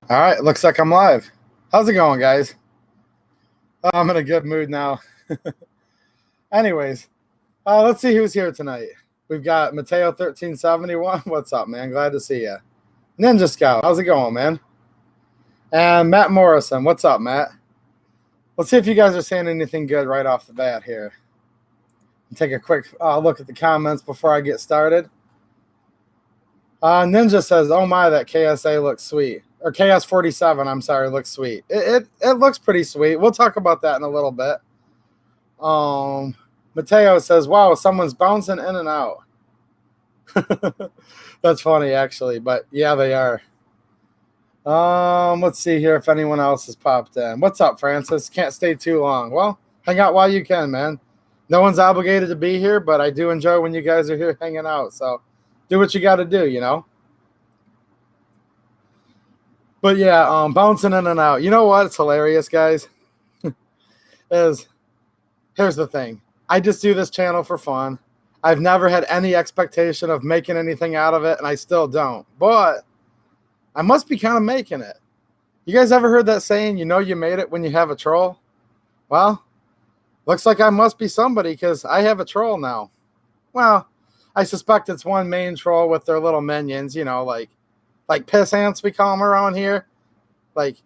All right, looks like I'm live. How's it going, guys? I'm in a good mood now. Anyways, let's see who's here tonight. We've got Mateo 1371. What's up, man? Glad to see you. Ninja Scout, how's it going, man? And Matt Morrison, what's up, Matt? Let's see if you guys are saying anything good right off the bat here. Take a quick look at the comments before I get started. Ninja says, "Oh my, that KSA looks sweet." Or KS47, I'm sorry, looks sweet. It looks pretty sweet. We'll talk about that in a little bit. Mateo says, "Wow, someone's bouncing in and out." That's funny, actually, but yeah, they are. Let's see here if anyone else has popped in. What's up, Francis? Can't stay too long. Well, hang out while you can, man. No one's obligated to be here, but I do enjoy when you guys are here hanging out. So do what you got to do, you know. But yeah, bouncing in and out. You know what? It's hilarious, guys. Here's the thing. I just do this channel for fun. I've never had any expectation of making anything out of it, and I still don't. But I must be kind of making it. You guys ever heard that saying, you know you made it when you have a troll? Well, looks like I must be somebody because I have a troll now. Well, I suspect it's one main troll with their little minions, you know, like piss ants, we call them around here. Like,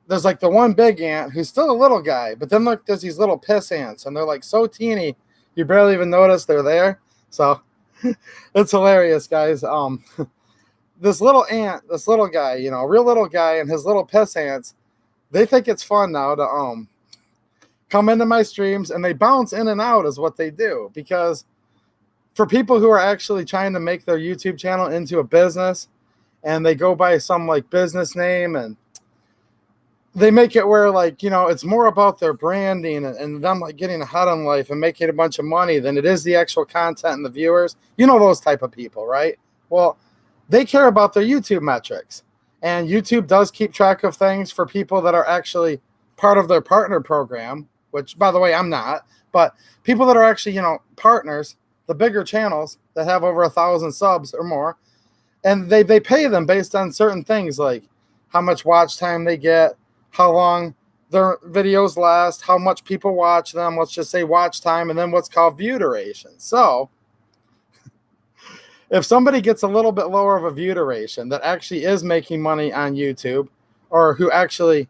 there's like the one big ant who's still a little guy, but then look, there's these little piss ants, and they're like so teeny, you barely even notice they're there. So it's hilarious, guys. This little ant, this little guy, you know, real little guy, and his little piss ants, they think it's fun now to come into my streams, and they bounce in and out is what they do. Because for people who are actually trying to make their YouTube channel into a business, and they go by some like business name, and they make it where, like, you know, it's more about their branding and them like getting ahead in life and making a bunch of money than it is the actual content and the viewers. You know, those type of people, right? Well, they care about their YouTube metrics, and YouTube does keep track of things for people that are actually part of their partner program, which, by the way, I'm not, but people that are actually, you know, partners, the bigger channels that have over 1,000 subs or more, and they pay them based on certain things like how much watch time they get, how long their videos last, how much people watch them, let's just say watch time, and then what's called view duration. So if somebody gets a little bit lower of a view duration that actually is making money on YouTube, or who actually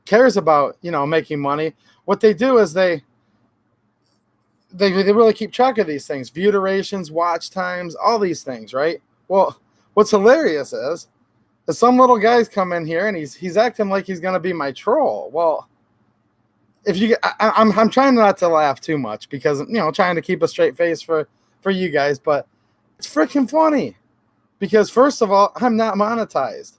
cares about, you know, making money, what they do is they really keep track of these things, view durations, watch times, all these things, right? Well, what's hilarious is some little guys come in here and he's acting like he's gonna be my troll. Well, if you, I'm trying not to laugh too much because, you know, trying to keep a straight face for you guys, but it's freaking funny because, first of all, I'm not monetized.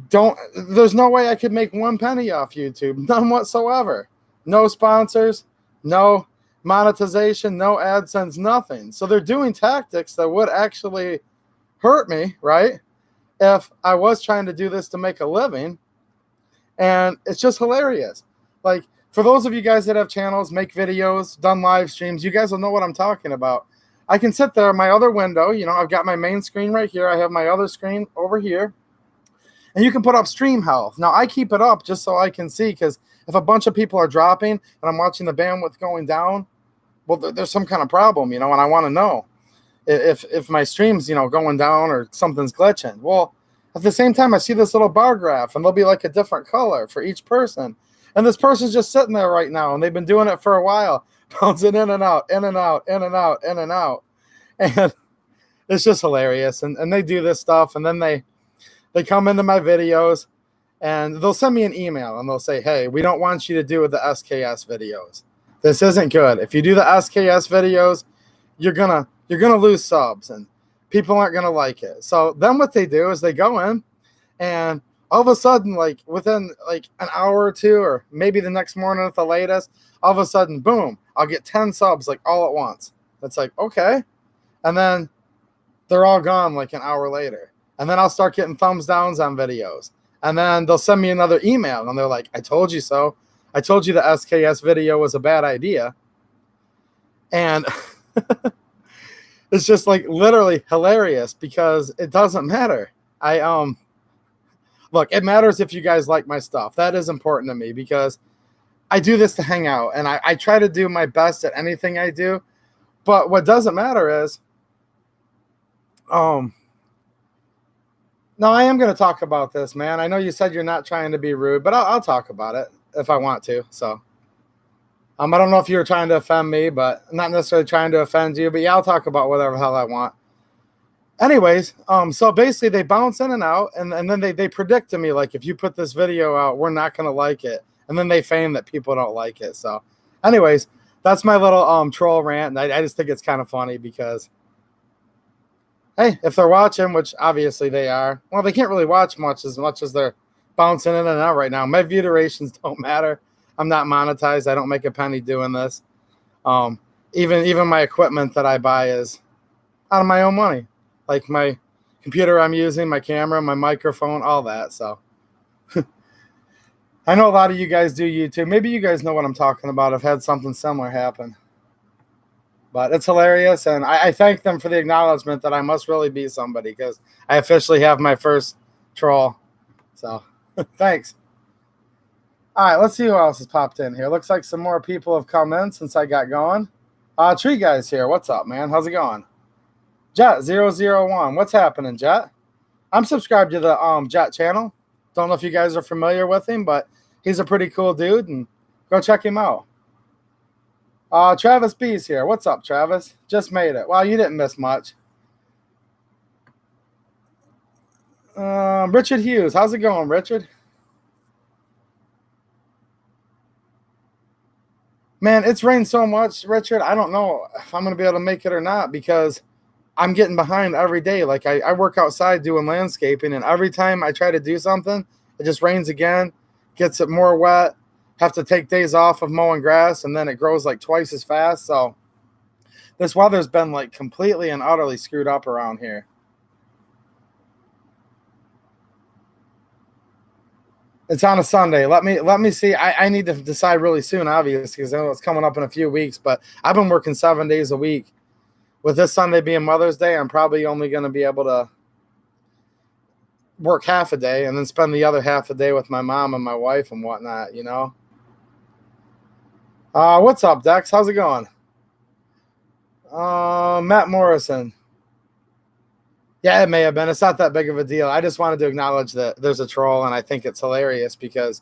There's no way I could make 1 penny off YouTube, none whatsoever. No sponsors, no monetization, no AdSense, nothing. So they're doing tactics that would actually hurt me, right? If I was trying to do this to make a living. And it's just hilarious. Like, for those of you guys that have channels, make videos, done live streams, you guys will know what I'm talking about. I can sit there in my other window, you know, I've got my main screen right here. I have my other screen over here. And you can put up stream health. Now, I keep it up just so I can see, because if a bunch of people are dropping and I'm watching the bandwidth going down, well, there's some kind of problem, you know, and I want to know if my stream's, you know, going down or something's glitching. Well, at the same time, I see this little bar graph, and there'll be like a different color for each person. And this person's just sitting there right now, and they've been doing it for a while, bouncing in and out, in and out, in and out, in and out. And it's just hilarious. And they do this stuff, and then they come into my videos, and they'll send me an email, and they'll say, "Hey, we don't want you to do the SKS videos. This isn't good. If you do the SKS videos, you're gonna lose subs, and people aren't gonna like it." So then what they do is they go in, and all of a sudden, like within like an hour or two, or maybe the next morning at the latest, all of a sudden, boom, I'll get 10 subs like all at once. It's like, okay. And then they're all gone like an hour later. And then I'll start getting thumbs downs on videos. And then they'll send me another email, and they're like, "I told you so. I told you the SKS video was a bad idea." And it's just like literally hilarious because it doesn't matter. look, it matters if you guys like my stuff. That is important to me because I do this to hang out, and I try to do my best at anything I do. But what doesn't matter is, no, I am going to talk about this, man. I know you said you're not trying to be rude, but I'll talk about it if I want to. So, I don't know if you were trying to offend me, but I'm not necessarily trying to offend you. But yeah, I'll talk about whatever the hell I want. Anyways, so basically they bounce in and out, and then they predict to me, like, if you put this video out, we're not going to like it. And then they feign that people don't like it. So anyways, that's my little troll rant. And I just think it's kind of funny because, hey, if they're watching, which obviously they are, well, they can't really watch much as they're bouncing in and out right now. My view durations don't matter. I'm not monetized. I don't make a penny doing this. Even my equipment that I buy is out of my own money. Like my computer I'm using, my camera, my microphone, all that. So I know a lot of you guys do YouTube. Maybe you guys know what I'm talking about. I've had something similar happen. But it's hilarious, and I thank them for the acknowledgement that I must really be somebody because I officially have my first troll. So thanks. All right, let's see who else has popped in here. Looks like some more people have come in since I got going. Tree Guy's here. What's up, man? How's it going? Jet001. What's happening, Jet? I'm subscribed to the Jet channel. Don't know if you guys are familiar with him, but he's a pretty cool dude, and go check him out. Travis B's here. What's up, Travis? Just made it. Wow, you didn't miss much. Richard Hughes. How's it going, Richard? Man, it's rained so much, Richard. I don't know if I'm going to be able to make it or not because I'm getting behind every day. Like I work outside doing landscaping, and every time I try to do something, it just rains again, gets it more wet, have to take days off of mowing grass, and then it grows like twice as fast. So this weather's been like completely and utterly screwed up around here. It's on a Sunday. Let me see. I need to decide really soon, obviously, because I know it's coming up in a few weeks. But I've been working 7 days a week. With this Sunday being Mother's Day, I'm probably only going to be able to work half a day and then spend the other half a day with my mom and my wife and whatnot, you know. What's up, Dex? How's it going? Matt Morrison. Yeah, it may have been. It's not that big of a deal. I just wanted to acknowledge that there's a troll, and I think it's hilarious because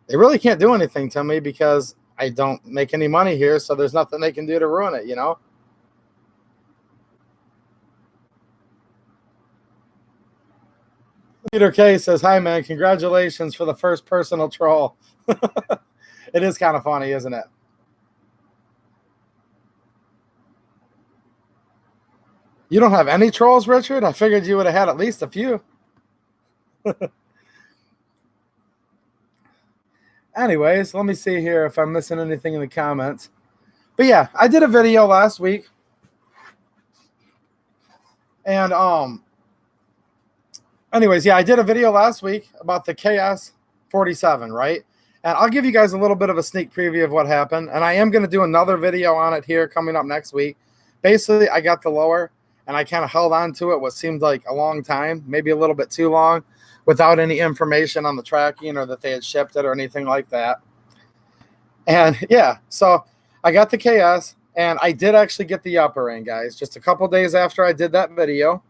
they really can't do anything to me because I don't make any money here, so there's nothing they can do to ruin it, you know? Peter K says, hi, man. Congratulations for the first personal troll. It is kind of funny, isn't it? You don't have any trolls, Richard? I figured you would have had at least a few. Anyways, let me see here if I'm missing anything in the comments. But yeah, I did a video last week. And anyways, yeah, I did a video last week about the KS47, right? And I'll give you guys a little bit of a sneak preview of what happened. And I am going to do another video on it here coming up next week. Basically, I got the lower, and I kind of held on to it what seemed like a long time, maybe a little bit too long, without any information on the tracking or that they had shipped it or anything like that. And yeah, so I got the KS, and I did actually get the upper end, guys, just a couple days after I did that video.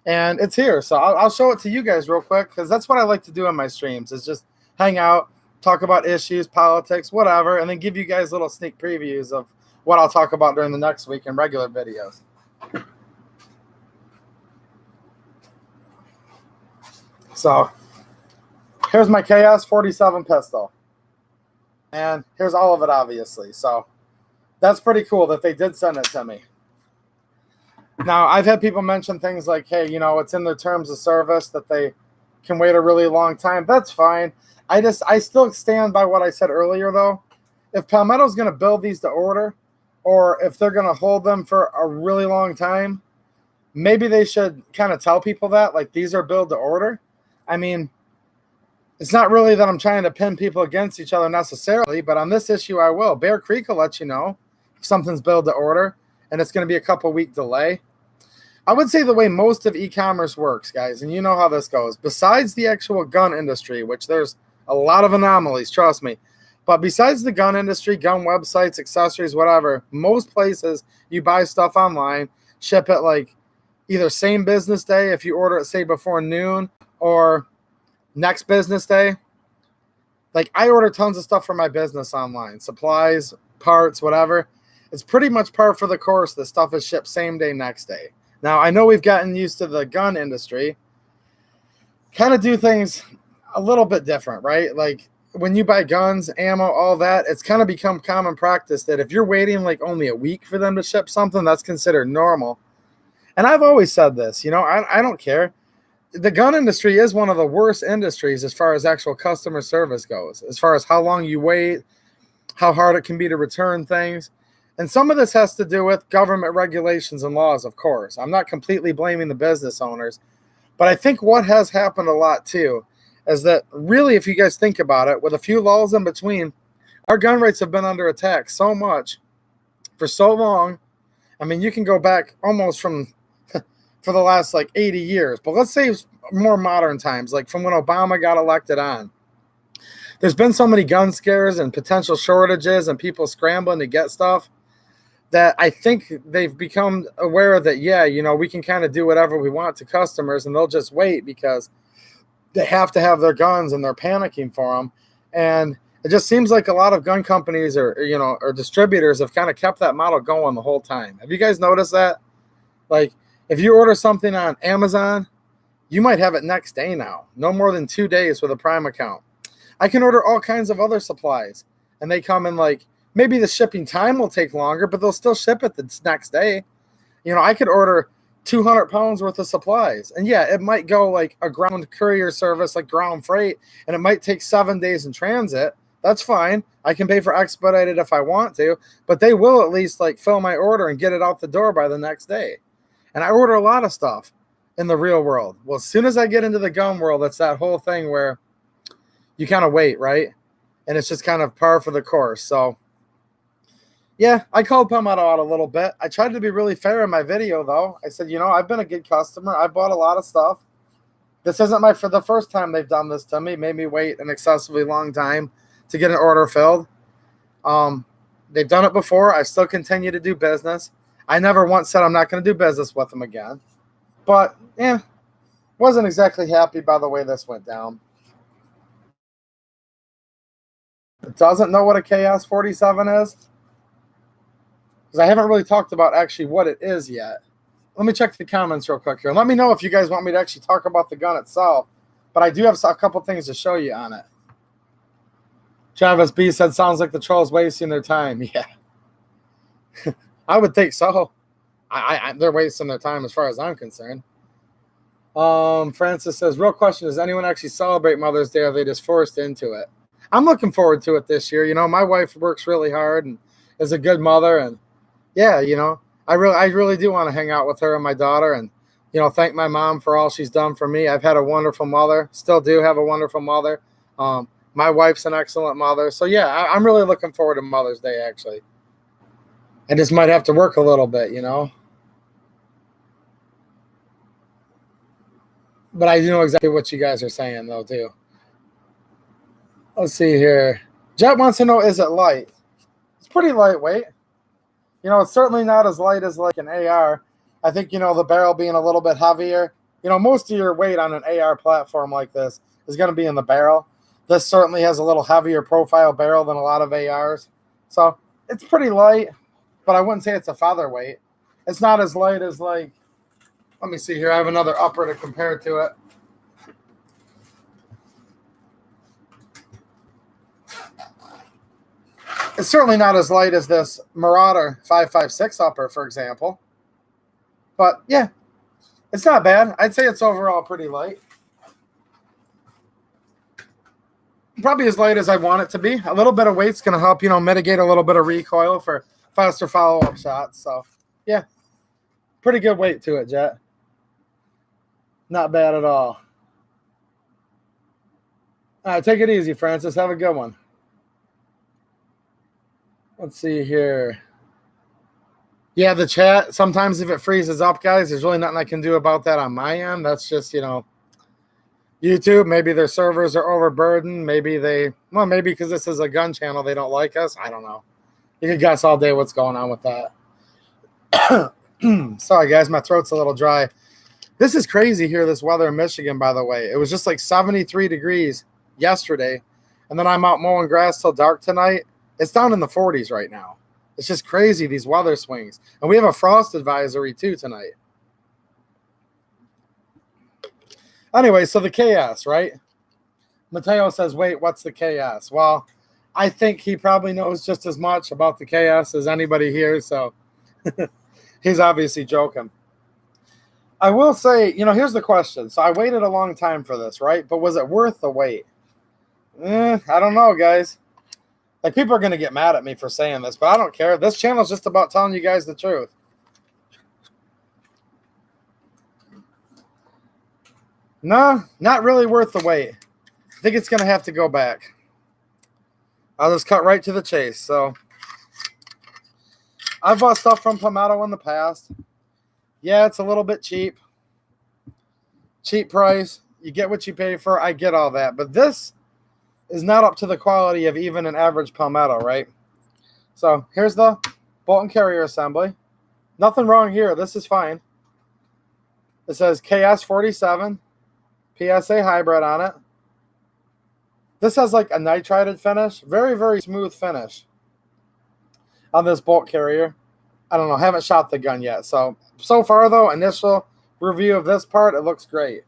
And it's here. So I'll show it to you guys real quick because that's what I like to do on my streams is just hang out, talk about issues, politics, whatever, and then give you guys little sneak previews of what I'll talk about during the next week in regular videos. So here's my KS47 pistol. And here's all of it, obviously. So that's pretty cool that they did send it to me. Now, I've had people mention things like, hey, you know, it's in their terms of service that they can wait a really long time. That's fine. I still stand by what I said earlier, though. If Palmetto's going to build these to order, or if they're going to hold them for a really long time, maybe they should kind of tell people that, like, these are build to order. I mean, it's not really that I'm trying to pin people against each other necessarily, but on this issue, I will. Bear Creek will let you know if something's build to order, and it's going to be a couple-week delay. I would say the way most of e-commerce works, guys, and you know how this goes, besides the actual gun industry, which there's a lot of anomalies, trust me, but besides the gun industry, gun websites, accessories, whatever, most places you buy stuff online, ship it like either same business day if you order it, say, before noon, or next business day. Like, I order tons of stuff for my business online, supplies, parts, whatever. It's pretty much par for the course. The stuff is shipped same day, next day. Now, I know we've gotten used to the gun industry, kind of do things a little bit different, right? Like, when you buy guns, ammo, all that, it's kind of become common practice that if you're waiting like only a week for them to ship something, that's considered normal. And I've always said this, you know, I don't care. The gun industry is one of the worst industries as far as actual customer service goes, as far as how long you wait, how hard it can be to return things. And some of this has to do with government regulations and laws, of course. I'm not completely blaming the business owners, but I think what has happened a lot too is that really, if you guys think about it, with a few lulls in between, our gun rates have been under attack so much for so long. I mean, you can go back almost from for the last like 80 years, but let's say more modern times, like from when Obama got elected on. There's been so many gun scares and potential shortages and people scrambling to get stuff that I think they've become aware that, yeah, you know, we can kind of do whatever we want to customers and they'll just wait because they have to have their guns and they're panicking for them. And it just seems like a lot of gun companies or distributors have kind of kept that model going the whole time. Have you guys noticed that? Like, if you order something on Amazon, you might have it next day now. No more than 2 days with a Prime account. I can order all kinds of other supplies, and they come in like, maybe the shipping time will take longer, but they'll still ship it the next day. You know, I could order 200 pounds worth of supplies, and yeah, it might go like a ground courier service, like ground freight, and it might take 7 days in transit. That's fine. I can pay for expedited if I want to, but they will at least like fill my order and get it out the door by the next day. And I order a lot of stuff in the real world. Well, as soon as I get into the gun world, it's that whole thing where you kind of wait, right? And it's just kind of par for the course. So, yeah, I called Palmetto out a little bit. I tried to be really fair in my video, though. I said, you know, I've been a good customer. I bought a lot of stuff. This isn't for the first time they've done this to me. Made me wait an excessively long time to get an order filled. They've done it before. I still continue to do business. I never once said I'm not going to do business with them again. But, yeah, wasn't exactly happy by the way this went down. It doesn't know what a KS-47 is? Because I haven't really talked about actually what it is yet. Let me check the comments real quick here. Let me know if you guys want me to actually talk about the gun itself. But I do have a couple things to show you on it. Travis B said, sounds like the trolls wasting their time. Yeah. I would think so. They're wasting their time as far as I'm concerned. Francis says, real question, does anyone actually celebrate Mother's Day or are they just forced into it? I'm looking forward to it this year. You know, my wife works really hard and is a good mother. And yeah, you know, I really do want to hang out with her and my daughter and, you know, thank my mom for all she's done for me. I've had a wonderful mother, still do have a wonderful mother. My wife's an excellent mother. So yeah, I'm really looking forward to Mother's Day, actually. I just might have to work a little bit, you know. But I do know exactly what you guys are saying, though, too. Let's see here. Jet wants to know, is it light? It's pretty lightweight. You know, it's certainly not as light as like an AR. I think, you know, the barrel being a little bit heavier. You know, most of your weight on an AR platform like this is going to be in the barrel. This certainly has a little heavier profile barrel than a lot of ARs. So it's pretty light, but I wouldn't say it's a featherweight. It's not as light as like, let me see here. I have another upper to compare to it. It's certainly not as light as this Marauder 5.56 upper, for example. But yeah, it's not bad. I'd say it's overall pretty light. Probably as light as I want it to be. A little bit of weight's going to help, you know, mitigate a little bit of recoil for faster follow-up shots. So yeah, pretty good weight to it, Jet. Not bad at all. All right, take it easy, Francis. Have a good one. Let's see here. Yeah, the chat, sometimes if it freezes up, guys, there's really nothing I can do about that on my end. That's just, you know, YouTube. Maybe their servers are overburdened. Maybe maybe because this is a gun channel, they don't like us. I don't know. You can guess all day what's going on with that. Sorry, guys, my throat's a little dry. This is crazy here, this weather in Michigan, by the way. It was just like 73 degrees yesterday, and then I'm out mowing grass till dark tonight. It's down in the 40s right now. It's just crazy, these weather swings. And we have a frost advisory, too, tonight. Anyway, so the KS, right? Mateo says, wait, what's the KS? Well, I think he probably knows just as much about the KS as anybody here, so he's obviously joking. I will say, you know, here's the question. So I waited a long time for this, right? But was it worth the wait? I don't know, guys. Like, people are going to get mad at me for saying this, but I don't care. This channel is just about telling you guys the truth. No, not really worth the wait. I think it's going to have to go back. I'll just cut right to the chase. So I've bought stuff from Palmetto in the past. Yeah, it's a little bit cheap. Cheap price. You get what you pay for. I get all that. But this is not up to the quality of even an average Palmetto, right? So here's the bolt and carrier assembly. Nothing wrong here. This is fine. It says KS47, PSA hybrid on it. This has like a nitrided finish. Very, very smooth finish on this bolt carrier. I don't know. Haven't shot the gun yet. So far, though, initial review of this part, it looks great.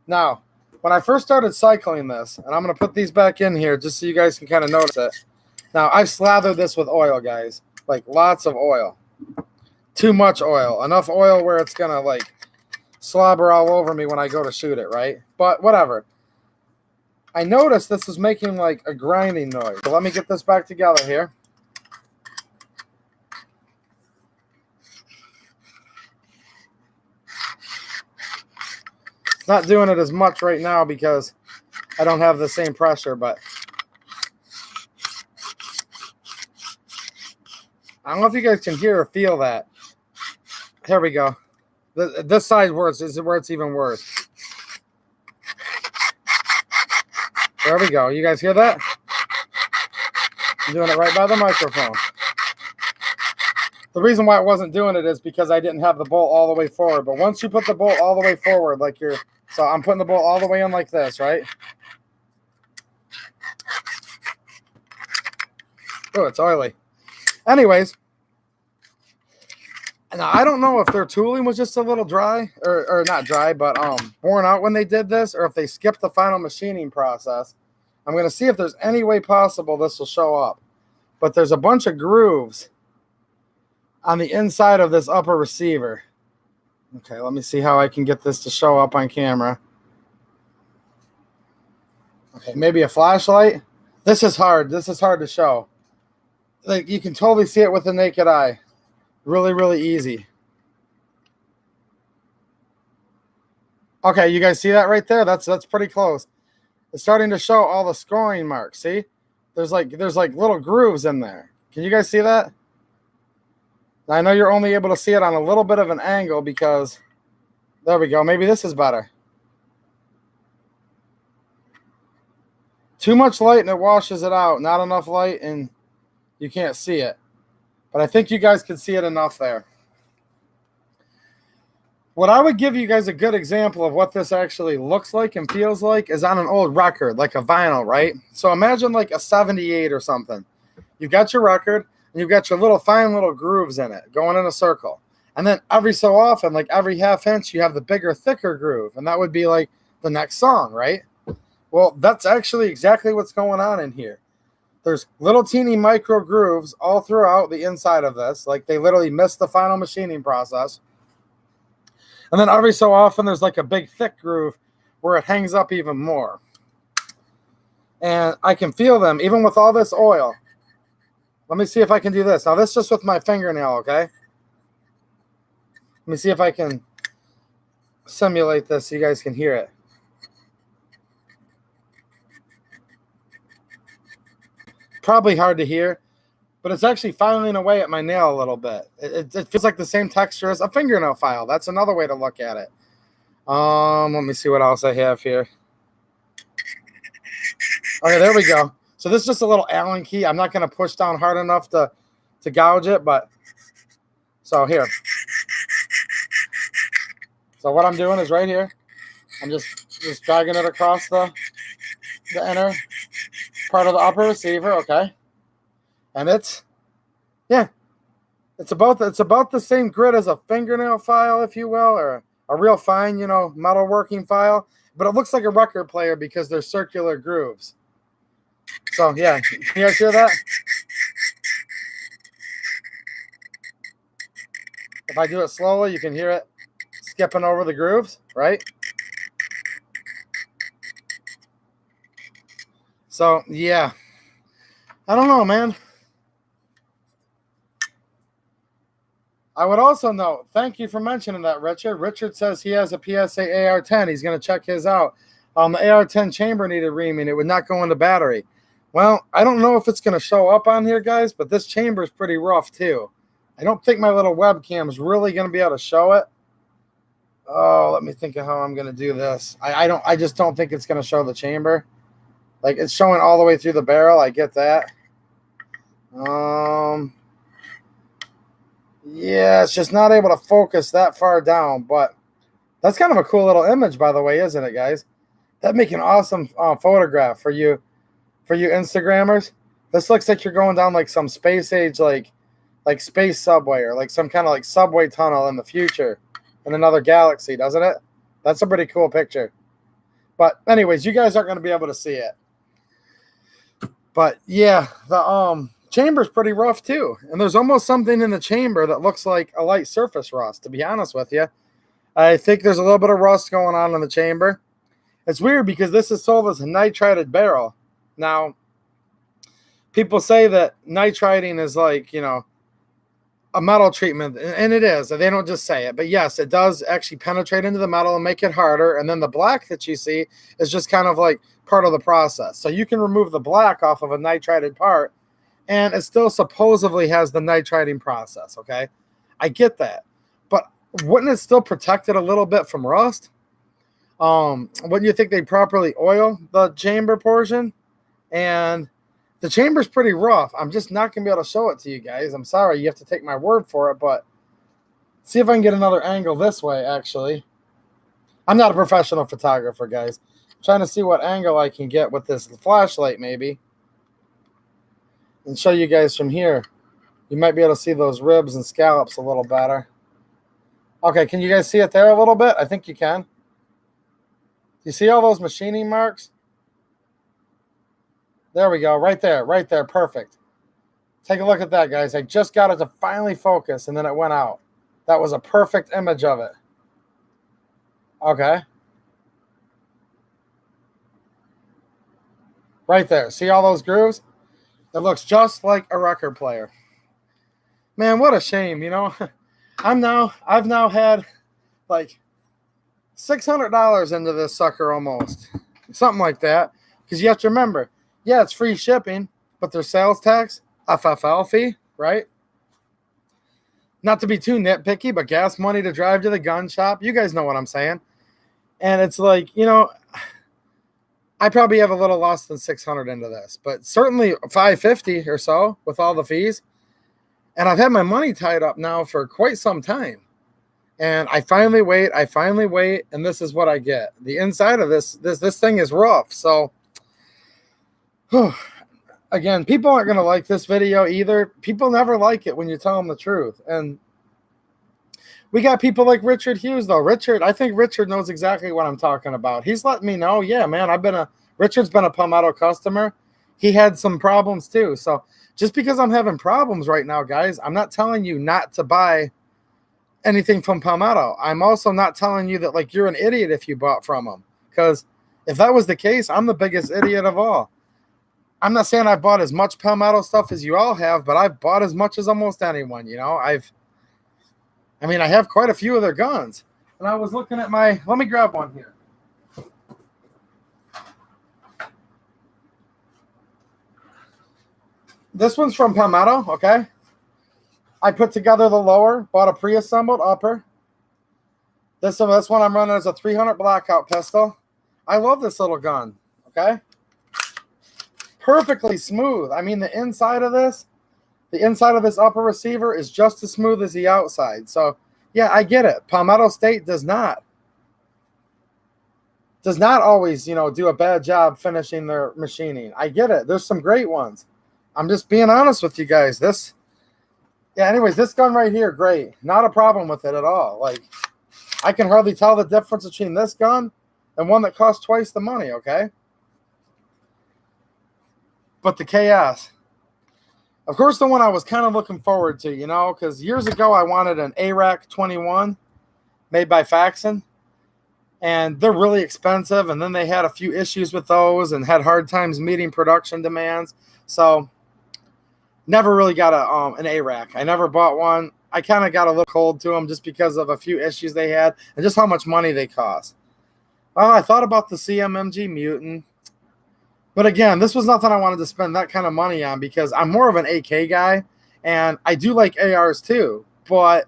Now, when I first started cycling this, and I'm going to put these back in here just so you guys can kind of notice it. Now, I've slathered this with oil, guys. Like, lots of oil. Too much oil. Enough oil where it's going to, like, slobber all over me when I go to shoot it, right? But whatever. I noticed this is making, like, a grinding noise. So let me get this back together here. Not doing it as much right now because I don't have the same pressure, but I don't know if you guys can hear or feel that. Here we go. This side works. This is where it's even worse. There we go. You guys hear that? I'm doing it right by the microphone. The reason why I wasn't doing it is because I didn't have the bolt all the way forward. But once you put the bolt all the way forward, like you're... So I'm putting the bolt all the way in like this, right? Oh, it's oily. Anyways. Now, I don't know if their tooling was just a little dry, or not dry, but worn out when they did this, or if they skipped the final machining process. I'm going to see if there's any way possible this will show up. But there's a bunch of grooves on the inside of this upper receiver. Okay, let me see how I can get this to show up on camera. Okay, maybe a flashlight. This is hard. This is hard to show. Like, you can totally see it with the naked eye. Really, really easy. Okay, you guys see that right there? That's pretty close. It's starting to show all the scoring marks. See? There's like little grooves in there. Can you guys see that? I know you're only able to see it on a little bit of an angle because, there we go. Maybe this is better. Too much light and it washes it out. Not enough light and you can't see it. But I think you guys can see it enough there. What I would give you guys a good example of what this actually looks like and feels like is on an old record, like a vinyl, right? So imagine like a 78 or something. You've got your record. And you've got your little fine little grooves in it going in a circle. And then every so often, like every half inch, you have the bigger, thicker groove. And that would be like the next song, right? Well, that's actually exactly what's going on in here. There's little teeny micro grooves all throughout the inside of this. Like they literally missed the final machining process. And then every so often, there's like a big thick groove where it hangs up even more. And I can feel them even with all this oil. Let me see if I can do this. Now, this is just with my fingernail, okay? Let me see if I can simulate this so you guys can hear it. Probably hard to hear, but it's actually filing away at my nail a little bit. It feels like the same texture as a fingernail file. That's another way to look at it. Let me see what else I have here. Okay, there we go. So this is just a little Allen key. I'm not going to push down hard enough to gouge it, but so here. So what I'm doing is right here. I'm just dragging it across the inner part of the upper receiver, okay? And it's about the same grit as a fingernail file, if you will, or a real fine, metalworking file, but it looks like a record player because there's circular grooves. So yeah, can you guys hear that? If I do it slowly, you can hear it skipping over the grooves, right? So yeah, I don't know, man. I would also note, thank you for mentioning that, Richard. Richard says he has a PSA AR10. He's going to check his out. The AR10 chamber needed reaming. It would not go in the battery. Well, I don't know if it's going to show up on here, guys, but this chamber is pretty rough, too. I don't think my little webcam is really going to be able to show it. Oh, let me think of how I'm going to do this. I just don't think it's going to show the chamber. Like, it's showing all the way through the barrel. I get that. Yeah, it's just not able to focus that far down, but that's kind of a cool little image, by the way, isn't it, guys? That'd make an awesome photograph for you Instagrammers. This looks like you're going down like some space age, like space subway, or like some kind of like subway tunnel in the future in another galaxy, doesn't it? That's a pretty cool picture. But anyways, you guys aren't going to be able to see it. But yeah, the chamber's pretty rough too, and there's almost something in the chamber that looks like a light surface rust, to be honest with you. I think there's a little bit of rust going on in the chamber. It's weird because this is sold as a nitrided barrel. Now, people say that nitriding is like, a metal treatment, and it is. They don't just say it, but yes, it does actually penetrate into the metal and make it harder, and then the black that you see is just kind of like part of the process. So you can remove the black off of a nitrided part, and it still supposedly has the nitriding process, okay? I get that. But wouldn't it still protect it a little bit from rust? Wouldn't you think they properly oil the chamber portion? And the chamber's pretty rough. I'm just not going to be able to show it to you guys. I'm sorry. You have to take my word for it, but see if I can get another angle this way, actually. I'm not a professional photographer, guys. I'm trying to see what angle I can get with this flashlight, maybe, and show you guys from here. You might be able to see those ribs and scallops a little better. Okay, can you guys see it there a little bit? I think you can. You see all those machining marks? There we go, right there, perfect. Take a look at that, guys. I just got it to finally focus, and then it went out. That was a perfect image of it. Okay. Right there, see all those grooves? It looks just like a record player. Man, what a shame, I've now had like $600 into this sucker almost. Something like that. Because you have to remember, yeah, it's free shipping, but there's sales tax, FFL fee, right? Not to be too nitpicky, but gas money to drive to the gun shop. You guys know what I'm saying. And it's like, I probably have a little less than 600 into this, but certainly 550 or so with all the fees. And I've had my money tied up now for quite some time. And I finally wait, and this is what I get. The inside of this thing is rough. So, again, people aren't going to like this video either. People never like it when you tell them the truth. And we got people like Richard Hughes, though. I think Richard knows exactly what I'm talking about. He's letting me know, yeah, man, Richard's been a Palmetto customer. He had some problems too. So just because I'm having problems right now, guys, I'm not telling you not to buy anything from Palmetto. I'm also not telling you that like you're an idiot if you bought from them, because if that was the case, I'm the biggest idiot of all. I'm not saying I've bought as much Palmetto stuff as you all have, but I've bought as much as almost anyone. I have quite a few of their guns. And I was looking at let me grab one here. This one's from Palmetto, okay? I put together the lower, bought a pre-assembled upper. This one I'm running as a 300 blackout pistol. I love this little gun, okay? Perfectly smooth. I mean, the inside of this upper receiver is just as smooth as the outside. So, yeah, I get it. Palmetto State does not always, do a bad job finishing their machining. I get it. There's some great ones. I'm just being honest with you guys. Anyways, this gun right here, great. Not a problem with it at all. Like, I can hardly tell the difference between this gun and one that costs twice the money, okay? But the KS, of course, the one I was kind of looking forward to, because years ago I wanted an ARAC 21 made by Faxon, and they're really expensive, and then they had a few issues with those and had hard times meeting production demands. So never really got an ARAC. I never bought one. I kind of got a little cold to them just because of a few issues they had and just how much money they cost. Well, I thought about the CMMG Mutant. But again, this was nothing I wanted to spend that kind of money on because I'm more of an AK guy, and I do like ARs too. But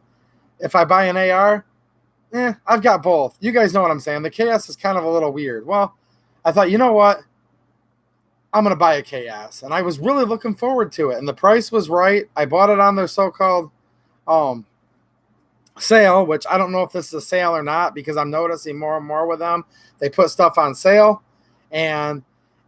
if I buy an AR, I've got both. You guys know what I'm saying. The KS is kind of a little weird. Well, I thought, you know what? I'm going to buy a KS. And I was really looking forward to it. And the price was right. I bought it on their so-called sale, which I don't know if this is a sale or not because I'm noticing more and more with them. They put stuff on sale, and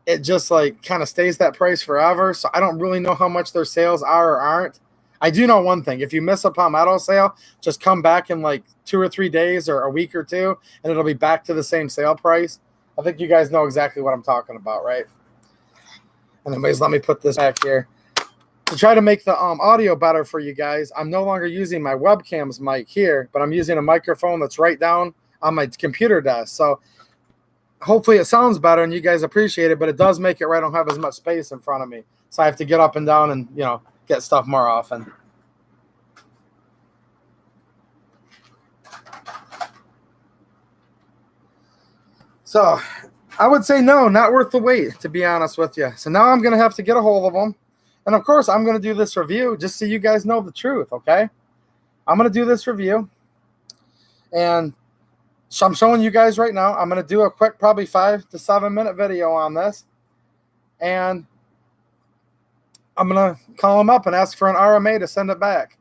it just like kind of stays that price forever. So I don't really know how much their sales are or aren't. I do know one thing. If you miss a Palmetto sale, just come back in like 2 or 3 days or a week or two, and it'll be back to the same sale price. I think you guys know exactly what I'm talking about, right? And anyways, let me put this back here. To try to make the audio better for you guys, I'm no longer using my webcam's mic here, but I'm using a microphone that's right down on my computer desk. So hopefully it sounds better and you guys appreciate it, but it does make it where I don't have as much space in front of me. So I have to get up and down and, get stuff more often. So I would say no, not worth the wait, to be honest with you. So now I'm going to have to get a hold of them. And of course, I'm going to do this review just so you guys know the truth, okay? I'm going to do this review. And so I'm showing you guys right now. I'm going to do a quick, probably 5 to 7 minute video on this. And I'm going to call them up and ask for an RMA to send it back.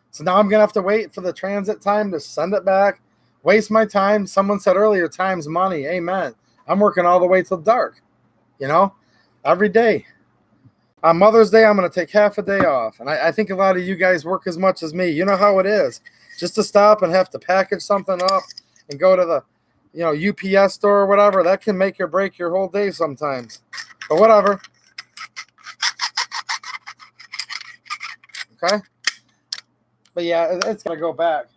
So now I'm going to have to wait for the transit time to send it back, waste my time. Someone said earlier, time's money. Amen. I'm working all the way till dark, every day. On Mother's Day, I'm going to take half a day off. And I think a lot of you guys work as much as me. You know how it is. Just to stop and have to package something up and go to the, UPS store or whatever, that can make or break your whole day sometimes. But whatever. Okay? But yeah, it's going to go back.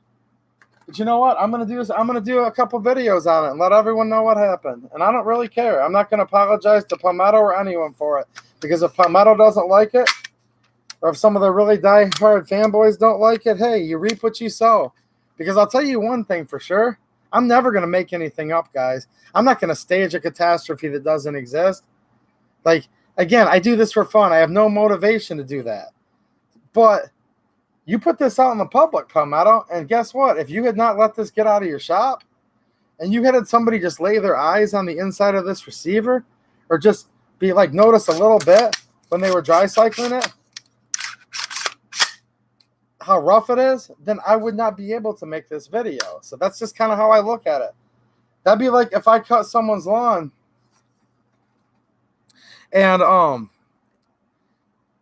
But you know what? I'm going to do is I'm going to do a couple videos on it and let everyone know what happened. And I don't really care. I'm not going to apologize to Palmetto or anyone for it. Because if Palmetto doesn't like it, or if some of the really die-hard fanboys don't like it, hey, you reap what you sow. Because I'll tell you one thing for sure. I'm never going to make anything up, guys. I'm not going to stage a catastrophe that doesn't exist. Like, again, I do this for fun. I have no motivation to do that. But you put this out in the public, Palmetto, and guess what? If you had not let this get out of your shop, and you had somebody just lay their eyes on the inside of this receiver, or just be like, notice a little bit when they were dry cycling it, how rough it is, then I would not be able to make this video. So that's just kind of how I look at it. That'd be like if I cut someone's lawn and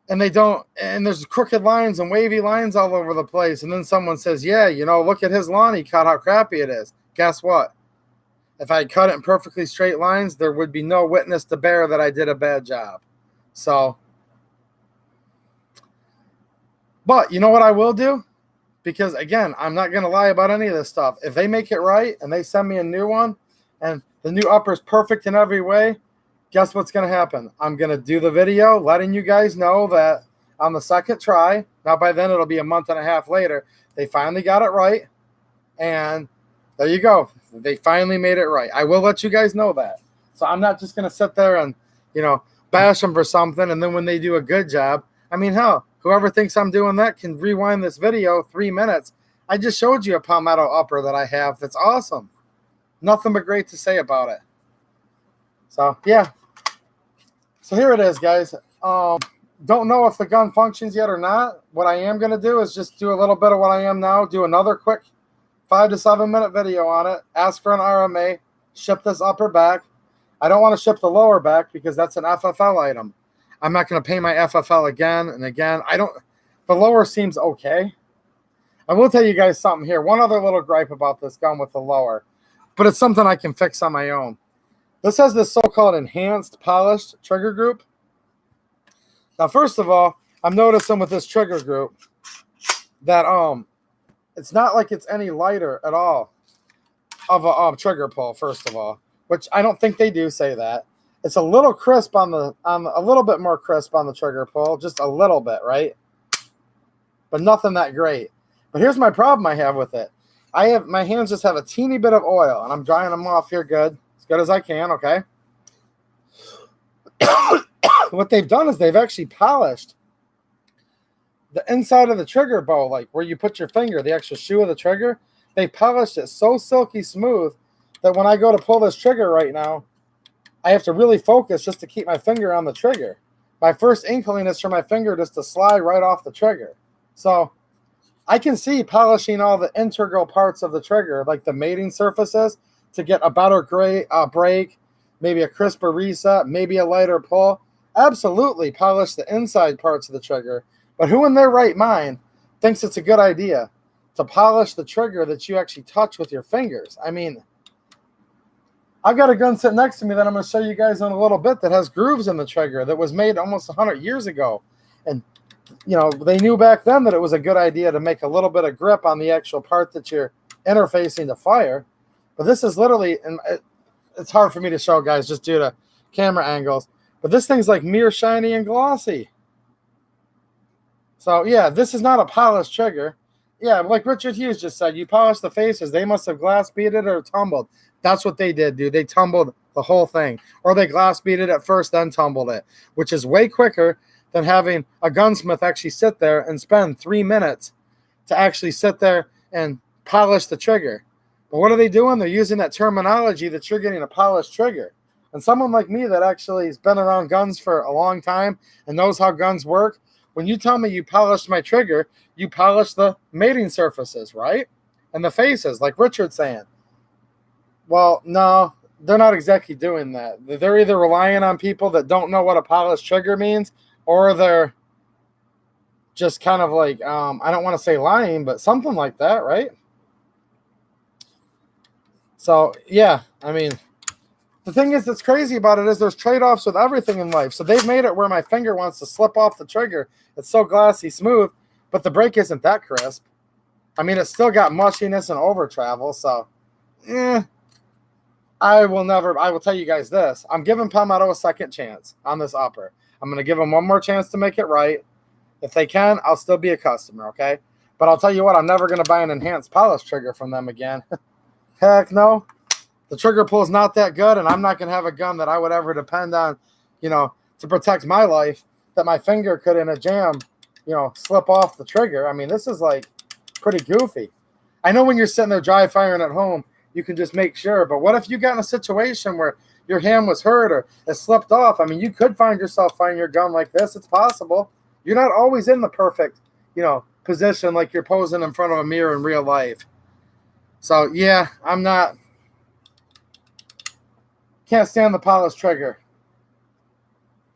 they don't, and there's crooked lines and wavy lines all over the place. And then someone says, yeah, look at his lawn he cut, how crappy it is. Guess what? If I cut it in perfectly straight lines, there would be no witness to bear that I did a bad job. So, but you know what I will do? Because again, I'm not going to lie about any of this stuff. If they make it right and they send me a new one and the new upper is perfect in every way, guess what's going to happen? I'm going to do the video letting you guys know that on the second try, now by then it'll be a month and a half later, they finally got it right. And there you go. They finally made it right. I will let you guys know that. So I'm not just going to sit there and, bash them for something. And then when they do a good job, I mean, hell, whoever thinks I'm doing that can rewind this video 3 minutes. I just showed you a Palmetto upper that I have that's awesome. Nothing but great to say about it. So, yeah. So here it is, guys. Don't know if the gun functions yet or not. What I am going to do is just do a little bit of what I am now, do another quick 5 to 7 minute video on it, ask for an RMA, ship this upper back. I don't want to ship the lower back because that's an FFL item. I'm not going to pay my FFL again and again. The lower seems okay. I will tell you guys something here. One other little gripe about this gun with the lower, but it's something I can fix on my own. This has this so-called enhanced polished trigger group. Now, first of all, I'm noticing with this trigger group that it's not like it's any lighter at all of a trigger pull, first of all, which I don't think they do say that. It's a little crisp a little bit more crisp on the trigger pull, just a little bit, right? But nothing that great. But here's my problem I have with it. My hands just have a teeny bit of oil, and I'm drying them off here good as I can, okay? What they've done is they've actually polished the inside of the trigger bow, like where you put your finger, the actual shoe of the trigger. They polished it so silky smooth that when I go to pull this trigger right now, I have to really focus just to keep my finger on the trigger. My first inkling is for my finger just to slide right off the trigger. So I can see polishing all the integral parts of the trigger, like the mating surfaces, to get a better break, maybe a crisper reset, maybe a lighter pull. Absolutely polish the inside parts of the trigger. But who in their right mind thinks it's a good idea to polish the trigger that you actually touch with your fingers? I mean, I've got a gun sitting next to me that I'm going to show you guys in a little bit that has grooves in the trigger that was made almost 100 years ago. And, you know, they knew back then that it was a good idea to make a little bit of grip on the actual part that you're interfacing to fire. But this is literally, and it's hard for me to show, guys, just due to camera angles. But this thing's like mirror shiny and glossy. So, yeah, this is not a polished trigger. Yeah, like Richard Hughes just said, you polish the faces. They must have glass beaded or tumbled. That's what they did, dude. They tumbled the whole thing. Or they glass beaded at first, then tumbled it, which is way quicker than having a gunsmith actually sit there and spend 3 minutes to actually sit there and polish the trigger. But what are they doing? They're using that terminology that you're getting a polished trigger. And someone like me that actually has been around guns for a long time and knows how guns work, when you tell me you polished my trigger, you polish the mating surfaces, right? And the faces, like Richard's saying. Well, no, they're not exactly doing that. They're either relying on people that don't know what a polished trigger means, or they're just kind of like, I don't want to say lying, but something like that, right? So, yeah, I mean, the thing is that's crazy about it is there's trade-offs with everything in life. So they've made it where my finger wants to slip off the trigger. It's so glassy smooth, but the break isn't that crisp. I mean, it's still got mushiness and over travel, so, I will tell you guys this. I'm giving Palmetto a second chance on this upper. I'm going to give them one more chance to make it right. If they can, I'll still be a customer, okay? But I'll tell you what, I'm never going to buy an enhanced polished trigger from them again. Heck no. The trigger pull is not that good, and I'm not going to have a gun that I would ever depend on, you know, to protect my life, that my finger could, in a jam, you know, slip off the trigger. I mean, this is, like, pretty goofy. I know when you're sitting there dry firing at home, you can just make sure. But what if you got in a situation where your hand was hurt or it slipped off? I mean, you could find yourself firing your gun like this. It's possible. You're not always in the perfect, you know, position like you're posing in front of a mirror in real life. So, yeah, can't stand the polished trigger.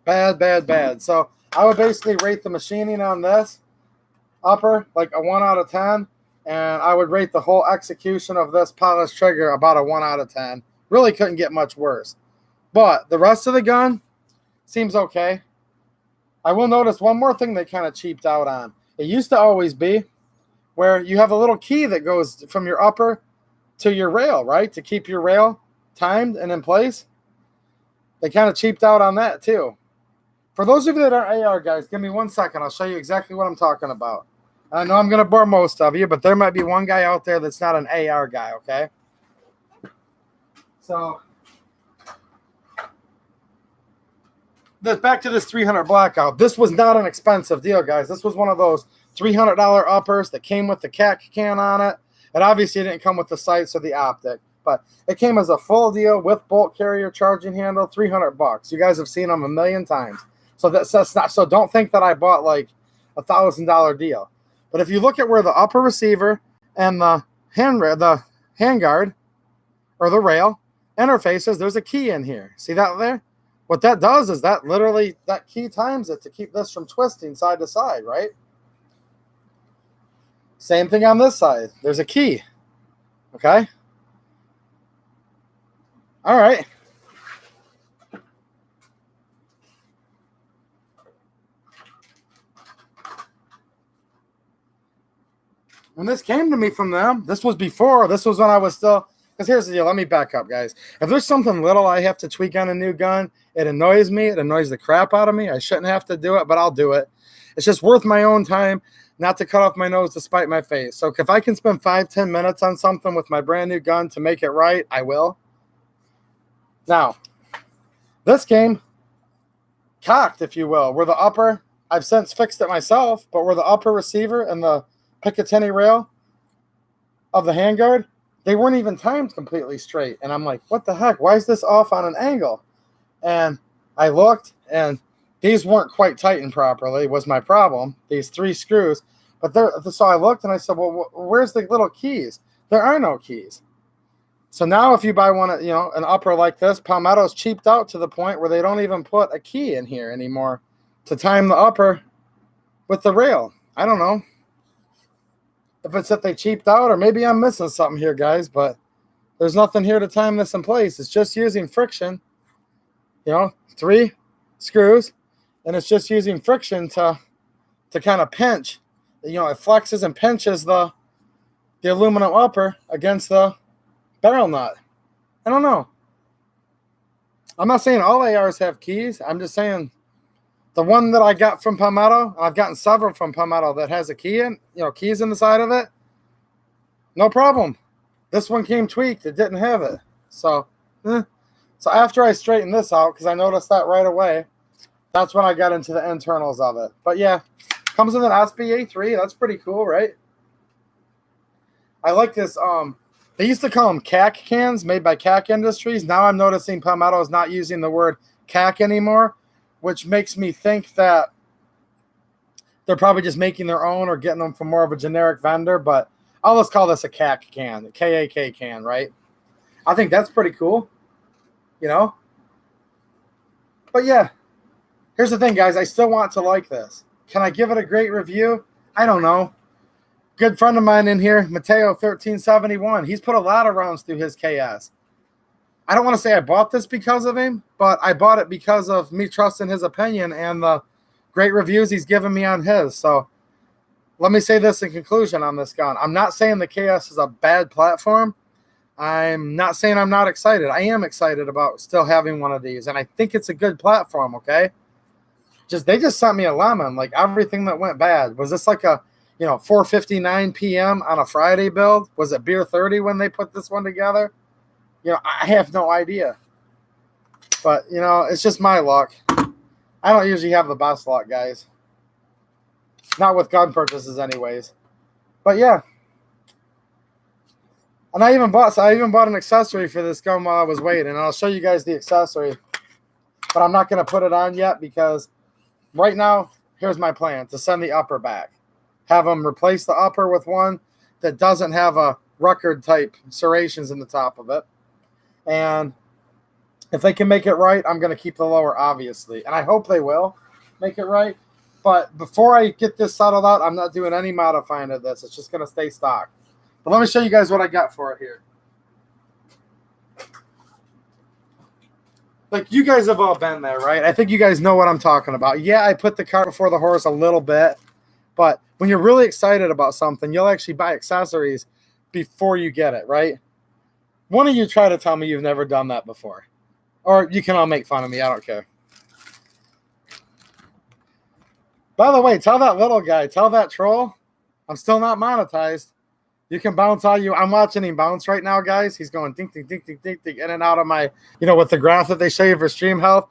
Bad, bad, bad. So I would basically rate the machining on this upper like a 1 out of 10. And I would rate the whole execution of this polished trigger about a 1 out of 10. Really couldn't get much worse. But the rest of the gun seems okay. I will notice one more thing they kind of cheaped out on. It used to always be where you have a little key that goes from your upper to your rail, right? To keep your rail timed and in place. They kind of cheaped out on that too. For those of you that are AR guys, give me 1 second. I'll show you exactly what I'm talking about. I know I'm going to bore most of you, but there might be one guy out there that's not an AR guy, okay? So back to this 300 blackout. This was not an expensive deal, guys. This was one of those $300 uppers that came with the CAC can on it. And obviously it didn't come with the sights or the optic, but it came as a full deal with bolt carrier, charging handle, $300. You guys have seen them a million times. So that's not, so don't think that I bought like $1,000 deal. But if you look at where the upper receiver and the handguard or the rail interfaces, there's a key in here. See that there? What that does is that literally, that key times it to keep this from twisting side to side, right? Same thing on this side. There's a key. Okay? All right. When this came to me from them, this was when I was still, because here's the deal, let me back up, guys. If there's something little I have to tweak on a new gun, it annoys me, it annoys the crap out of me. I shouldn't have to do it, but I'll do it. It's just worth my own time not to cut off my nose to spite my face. So if I can spend 5-10 minutes on something with my brand new gun to make it right, I will. Now, this came cocked, if you will, where the upper, I've since fixed it myself, but where the upper receiver and the Picatinny rail of the handguard, they weren't even timed completely straight. And I'm like, what the heck? Why is this off on an angle? And I looked, and these weren't quite tightened properly, was my problem, these 3 screws. But so I looked, and I said, well, where's the little keys? There are no keys. So now if you buy one, an upper like this, Palmetto's cheaped out to the point where they don't even put a key in here anymore to time the upper with the rail. I don't know if it's that they cheaped out, or maybe I'm missing something here, guys, but there's nothing here to time this in place. It's just using friction, 3 screws, and it's just using friction to kind of pinch. It flexes and pinches the aluminum upper against the barrel nut. I don't know. I'm not saying all ARs have keys. I'm just saying the one that I got from Palmetto, I've gotten several from Palmetto that has a key in, keys in the side of it. No problem. This one came tweaked. It didn't have it. So after I straightened this out, because I noticed that right away, that's when I got into the internals of it. But yeah, comes with an SBA3. That's pretty cool, right? I like this. They used to call them CAC cans, made by CAC Industries. Now I'm noticing Palmetto is not using the word CAC anymore, which makes me think that they're probably just making their own or getting them from more of a generic vendor. But I'll just call this a CAC can, a KAK can, right? I think that's pretty cool, But yeah, here's the thing, guys. I still want to like this. Can I give it a great review? I don't know. Good friend of mine in here, Mateo1371. He's put a lot of rounds through his KS. I don't want to say I bought this because of him, but I bought it because of me trusting his opinion and the great reviews he's given me on his. So let me say this in conclusion on this gun. I'm not saying the KS is a bad platform. I'm not saying I'm not excited. I am excited about still having one of these, and I think it's a good platform, okay? They just sent me a lemon, like everything that went bad. Was this like a 4:59 p.m. on a Friday build? Was it beer 30 when they put this one together? I have no idea. But, it's just my luck. I don't usually have the best luck, guys. Not with gun purchases anyways. But yeah. And I even bought an accessory for this gun while I was waiting. And I'll show you guys the accessory. But I'm not going to put it on yet because right now, here's my plan. To send the upper back. Have them replace the upper with one that doesn't have a record type serrations in the top of it. And if they can make it right, I'm going to keep the lower, obviously. And I hope they will make it right. But before I get this settled out, I'm not doing any modifying of this. It's just going to stay stock. But let me show you guys what I got for it here. Like, you guys have all been there, right? I think you guys know what I'm talking about. Yeah, I put the cart before the horse a little bit. But when you're really excited about something, you'll actually buy accessories before you get it, right? One of you try to tell me you've never done that before. Or you can all make fun of me. I don't care. By the way, tell that little guy, tell that troll, I'm still not monetized. You can bounce all you. I'm watching him bounce right now, guys. He's going ding, ding, ding, ding, ding, ding, in and out of my, with the graph that they show you for stream health.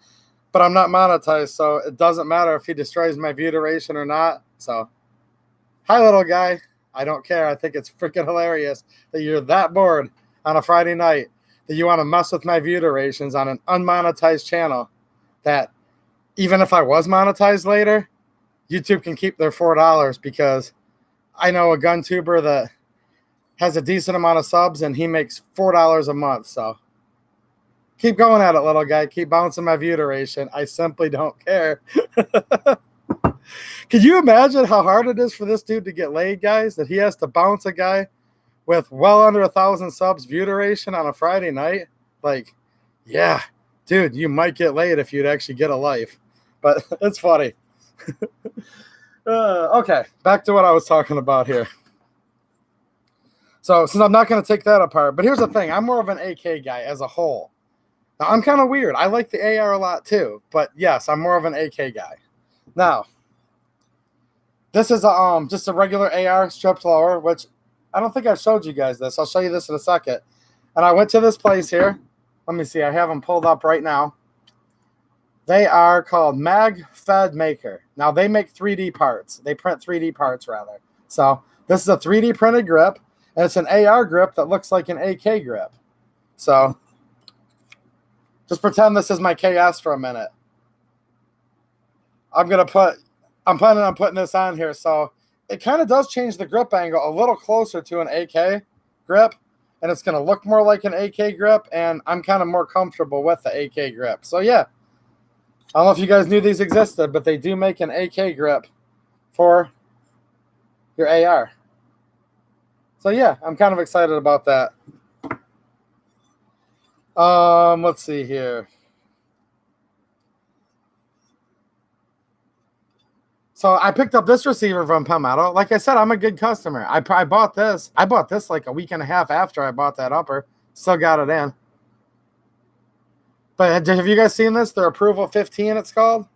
but I'm not monetized, so it doesn't matter if he destroys my view duration or not. So, hi, little guy. I don't care. I think it's freaking hilarious that you're that bored on a Friday night that you want to mess with my view durations on an unmonetized channel that even if I was monetized later, YouTube can keep their $4 because I know a gun tuber that has a decent amount of subs and he makes $4 a month. So keep going at it, little guy. Keep bouncing my view duration. I simply don't care. Could you imagine how hard it is for this dude to get laid, guys? That he has to bounce a guy with well under 1,000 subs view duration on a Friday night? Like, yeah, dude, you might get laid if you'd actually get a life. But it's funny. Okay, back to what I was talking about here. So since I'm not going to take that apart, but here's the thing. I'm more of an AK guy as a whole. Now, I'm kind of weird. I like the AR a lot too. But yes, I'm more of an AK guy. Now, this is just a regular AR strip lower, which I don't think I've showed you guys this. I'll show you this in a second. And I went to this place here. Let me see. I have them pulled up right now. They are called Mag Fed Maker. Now, they make 3D parts. They print 3D parts, rather. So this is a 3D printed grip, and it's an AR grip that looks like an AK grip. So just pretend this is my KS for a minute. I'm planning on putting this on here. So it kind of does change the grip angle a little closer to an AK grip, and it's going to look more like an AK grip, and I'm kind of more comfortable with the AK grip. So yeah, I don't know if you guys knew these existed, but they do make an AK grip for your AR. So yeah, I'm kind of excited about that. Let's see here. So I picked up this receiver from Palmetto. Like I said, I'm a good customer. I bought this. I bought this like a week and a half after I bought that upper. Still got it in. But have you guys seen this? Their Approval 15, it's called.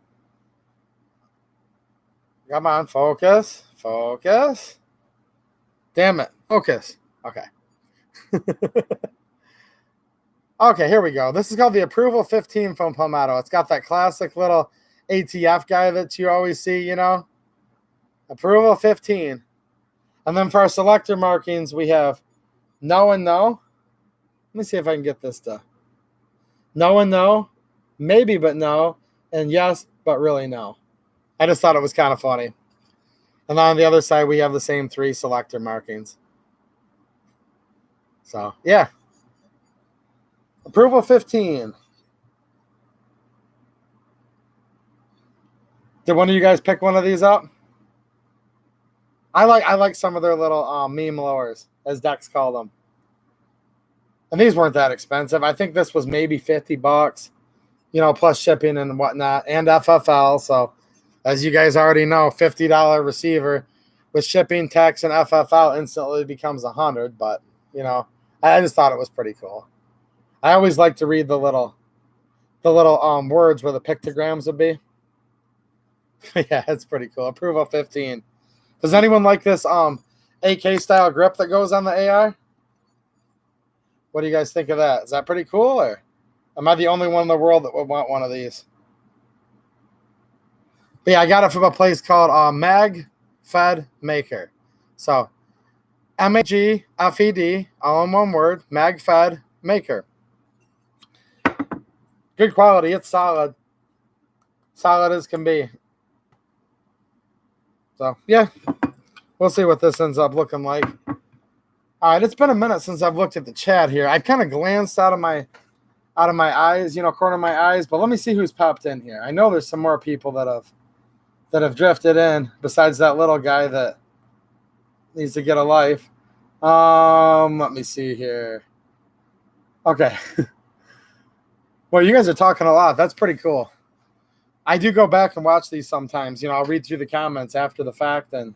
Come on, focus. Focus. Damn it. Focus. Okay. Okay, here we go. This is called the Approval 15 from Palmetto. It's got that classic little ATF guy that you always see, you know. Approval 15. And then for our selector markings, we have no and no. Let me see if I can get this to no and no, maybe but no, and yes, but really no. I just thought it was kind of funny. And then on the other side, we have the same 3 selector markings. So, yeah. Approval 15. Did one of you guys pick one of these up? I like some of their little meme lowers, as Dex called them. And these weren't that expensive. I think this was maybe $50, you know, plus shipping and whatnot, and FFL. So, as you guys already know, $50 receiver with shipping, tax, and FFL instantly becomes $100. But, you know, I just thought it was pretty cool. I always like to read the little words where the pictograms would be. Yeah, it's pretty cool. Approval 15. Does anyone like this AK style grip that goes on the AR? What do you guys think of that? Is that pretty cool, or am I the only one in the world that would want one of these? But yeah, I got it from a place called Mag Fed Maker. So MAGFED, all in one word, Mag Fed Maker. Good quality. It's solid. Solid as can be. So, yeah. We'll see what this ends up looking like. All right, it's been a minute since I've looked at the chat here. I've kind of glanced out of my eyes, you know, corner of my eyes, but let me see who's popped in here. I know there's some more people that have drifted in besides that little guy that needs to get a life. Let me see here. Okay. Well, you guys are talking a lot. That's pretty cool. I do go back and watch these sometimes. You know, I'll read through the comments after the fact and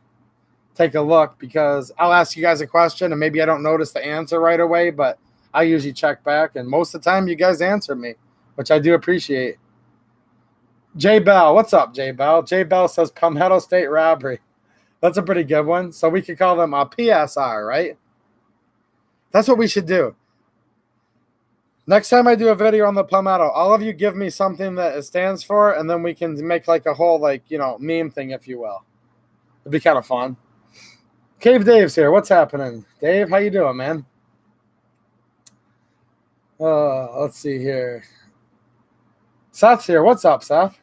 take a look, because I'll ask you guys a question and maybe I don't notice the answer right away, but I usually check back, and most of the time you guys answer me, which I do appreciate. Jay Bell, what's up, Jay Bell? Jay Bell says Palmetto State robbery. That's a pretty good one. So we could call them a PSR, right? That's what we should do. Next time I do a video on the Palmetto, all of you give me something that it stands for, and then we can make like a whole, like, you know, meme thing, if you will. It'd be kind of fun. Cave Dave's here. What's happening? Dave, how you doing, man? Let's see here. Seth's here. What's up, Seth?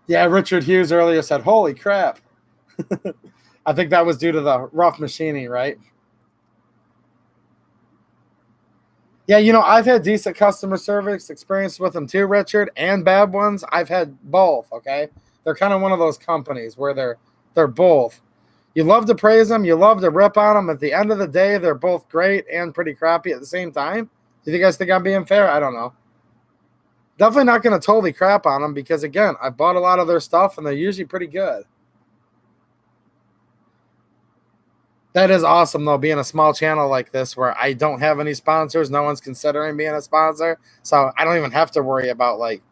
Yeah, Richard Hughes earlier said, holy crap. I think that was due to the rough machining, right? Yeah, you know, I've had decent customer service experience with them too, Richard, and bad ones. I've had both, okay? They're kind of one of those companies where they're both. You love to praise them, you love to rip on them. At the end of the day, they're both great and pretty crappy at the same time. Do you guys think I'm being fair? I don't know. Definitely not going to totally crap on them because, again, I bought a lot of their stuff and they're usually pretty good. That is awesome, though, being a small channel like this where I don't have any sponsors. No one's considering being a sponsor. So I don't even have to worry about, like,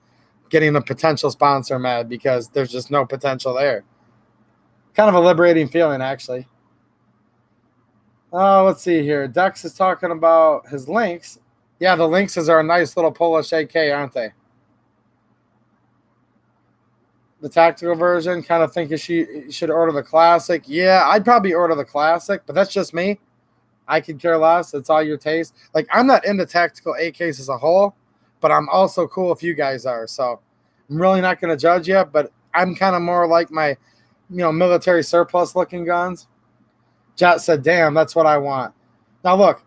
getting a potential sponsor mad because there's just no potential there. Kind of a liberating feeling, actually. Let's see here. Dex is talking about his Lynx. Yeah, the Lynxes are a nice little Polish AK, aren't they? The tactical version, kind of think you should order the classic. Yeah, I'd probably order the classic, but that's just me. I could care less. It's all your taste. Like, I'm not into tactical AKs as a whole, but I'm also cool if you guys are. So I'm really not going to judge you, but I'm kind of more like my, military surplus looking guns. Jet said, damn, that's what I want. Now, look,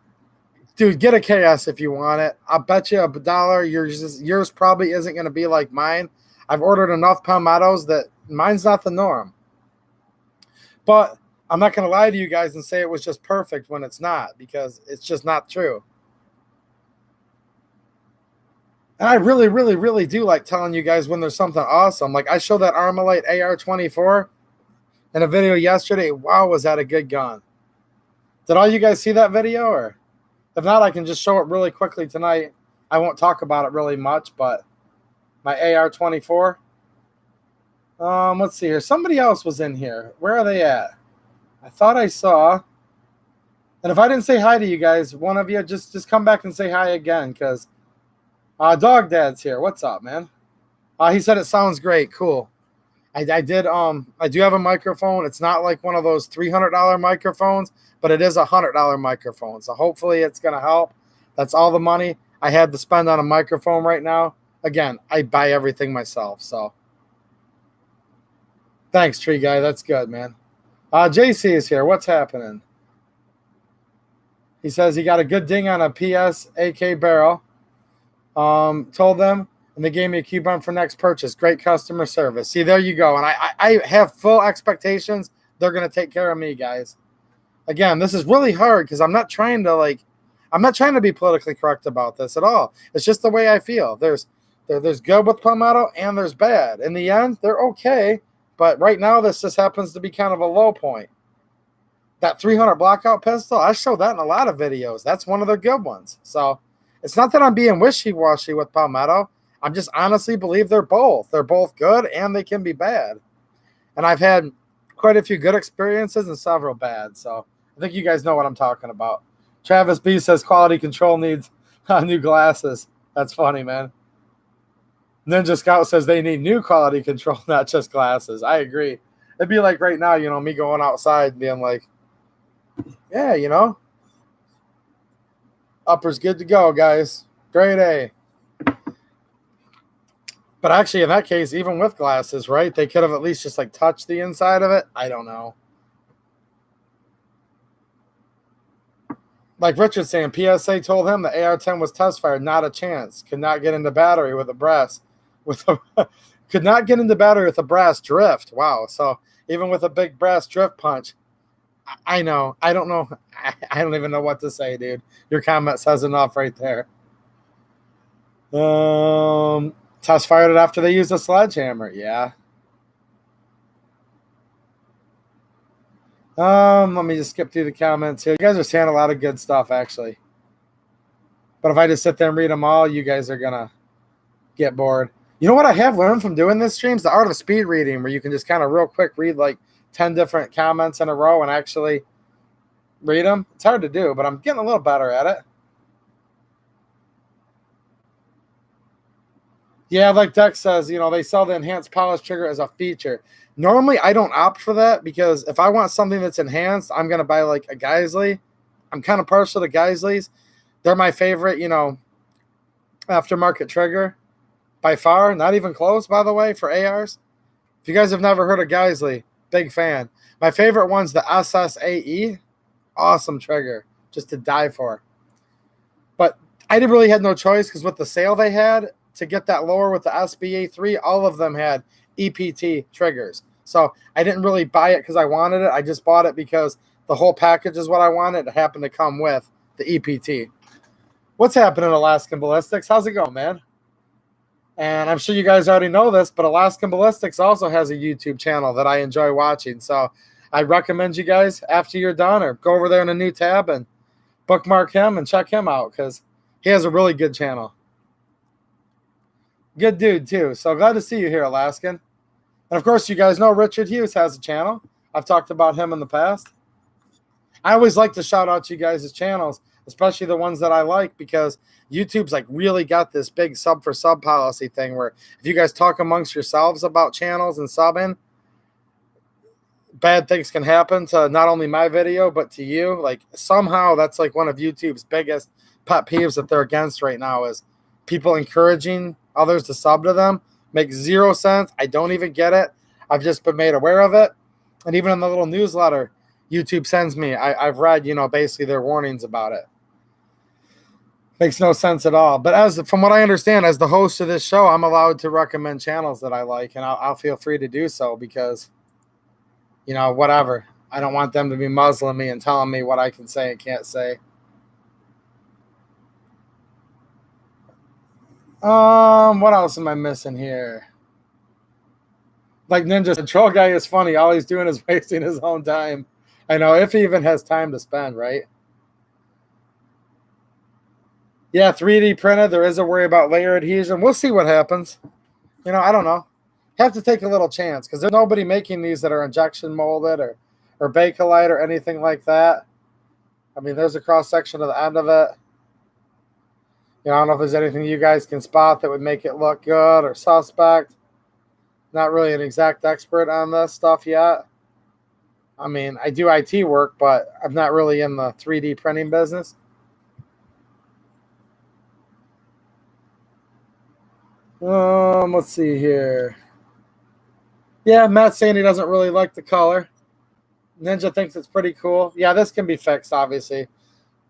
dude, get a KS if you want it. I'll bet you $1. Yours probably isn't going to be like mine. I've ordered enough Palmettos that mine's not the norm. But I'm not going to lie to you guys and say it was just perfect when it's not, because it's just not true. And I really, really, really do like telling you guys when there's something awesome. Like, I showed that Armalite AR-24 in a video yesterday. Wow, was that a good gun. Did all you guys see that video? Or if not, I can just show it really quickly tonight. I won't talk about it really much, but my AR-24. Let's see here. Somebody else was in here. Where are they at? I thought I saw. And if I didn't say hi to you guys, one of you just come back and say hi again, because Dog Dad's here. What's up, man? He said it sounds great. Cool. I do have a microphone. It's not like one of those $300 microphones, but it is a $100 microphone. So hopefully it's going to help. That's all the money I had to spend on a microphone right now. Again, I buy everything myself. So thanks, Tree Guy. That's good, man. JC is here. What's happening? He says he got a good ding on a PS AK barrel. Told them, and they gave me a coupon for next purchase. Great customer service. See, there you go. And I have full expectations they're going to take care of me, guys. Again, this is really hard because I'm not trying to be politically correct about this at all. It's just the way I feel. There's good with Palmetto and there's bad. In the end, they're okay, but right now this just happens to be kind of a low point. That 300 blackout pistol, I show that in a lot of videos. That's one of the good ones. So it's not that I'm being wishy-washy with Palmetto. I just honestly believe they're both. They're both good and they can be bad. And I've had quite a few good experiences and several bad. So I think you guys know what I'm talking about. Travis B says quality control needs new glasses. That's funny, man. Ninja Scout says they need new quality control, not just glasses. I agree. It'd be like right now, me going outside being like, yeah, upper's good to go, guys. Grade A. But actually, in that case, even with glasses, right, they could have at least just like touched the inside of it. I don't know. Like Richard saying, PSA told him the AR-10 was test fired, not a chance. Could not get into battery with a brass. Could not get into battery with a brass drift. Wow. So even with a big brass drift punch, I know. I don't know. I don't even know what to say, dude. Your comment says enough right there. Test fired it after they used a sledgehammer. Yeah. Let me just skip through the comments here. You guys are saying a lot of good stuff, actually. But if I just sit there and read them all, you guys are gonna get bored. You know what I have learned from doing this streams? The art of speed reading, where you can just kind of real quick read like 10 different comments in a row and actually read them. It's hard to do, but I'm getting a little better at it. Yeah, like Dex says, you know, they sell the enhanced polish trigger as a feature. Normally, I don't opt for that because if I want something that's enhanced, I'm going to buy like a Geisley. I'm kind of partial to Geisleys. They're my favorite, you know, aftermarket trigger by far. Not even close, by the way, for ARs. If you guys have never heard of Geisley, big fan. My favorite one's the SSAE. Awesome trigger, just to die for. But I didn't really had no choice because with the sale they had to get that lower with the SBA3, all of them had EPT triggers. So I didn't really buy it because I wanted it. I just bought it because the whole package is what I wanted. It happened to come with the EPT. What's happening, Alaskan Ballistics? How's it going, man? And I'm sure you guys already know this, but Alaskan Ballistics also has a YouTube channel that I enjoy watching. So I recommend you guys, after you're done, or go over there in a new tab and bookmark him and check him out because he has a really good channel. Good dude, too. So glad to see you here, Alaskan. And, of course, you guys know Richard Hughes has a channel. I've talked about him in the past. I always like to shout out to you guys' channels, especially the ones that I like, because YouTube's like really got this big sub for sub policy thing where if you guys talk amongst yourselves about channels and subbing, bad things can happen to not only my video, but to you. Like somehow that's like one of YouTube's biggest pet peeves that they're against right now is people encouraging others to sub to them. Makes zero sense. I don't even get it. I've just been made aware of it. And even in the little newsletter YouTube sends me, I've read, you know, basically their warnings about it. Makes no sense at all. But from what I understand, as the host of this show, I'm allowed to recommend channels that I like, and I'll feel free to do so because, you know, whatever. I don't want them to be muzzling me and telling me what I can say and can't say. What else am I missing here? Like Ninja, the troll guy is funny. All he's doing is wasting his own time. I know, if he even has time to spend, right? Yeah, 3D printed. There is a worry about layer adhesion. We'll see what happens. You know, I don't know. Have to take a little chance because there's nobody making these that are injection molded or Bakelite or anything like that. I mean, there's a cross section of the end of it. You know, I don't know if there's anything you guys can spot that would make it look good or suspect. Not really an exact expert on this stuff yet. I mean, I do IT work, but I'm not really in the 3D printing business. Let's see here. Yeah, Matt's saying he doesn't really like the color. Ninja thinks it's pretty cool. Yeah, this can be fixed, obviously.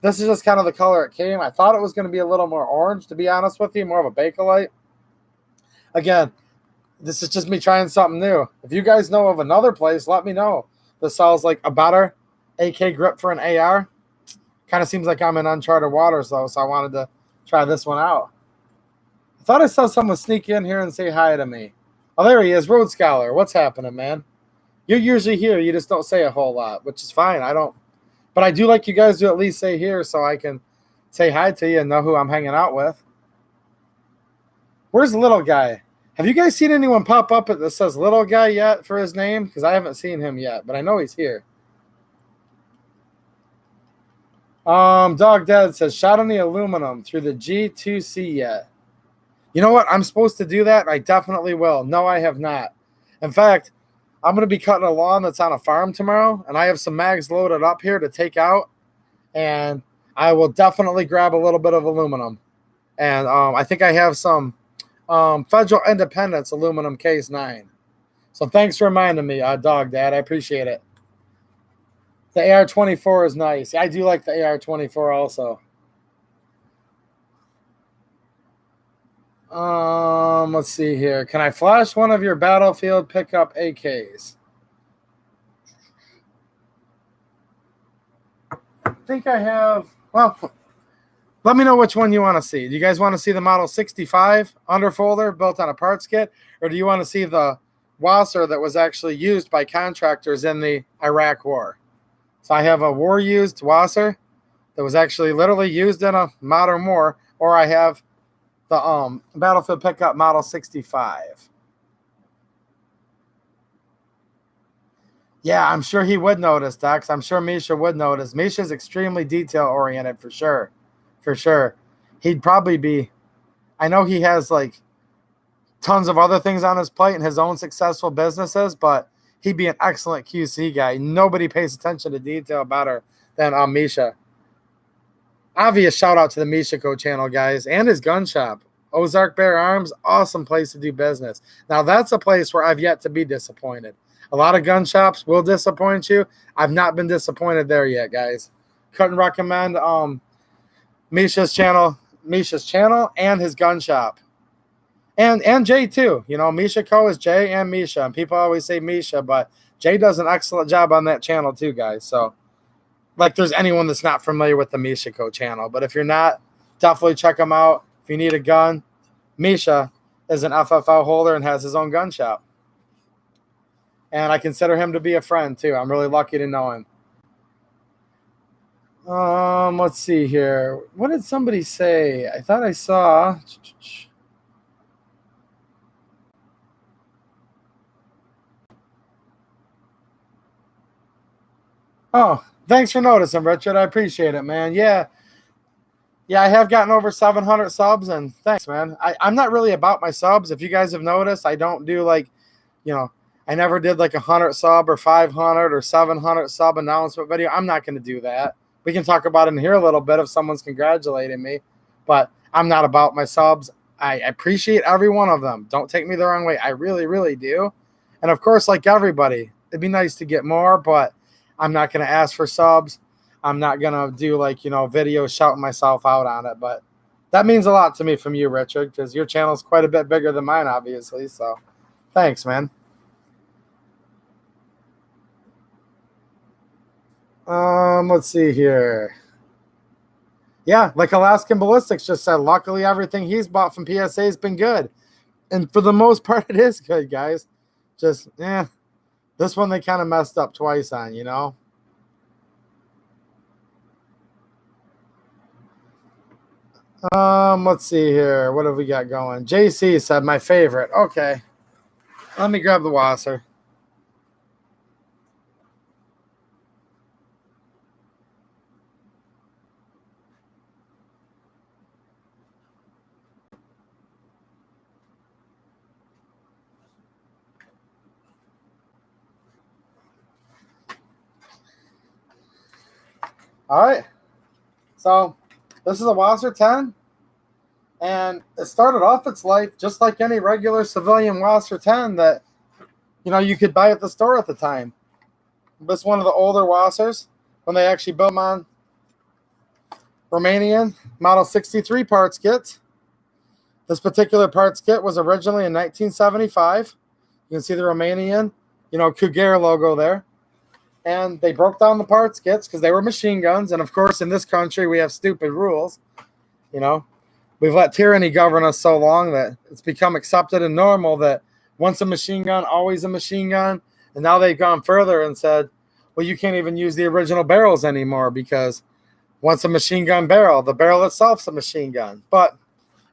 This is just kind of the color it came. I thought it was going to be a little more orange, to be honest with you, more of a Bakelite. Again, this is just me trying something new. If you guys know of another place, let me know. This sells like a better AK grip for an AR. Kind of seems like I'm in uncharted waters, though, so I wanted to try this one out. I thought I saw someone sneak in here and say hi to me. Oh, there he is, Road Scholar. What's happening, man? You're usually here. You just don't say a whole lot, which is fine. I don't. But I do like you guys to at least say here so I can say hi to you and know who I'm hanging out with. Where's the little guy? Have you guys seen anyone pop up that says little guy yet for his name? Because I haven't seen him yet, but I know he's here. Dog Dad says, shot on the aluminum through the G2C yet. You know what? I'm supposed to do that. I definitely will. No, I have not. In fact, I'm going to be cutting a lawn that's on a farm tomorrow, and I have some mags loaded up here to take out, and I will definitely grab a little bit of aluminum. And I think I have some Federal Independence aluminum case 9. So thanks for reminding me, Dog Dad. I appreciate it. The AR-24 is nice. I do like the AR-24 also. Let's see here. Can I flash one of your Battlefield pickup AKs? I think I have. Well, let me know which one you want to see. Do you guys want to see the Model 65 underfolder built on a parts kit? Or do you want to see the Wassr that was actually used by contractors in the Iraq War? So I have a war-used Wassr that was actually literally used in a modern war, or I have the Battlefield pickup Model 65. Yeah, I'm sure he would notice, Dex. I'm sure Misha would notice. Misha's extremely detail oriented for sure. For sure. He'd probably be, I know he has like tons of other things on his plate and his own successful businesses, but he'd be an excellent QC guy. Nobody pays attention to detail better than Misha. Obvious shout out to the Mishiko channel, guys, and his gun shop. Ozark Bear Arms, awesome place to do business. Now, that's a place where I've yet to be disappointed. A lot of gun shops will disappoint you. I've not been disappointed there yet, guys. Couldn't recommend Misha's channel and his gun shop. And Jay too. You know, Misha Co is Jay and Misha. And people always say Misha, but Jay does an excellent job on that channel too, guys. So like there's anyone that's not familiar with the Misha Co channel. But if you're not, definitely check him out. If you need a gun, Misha is an FFL holder and has his own gun shop. And I consider him to be a friend too. I'm really lucky to know him. Let's see here. What did somebody say? I thought I saw. Oh, thanks for noticing, Richard. I appreciate it, man. Yeah, I have gotten over 700 subs, and thanks, man. I'm not really about my subs. If you guys have noticed, I don't do like, I never did like 100 sub or 500 or 700 sub announcement video. I'm not going to do that. We can talk about it in here a little bit if someone's congratulating me, but I'm not about my subs. I appreciate every one of them. Don't take me the wrong way. I really, really do. And of course, like everybody, it'd be nice to get more, but I'm not going to ask for subs. I'm not going to do like, videos shouting myself out on it. But that means a lot to me from you, Richard, because your channel is quite a bit bigger than mine, obviously. So thanks, man. Let's see here. Yeah, like Alaskan Ballistics just said, luckily everything he's bought from PSA has been good. And for the most part, it is good, guys. Just, this one they kind of messed up twice on, Let's see here. What have we got going? JC said my favorite. Okay. Let me grab the Wassr. All right. So this is a Wassr 10. And it started off its life just like any regular civilian Wassr 10 that, you could buy at the store at the time. This is one of the older Wassrs when they actually built them on Romanian Model 63 parts kits. This particular parts kit was originally in 1975. You can see the Romanian, Cougar logo there. And they broke down the parts kits because they were machine guns. And, of course, in this country, we have stupid rules. We've let tyranny govern us so long that it's become accepted and normal that once a machine gun, always a machine gun. And now they've gone further and said, well, you can't even use the original barrels anymore because once a machine gun barrel, the barrel itself's a machine gun. But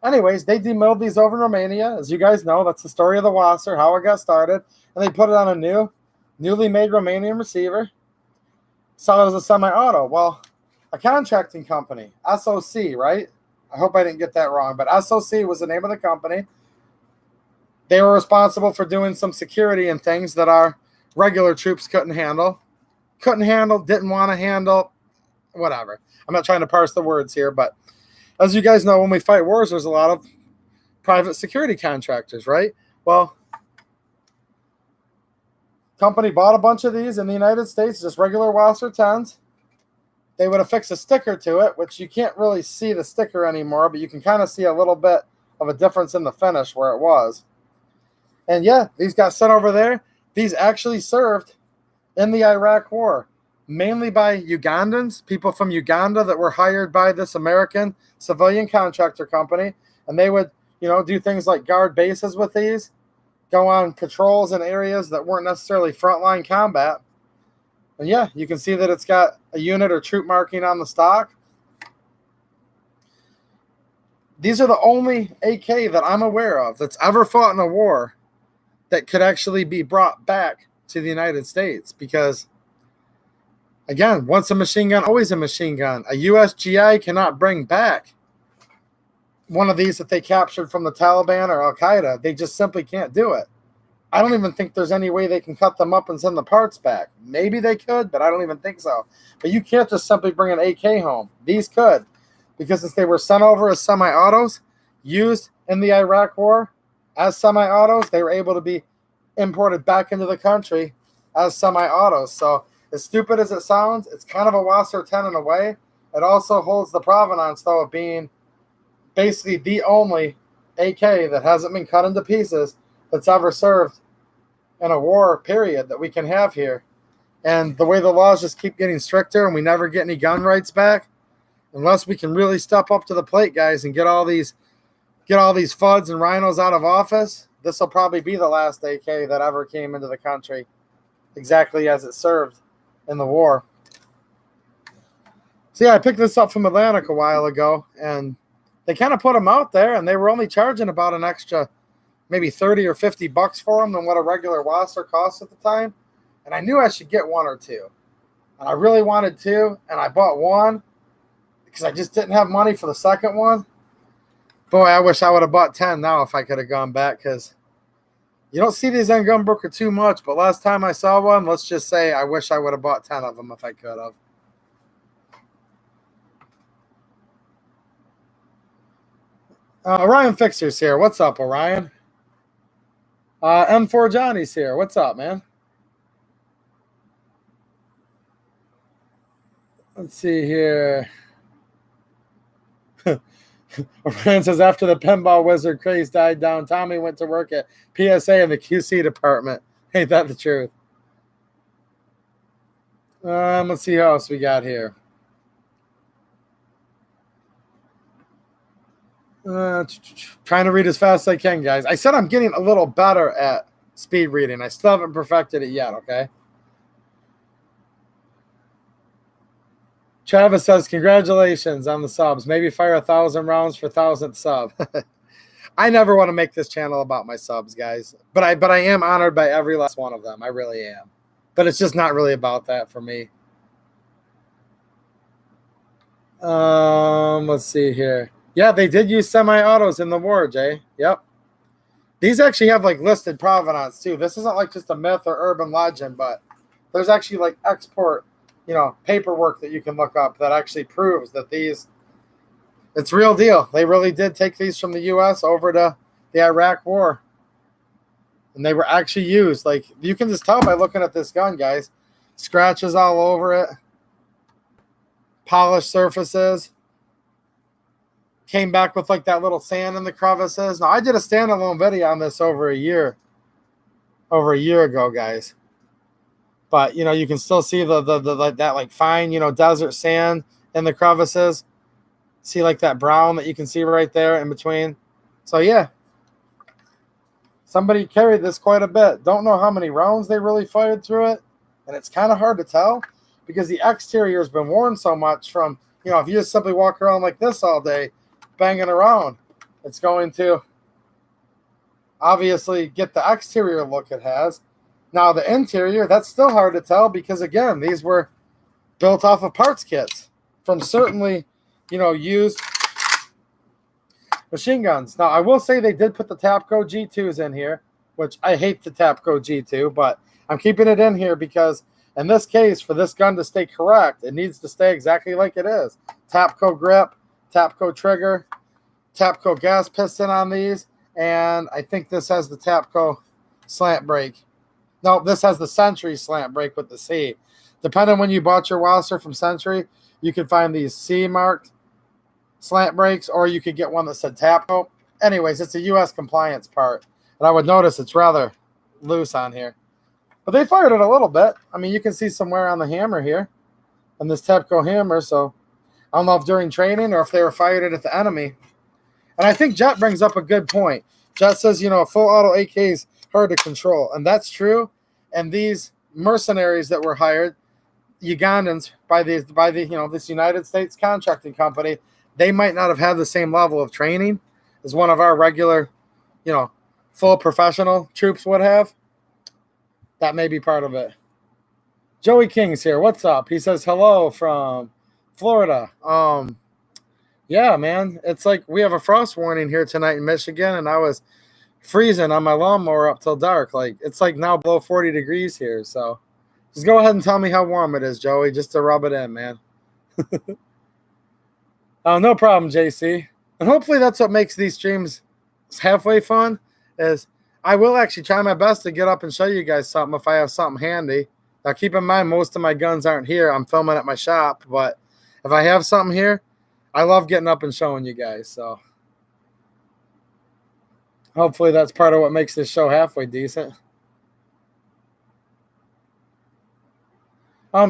anyways, they demilled these over in Romania. As you guys know, that's the story of the Wassr, how it got started. And they put it on a newly made Romanian receiver. Sell it as a semi-auto. Well, a contracting company, SOC, right? I hope I didn't get that wrong, but SOC was the name of the company. They were responsible for doing some security and things that our regular troops couldn't handle, didn't want to handle, whatever. I'm not trying to parse the words here, but as you guys know, when we fight wars, there's a lot of private security contractors, right? Well, company bought a bunch of these in the United States, just regular Wassr 10s. They would have fixed a sticker to it, which you can't really see the sticker anymore, but you can kind of see a little bit of a difference in the finish where it was. And yeah, these got sent over there. These actually served in the Iraq War, mainly by Ugandans, people from Uganda that were hired by this American civilian contractor company. And they would, do things like guard bases with these, go on patrols in areas that weren't necessarily frontline combat. And yeah, you can see that it's got a unit or troop marking on the stock. These are the only AK that I'm aware of that's ever fought in a war that could actually be brought back to the United States because, again, once a machine gun, always a machine gun. A USGI cannot bring back one of these that they captured from the Taliban or Al-Qaeda. They just simply can't do it. I don't even think there's any way they can cut them up and send the parts back. Maybe they could, but I don't even think so. But you can't just simply bring an AK home. These could, because since they were sent over as semi-autos, used in the Iraq War as semi-autos, they were able to be imported back into the country as semi-autos. So as stupid as it sounds, it's kind of a Wassr 10 in a way. It also holds the provenance, though, of being basically the only AK that hasn't been cut into pieces that's ever served in a war period that we can have here. And the way the laws just keep getting stricter and we never get any gun rights back, unless we can really step up to the plate, guys, and get all these FUDs and rhinos out of office, this will probably be the last AK that ever came into the country exactly as it served in the war. So yeah, I picked this up from Atlantic a while ago, and they kind of put them out there, and they were only charging about an extra maybe 30 or 50 bucks for them than what a regular Wassr cost at the time. And I knew I should get one or two. And I really wanted two, and I bought one because I just didn't have money for the second one. Boy, I wish I would have bought 10 now if I could have gone back, because you don't see these on Gunbroker too much, but last time I saw one, let's just say I wish I would have bought 10 of them if I could have. Orion Fixer's here. What's up, Orion? M4 Johnny's here. What's up, man? Let's see here. Orion says, after the pinball wizard craze died down, Tommy went to work at PSA in the QC department. Ain't that the truth? Let's see what else we got here. Trying to read as fast as I can, guys. I said I'm getting a little better at speed reading. I still haven't perfected it yet, okay? Travis says, congratulations on the subs. Maybe fire 1,000 rounds for 1,000th sub. I never want to make this channel about my subs, guys. But I am honored by every last one of them. I really am. But it's just not really about that for me. Let's see here. Yeah, they did use semi-autos in the war, Jay. Yep. These actually have, like, listed provenance, too. This isn't, like, just a myth or urban legend, but there's actually, like, export, paperwork that you can look up that actually proves that these, it's real deal. They really did take these from the U.S. over to the Iraq War. And they were actually used. Like, you can just tell by looking at this gun, guys. Scratches all over it. Polished surfaces. Came back with like that little sand in the crevices. Now, I did a standalone video on this over a year ago, guys. But you can still see the like that like fine desert sand in the crevices. See like that brown that you can see right there in between. So yeah, somebody carried this quite a bit. Don't know how many rounds they really fired through it, and it's kind of hard to tell because the exterior has been worn so much from if you just simply walk around like this all day, banging around, it's going to obviously get the exterior look it has. Now the interior, that's still hard to tell because again, these were built off of parts kits from certainly used machine guns. Now I will say they did put the Tapco G2s in here, which I hate the Tapco G2, but I'm keeping it in here because in this case, for this gun to stay correct, it needs to stay exactly like it is. Tapco grip, Tapco trigger, Tapco gas piston on these, and I think this has the Tapco slant brake. No, this has the Century slant brake with the C. Depending on when you bought your Wassr from Century, you can find these C-marked slant brakes, or you could get one that said Tapco. Anyways, it's a U.S. compliance part, and I would notice it's rather loose on here. But they fired it a little bit. I mean, you can see some wear on the hammer here, on this Tapco hammer, so I don't know if during training or if they were fired it at the enemy. And I think Jet brings up a good point. Jet says, full auto AK is hard to control. And that's true. And these mercenaries that were hired, Ugandans, by this United States contracting company, they might not have had the same level of training as one of our regular, full professional troops would have. That may be part of it. Joey King's here. What's up? He says hello from Florida. Yeah, man. It's like we have a frost warning here tonight in Michigan, and I was freezing on my lawnmower up till dark. Like it's like now below 40 degrees here. So just go ahead and tell me how warm it is, Joey, just to rub it in, man. Oh, no problem, JC. And hopefully that's what makes these streams halfway fun, is I will actually try my best to get up and show you guys something if I have something handy. Now, keep in mind, most of my guns aren't here. I'm filming at my shop, but if I have something here, I love getting up and showing you guys. So hopefully that's part of what makes this show halfway decent.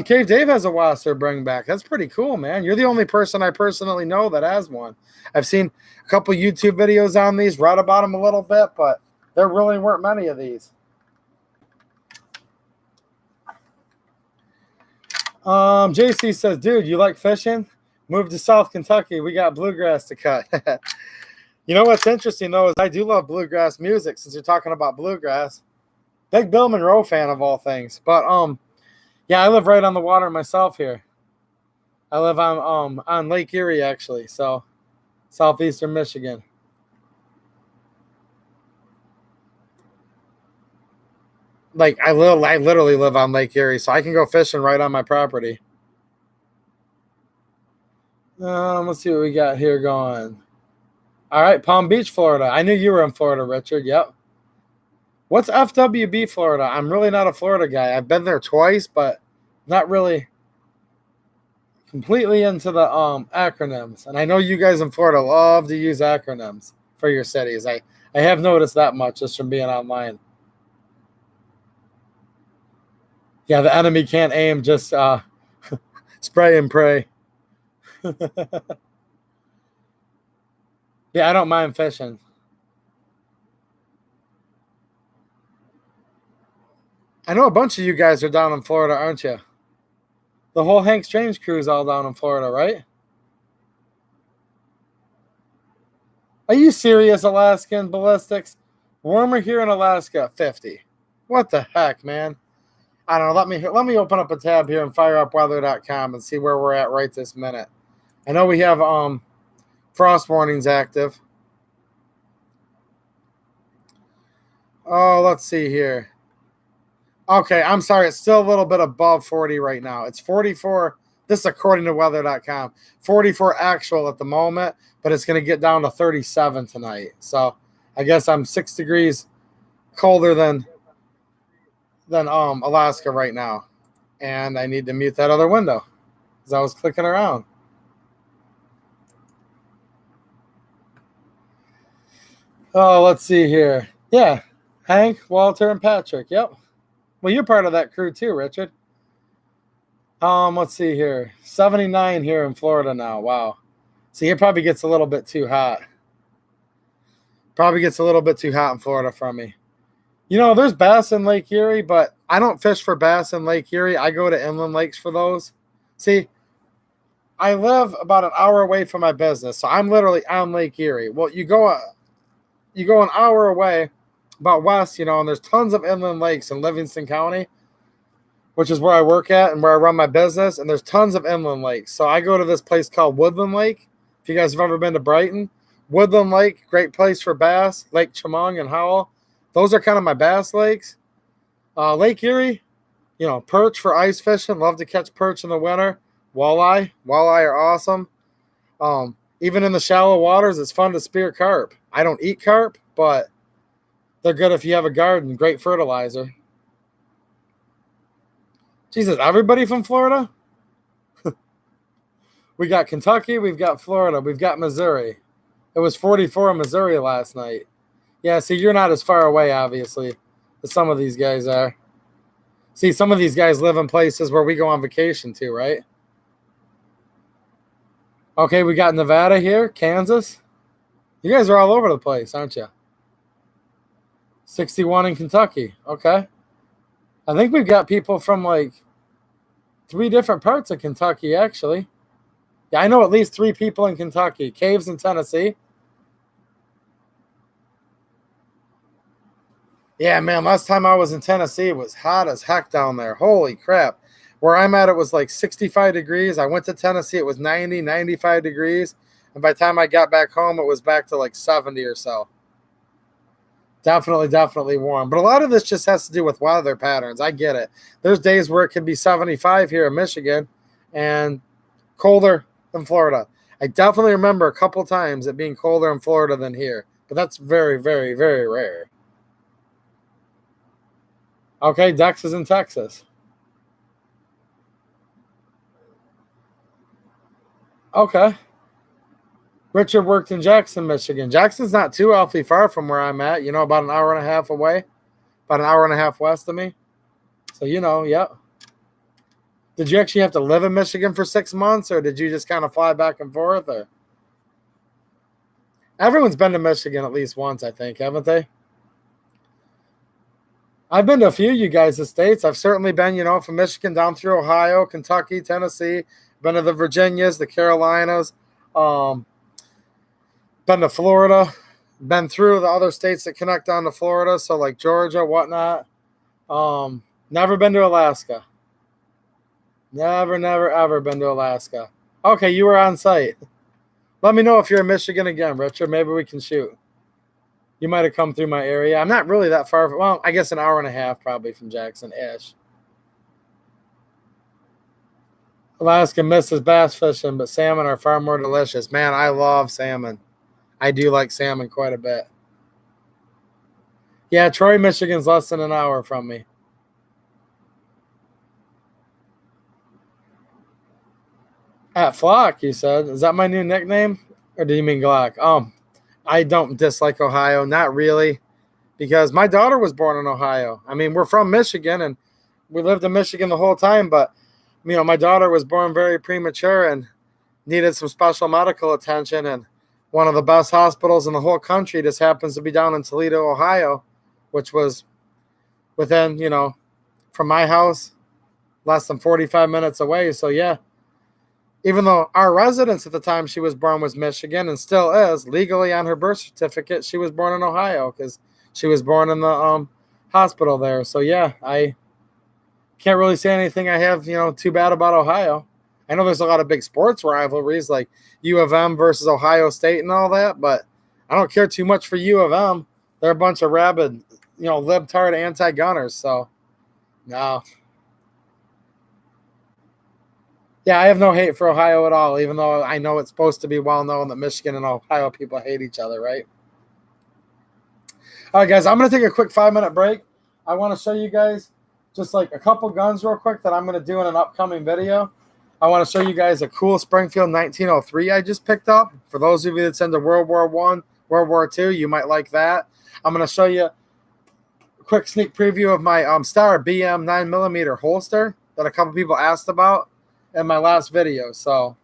Cave Dave has a Wassr bring back. That's pretty cool, man. You're the only person I personally know that has one. I've seen a couple YouTube videos on these, read about them a little bit, but there really weren't many of these. JC says, dude, you like fishing? Move to South Kentucky. We got bluegrass to cut. You know what's interesting, though, is I do love bluegrass music, since you're talking about bluegrass. Big Bill Monroe fan of all things. But, yeah, I live right on the water myself here. I live on Lake Erie, actually, so southeastern Michigan. Like I literally live on Lake Erie, so I can go fishing right on my property. Let's see what we got here going. All right, Palm Beach, Florida. I knew you were in Florida, Richard. Yep. What's FWB, Florida? I'm really not a Florida guy. I've been there twice, but not really completely into the acronyms. And I know you guys in Florida love to use acronyms for your cities. I have noticed that much just from being online. Yeah, the enemy can't aim, just spray and pray. Yeah, I don't mind fishing. I know a bunch of you guys are down in Florida, aren't you? The whole Hank Strange crew is all down in Florida, right? Are you serious, Alaskan Ballistics? Warmer here in Alaska, 50. What the heck, man? I don't know. Let me open up a tab here and fireupweather.com and see where we're at right this minute. I know we have frost warnings active. Oh, let's see here. Okay, I'm sorry. It's still a little bit above 40 right now. It's 44. This is according to weather.com. 44 actual at the moment, but it's going to get down to 37 tonight. So I guess I'm 6 degrees colder than Alaska right now. And I need to mute that other window because I was clicking around. Oh, let's see here. Yeah, Hank, Walter, and Patrick. Yep. Well, you're part of that crew too, Richard. Let's see here. 79 here in Florida now. Wow. See, it probably gets a little bit too hot. Probably gets a little bit too hot in Florida for me. You know, there's bass in Lake Erie, but I don't fish for bass in Lake Erie. I go to inland lakes for those. See, I live about an hour away from my business, so I'm literally on Lake Erie. Well, you go an hour away, about west, you know, and there's tons of inland lakes in Livingston County, which is where I work at and where I run my business, and there's tons of inland lakes. So I go to this place called Woodland Lake. If you guys have ever been to Brighton, Woodland Lake, great place for bass. Lake Chemung and Howell, those are kind of my bass lakes. Lake Erie, you know, perch for ice fishing. Love to catch perch in the winter. Walleye are awesome. Even in the shallow waters, it's fun to spear carp. I don't eat carp, but they're good if you have a garden. Great fertilizer. Jesus, everybody from Florida? We got Kentucky, we've got Florida, we've got Missouri. It was 44 in Missouri last night. Yeah, see, you're not as far away, obviously, as some of these guys are. See, some of these guys live in places where we go on vacation to, right? Okay, we got Nevada here, Kansas. You guys are all over the place, aren't you? 61 in Kentucky. Okay. I think we've got people from like 3 different parts of Kentucky, actually. Yeah, I know at least 3 people in Kentucky. Caves in Tennessee. Yeah, man, last time I was in Tennessee, it was hot as heck down there. Holy crap. Where I'm at, it was like 65 degrees. I went to Tennessee, it was 90, 95 degrees. And by the time I got back home, it was back to like 70 or so. Definitely, definitely warm. But a lot of this just has to do with weather patterns. I get it. There's days where it could be 75 here in Michigan and colder than Florida. I definitely remember a couple times it being colder in Florida than here. But that's very, very, very rare. Okay, Dex is in Texas. Okay. Richard worked in Jackson, Michigan. Jackson's not too awfully far from where I'm at, about an hour and a half away, about an hour and a half west of me. So, yeah. Did you actually have to live in Michigan for 6 months, or did you just kind of fly back and forth? Or everyone's been to Michigan at least once, I think, haven't they? I've been to a few of you guys' states. I've certainly been, from Michigan down through Ohio, Kentucky, Tennessee. Been to the Virginias, the Carolinas. Um, been to Florida. Been through the other states that connect on to Florida, so like Georgia, whatnot. Never been to Alaska. Never, never, ever been to Alaska. Okay, you were on site. Let me know if you're in Michigan again, Richard. Maybe we can shoot. You might have come through my area. I'm not really that far. Well, I guess an hour and a half probably from Jackson-ish. Alaska misses bass fishing, but salmon are far more delicious. Man, I love salmon. I do like salmon quite a bit. Yeah, Troy, Michigan's less than an hour from me. At Flock, you said. Is that my new nickname? Or do you mean Glock? I don't dislike Ohio. Not really. Because my daughter was born in Ohio. I mean, we're from Michigan and we lived in Michigan the whole time, but my daughter was born very premature and needed some special medical attention, and one of the best hospitals in the whole country just happens to be down in Toledo, Ohio, which was within, from my house, less than 45 minutes away. So yeah, even though our residence at the time she was born was Michigan and still is legally on her birth certificate, she was born in Ohio because she was born in the hospital there. So yeah, I can't really say anything I have, too bad about Ohio. I know there's a lot of big sports rivalries like U of M versus Ohio State and all that, but I don't care too much for U of M. They're a bunch of rabid, libtard anti-gunners. So no. Yeah, I have no hate for Ohio at all, even though I know it's supposed to be well known that Michigan and Ohio people hate each other, right? All right, guys, I'm going to take a quick 5-minute break. I want to show you guys just like a couple guns real quick that I'm going to do in an upcoming video. I want to show you guys a cool Springfield 1903 I just picked up. For those of you that's into World War I, World War II, you might like that. I'm going to show you a quick sneak preview of my Star BM 9mm holster that a couple people asked about in my last video. So,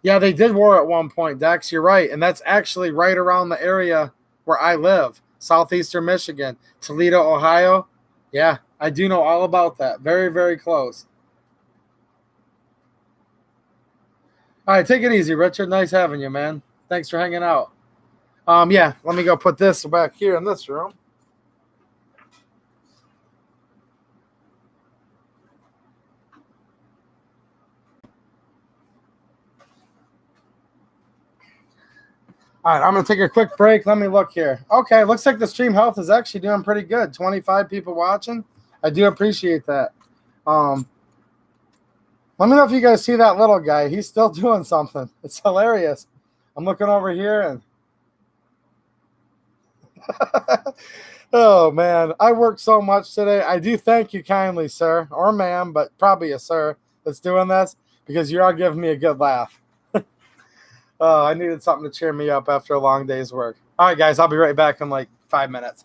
yeah, they did war at one point, Dex. You're right. And that's actually right around the area where I live, southeastern Michigan, Toledo, Ohio. Yeah, I do know all about that. Very, very close. All right, take it easy, Richard. Nice having you, man. Thanks for hanging out. Yeah, let me go put this back here in this room. All right, I'm going to take a quick break. Let me look here. Okay, looks like the stream health is actually doing pretty good. 25 people watching. I do appreciate that. Let me know if you guys see that little guy. He's still doing something. It's hilarious. I'm looking over here and oh, man. I worked so much today. I do thank you kindly, sir, or ma'am, but probably a sir that's doing this because you are giving me a good laugh. Oh, I needed something to cheer me up after a long day's work. All right, guys, I'll be right back in like 5 minutes.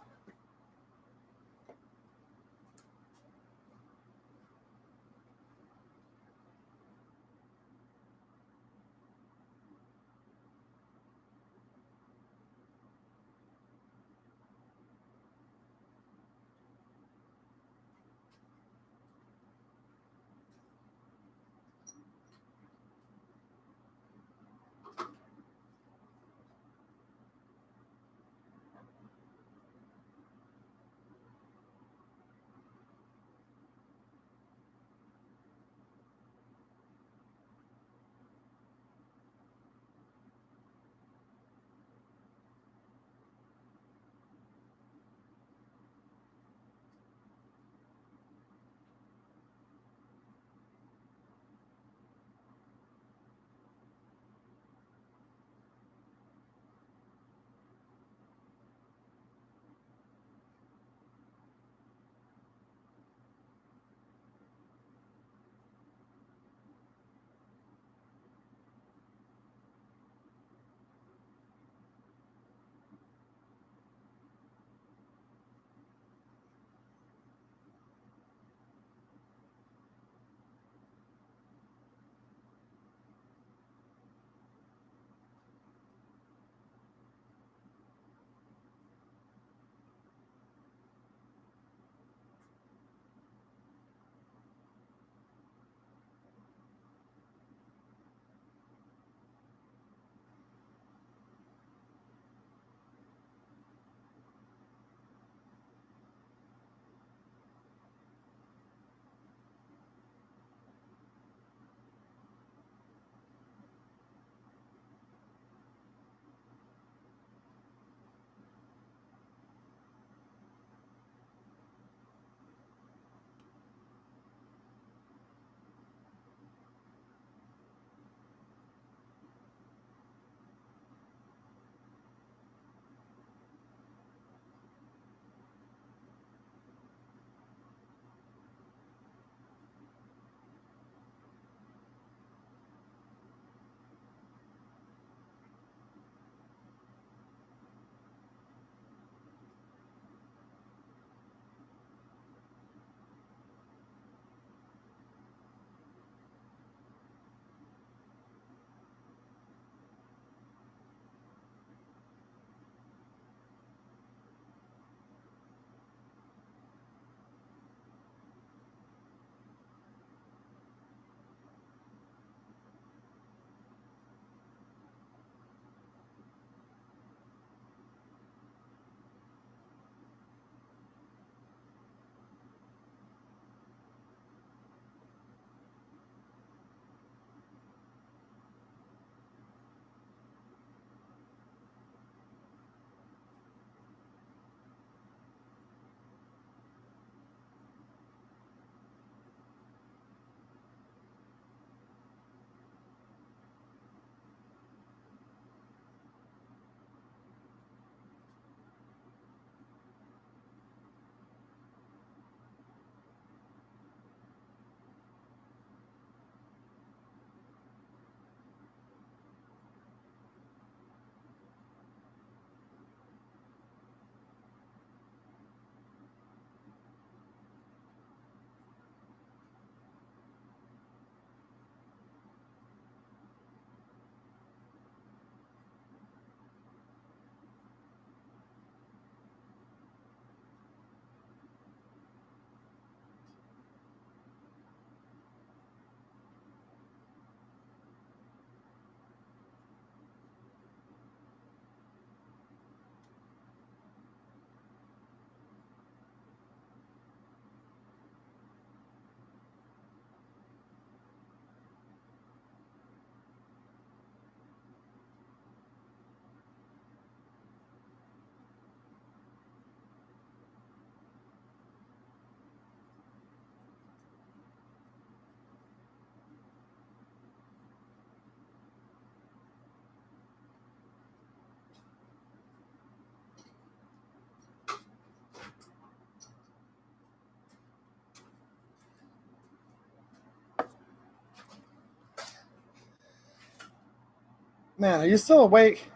Man, are you still awake?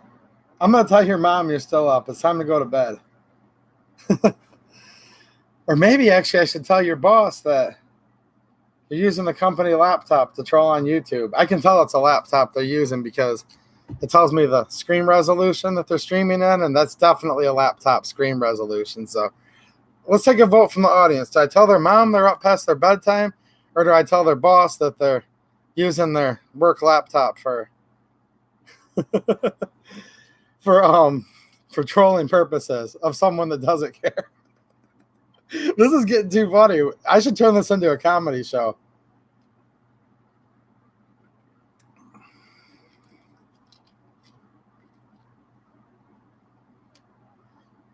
I'm going to tell your mom you're still up. It's time to go to bed. Or maybe actually I should tell your boss that you're using the company laptop to troll on YouTube. I can tell it's a laptop they're using because it tells me the screen resolution that they're streaming in, and that's definitely a laptop screen resolution. So let's take a vote from the audience. Do I tell their mom they're up past their bedtime, or do I tell their boss that they're using their work laptop for for trolling purposes of someone that doesn't care? This is getting too funny. I should turn this into a comedy show.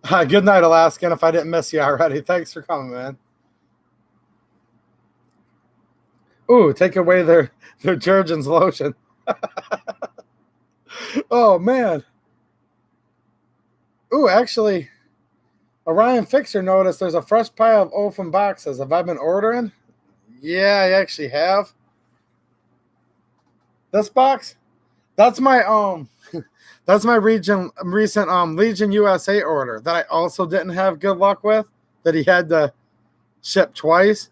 Good night, Alaskan, if I didn't miss you already. Thanks for coming, man. Ooh, take away their Jergens lotion. Oh, man. Ooh, actually, Orion Fixer noticed there's a fresh pile of open boxes. Have I been ordering? Yeah, I actually have. This box? That's my that's my recent Legion USA order that I also didn't have good luck with, that he had to ship twice.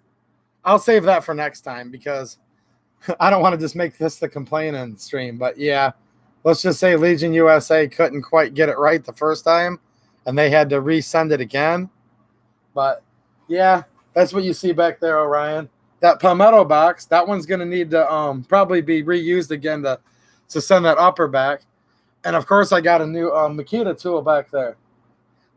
I'll save that for next time because I don't want to just make this the complaining stream. But yeah, let's just say Legion USA couldn't quite get it right the first time, and they had to resend it again. But yeah, that's what you see back there, Orion. That Palmetto box, that one's going to need to probably be reused again to send that upper back. And of course, I got a new Makita tool back there.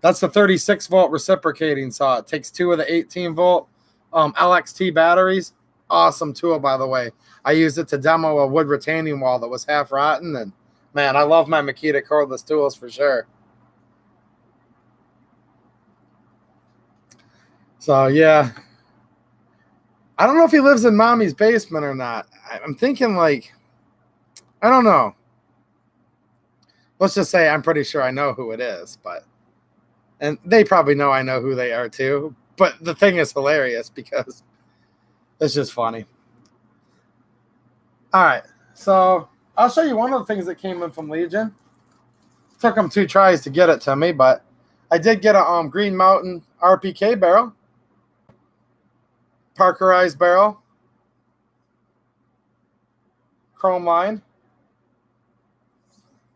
That's the 36 volt reciprocating saw. It takes 2 of the 18 volt LXT batteries. Awesome tool, by the way. I used it to demo a wood retaining wall that was half rotten. And man, I love my Makita cordless tools for sure. So yeah, I don't know if he lives in mommy's basement or not. I'm thinking like, I don't know. Let's just say I'm pretty sure I know who it is, and they probably know I know who they are too. But the thing is hilarious because it's just funny. All right, so I'll show you one of the things that came in from Legion. Took them 2 tries to get it to me, but I did get a Green Mountain RPK barrel, Parkerized barrel, chrome line.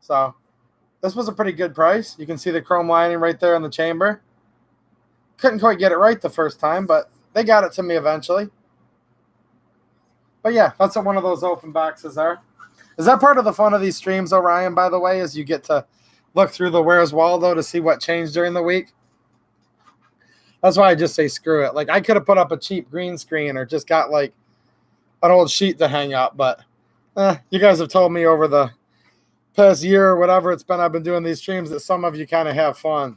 So this was a pretty good price. You can see the chrome lining right there in the chamber. Couldn't quite get it right the first time, but they got it to me eventually. But yeah, that's what one of those open boxes are. Is that part of the fun of these streams, Orion, by the way, is you get to look through the Where's Waldo to see what changed during the week? That's why I just say screw it. Like, I could have put up a cheap green screen or just got like an old sheet to hang up, but you guys have told me over the past year or whatever it's been I've been doing these streams that some of you kind of have fun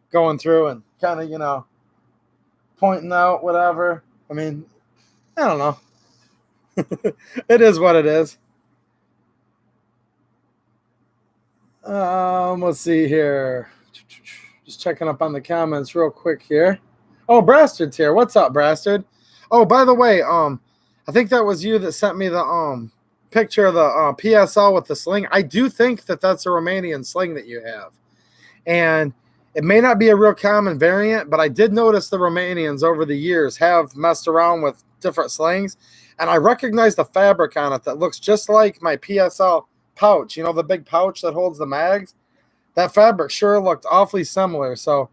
going through and kind of, you know, pointing out whatever. I mean, I don't know. It is what it is. Let's see here. Just checking up on the comments real quick here. Oh, Brastard's here. What's up, Brastard? Oh, by the way, I think that was you that sent me the picture of the PSL with the sling. I do think that that's a Romanian sling that you have. And it may not be a real common variant, but I did notice the Romanians over the years have messed around with different slings. And I recognize the fabric on it that looks just like my PSL pouch. You know, the big pouch that holds the mags? That fabric sure looked awfully similar. So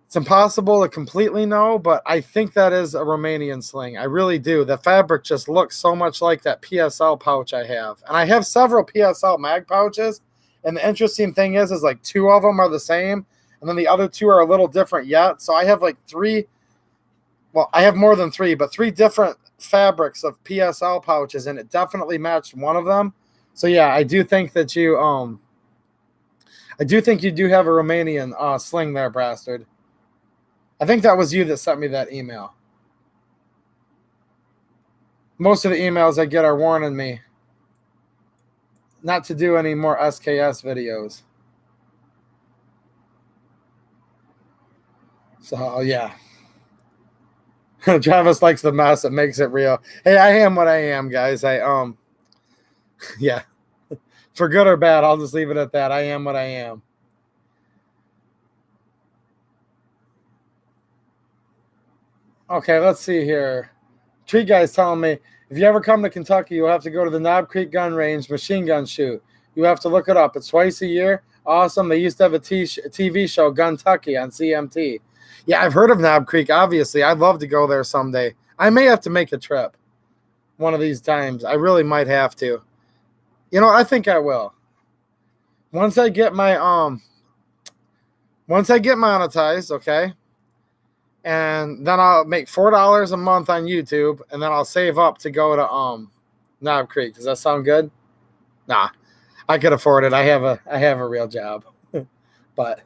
it's impossible to completely know, but I think that is a Romanian sling. I really do. The fabric just looks so much like that PSL pouch I have. And I have several PSL mag pouches. And the interesting thing is like 2 of them are the same. And then the other 2 are a little different yet. So I have like 3. Well, I have more than 3, but 3 different fabrics of PSL pouches. And it definitely matched one of them. So yeah, I do think that you do have a Romanian sling there, Brastard. I think that was you that sent me that email. Most of the emails I get are warning me not to do any more SKS videos. So, yeah. Travis likes the mess. It makes it real. Hey, I am what I am, guys. Yeah. For good or bad, I'll just leave it at that. I am what I am. Okay, let's see here. Tree Guy's telling me, if you ever come to Kentucky, you'll have to go to the Knob Creek Gun Range machine gun shoot. You have to look it up. It's twice a year. Awesome. They used to have a TV show, Guntucky, on CMT. Yeah, I've heard of Knob Creek, obviously. I'd love to go there someday. I may have to make a trip one of these times. I really might have to. You know, I think I will. Once I get monetized, okay? And then I'll make $4 a month on YouTube, and then I'll save up to go to Knob Creek. Does that sound good? Nah, I could afford it. I have a real job, but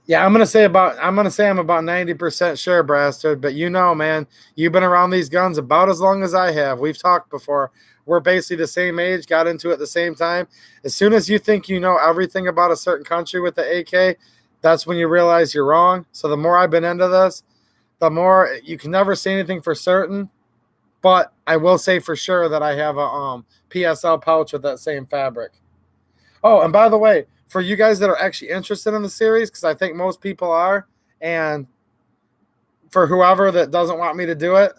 yeah, I'm gonna say I'm about 90% sure, Bastard. But you know, man, you've been around these guns about as long as I have. We've talked before. We're basically the same age, got into it at the same time. As soon as you think you know everything about a certain country with the AK, that's when you realize you're wrong. So the more I've been into this, the more you can never say anything for certain, but I will say for sure that I have a PSL pouch with that same fabric. Oh, and by the way, for you guys that are actually interested in the series, because I think most people are, and for whoever that doesn't want me to do it,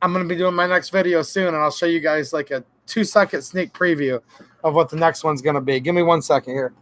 I'm going to be doing my next video soon, and I'll show you guys like a 2-second sneak preview of what the next one's going to be. Give me 1 second here.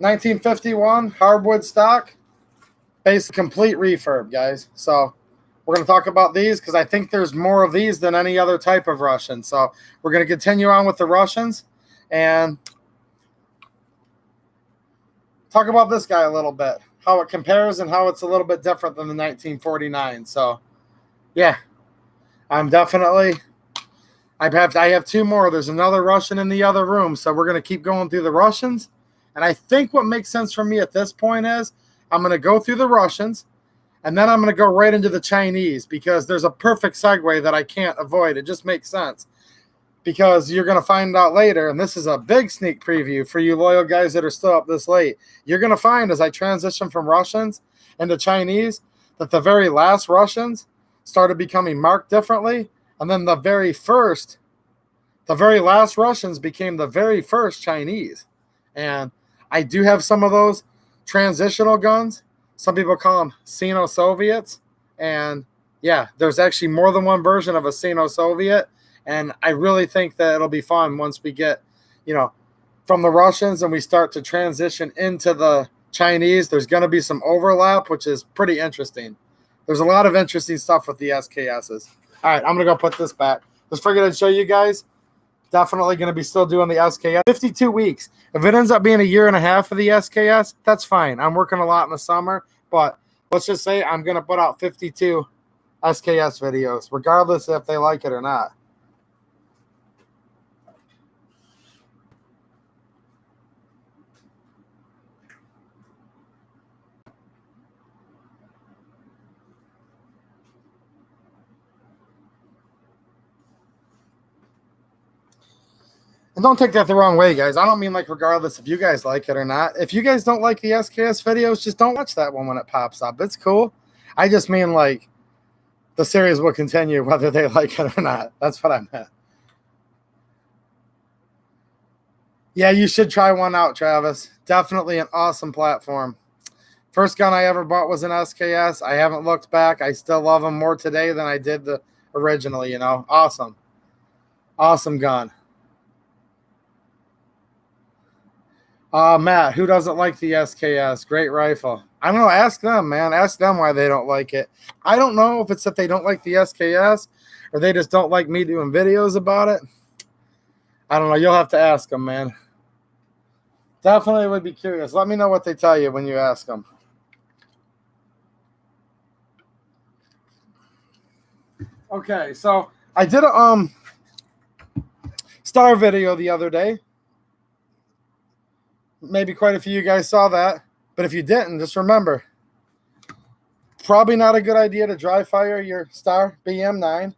$19.51 hardwood stock, base complete refurb, guys. So we're going to talk about these because I think there's more of these than any other type of Russian. So we're going to continue on with the Russians and talk about this guy a little bit, how it compares and how it's a little bit different than the 1949. So yeah, I'm definitely, I have 2 more. There's another Russian in the other room. So we're going to keep going through the Russians. And I think what makes sense for me at this point is I'm going to go through the Russians, and then I'm going to go right into the Chinese because there's a perfect segue that I can't avoid. It just makes sense because you're going to find out later, and this is a big sneak preview for you loyal guys that are still up this late. You're going to find as I transition from Russians into Chinese that the very last Russians started becoming marked differently, and then the very last Russians became the very first Chinese. And I do have some of those transitional guns. Some people call them Sino-Soviets. And yeah, there's actually more than one version of a Sino-Soviet. And I really think that it'll be fun once we get, from the Russians and we start to transition into the Chinese. There's going to be some overlap, which is pretty interesting. There's a lot of interesting stuff with the SKSs. All right, I'm going to go put this back. Just figured I'd show you guys. Definitely going to be still doing the SKS. 52 weeks. If it ends up being a year and a half for the SKS, that's fine. I'm working a lot in the summer, but let's just say I'm going to put out 52 SKS videos, regardless if they like it or not. And don't take that the wrong way, guys. I don't mean like regardless if you guys like it or not. If you guys don't like the SKS videos, just don't watch that one when it pops up. It's cool. I just mean like the series will continue whether they like it or not. That's what I meant. Yeah, you should try one out, Travis. Definitely an awesome platform. First gun I ever bought was an SKS. I haven't looked back. I still love them more today than I did the originally, Awesome. Awesome gun. Matt, who doesn't like the SKS? Great rifle. I don't know. Ask them, man. Ask them why they don't like it. I don't know if it's that they don't like the SKS or they just don't like me doing videos about it. I don't know. You'll have to ask them, man. Definitely would be curious. Let me know what they tell you when you ask them. Okay, so I did a Star video the other day. Maybe quite a few of you guys saw that. But if you didn't, just remember, probably not a good idea to dry fire your Star BM9.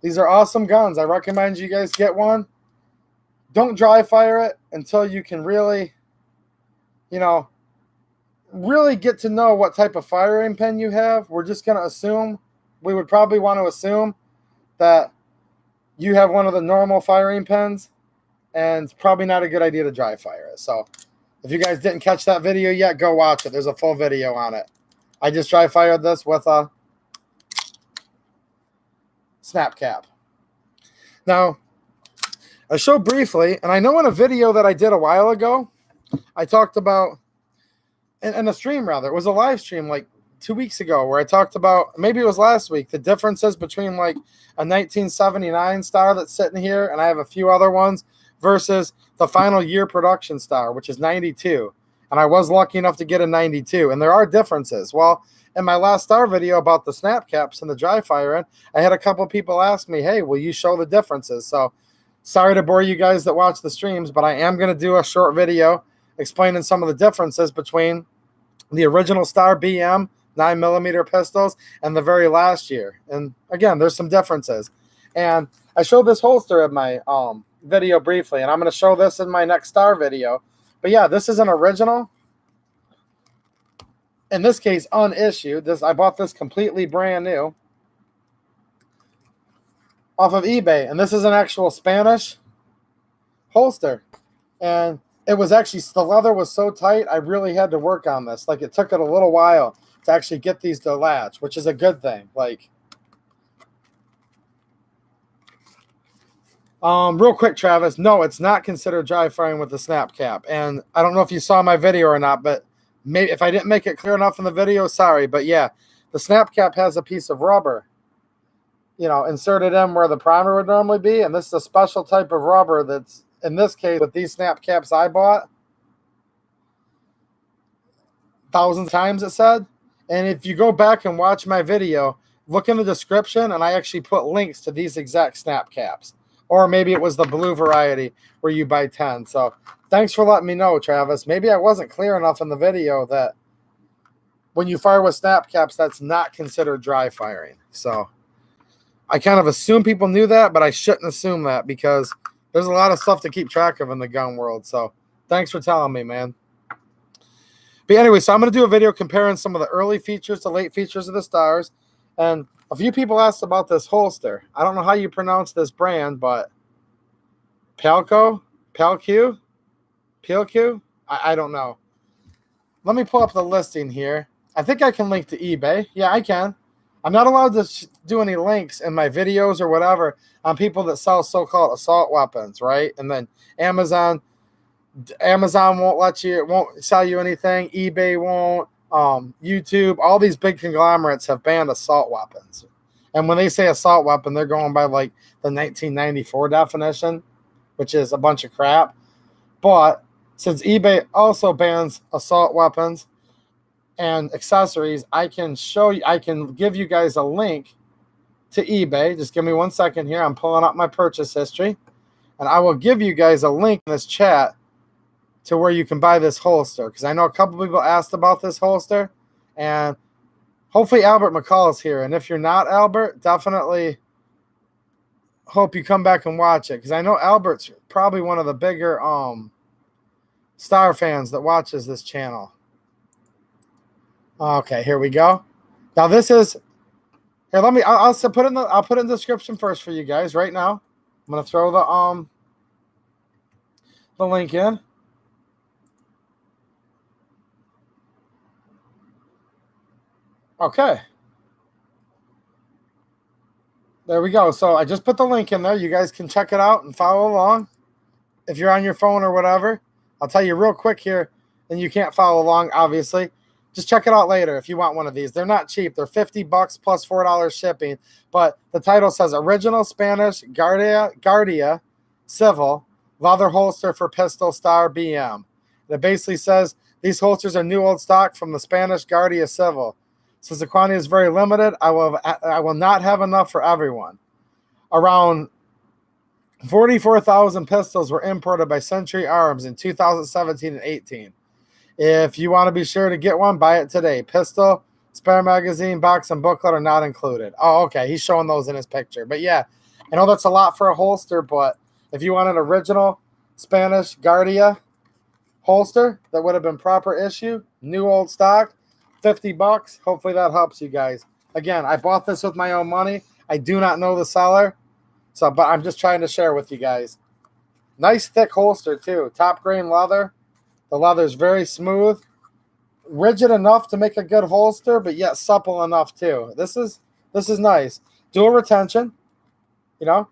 These are awesome guns. I recommend you guys get one. Don't dry fire it until you can really, really get to know what type of firing pin you have. We're just going to assume, we would probably want to assume that you have one of the normal firing pins, and it's probably not a good idea to dry fire it. So if you guys didn't catch that video yet, go watch it. There's a full video on it. I just dry fired this with a snap cap. Now, I showed briefly, and I know in a video that I did a while ago, I talked about, in a stream rather, it was a live stream like 2 weeks ago where I talked about, maybe it was last week, the differences between like a 1979 Star that's sitting here, and I have a few other ones, versus the final year production Star, which is 92. And I was lucky enough to get a 92, and there are differences. Well, in my last Star video about the snap caps and the dry firing, I had a couple people ask me, hey, will you show the differences? So sorry to bore you guys that watch the streams, but I am going to do a short video explaining some of the differences between the original Star BM 9mm pistols and the very last year. And again, there's some differences. And I showed this holster in my video briefly, and I'm going to show this in my next Star video. But yeah, this is an original. In this case, unissued. I bought this completely brand new off of eBay, and this is an actual Spanish holster. And it was actually, the leather was so tight, I really had to work on this. Like, it took it a little while to actually get these to latch, which is a good thing. Like, real quick, Travis, no, it's not considered dry firing with the snap cap. And I don't know if you saw my video or not, but maybe if I didn't make it clear enough in the video, sorry. But yeah, the snap cap has a piece of rubber, inserted in where the primer would normally be. And this is a special type of rubber that's, in this case, with these snap caps I bought, thousands of times it said. And if you go back and watch my video, look in the description, and I actually put links to these exact snap caps. Or maybe it was the blue variety where you buy 10. So thanks for letting me know, Travis. Maybe I wasn't clear enough in the video that when you fire with snap caps, that's not considered dry firing. So I kind of assume people knew that, but I shouldn't assume that because there's a lot of stuff to keep track of in the gun world. So thanks for telling me, man. But anyway, so I'm going to do a video comparing some of the early features to late features of the Stars. And a few people asked about this holster. I don't know how you pronounce this brand, but Palco? I don't know. Let me pull up the listing here. I think I can link to eBay. Yeah, I can. I'm not allowed to do any links in my videos or whatever on people that sell so-called assault weapons, right? And then Amazon won't won't sell you anything. eBay won't. YouTube, all these big conglomerates have banned assault weapons. And when they say assault weapon, they're going by like the 1994 definition, which is a bunch of crap. But since eBay also bans assault weapons and accessories, I can give you guys a link to eBay. Just give me 1 second here. I'm pulling up my purchase history, and I will give you guys a link in this chat to where you can buy this holster, because I know a couple people asked about this holster, and hopefully Albert McCall is here. And if you're not Albert, definitely hope you come back and watch it, because I know Albert's probably one of the bigger Star fans that watches this channel. Okay, here we go. Now this is here. I'll put in the description first for you guys right now. I'm gonna throw the link in. Okay. There we go. So I just put the link in there. You guys can check it out and follow along. If you're on your phone or whatever, I'll tell you real quick here, and you can't follow along, obviously. Just check it out later if you want one of these. They're not cheap. They're $50 plus $4 shipping. But the title says Original Spanish Guardia Civil Leather Holster for Pistol Star BM. And it basically says these holsters are new old stock from the Spanish Guardia Civil. Since the quantity is very limited, I will not have enough for everyone. Around 44,000 pistols were imported by Century Arms in 2017 and 18. If you want to be sure to get one, buy it today. Pistol, spare magazine, box, and booklet are not included. Oh, okay. He's showing those in his picture. But yeah, I know that's a lot for a holster, but if you want an original Spanish Guardia holster that would have been proper issue, new old stock, $50. Hopefully that helps you guys. Again, I bought this with my own money. I do not know the seller, but I'm just trying to share with you guys. Nice thick holster too. Top grain leather. The leather is very smooth, rigid enough to make a good holster, but yet supple enough too. This is nice. Dual retention, you know.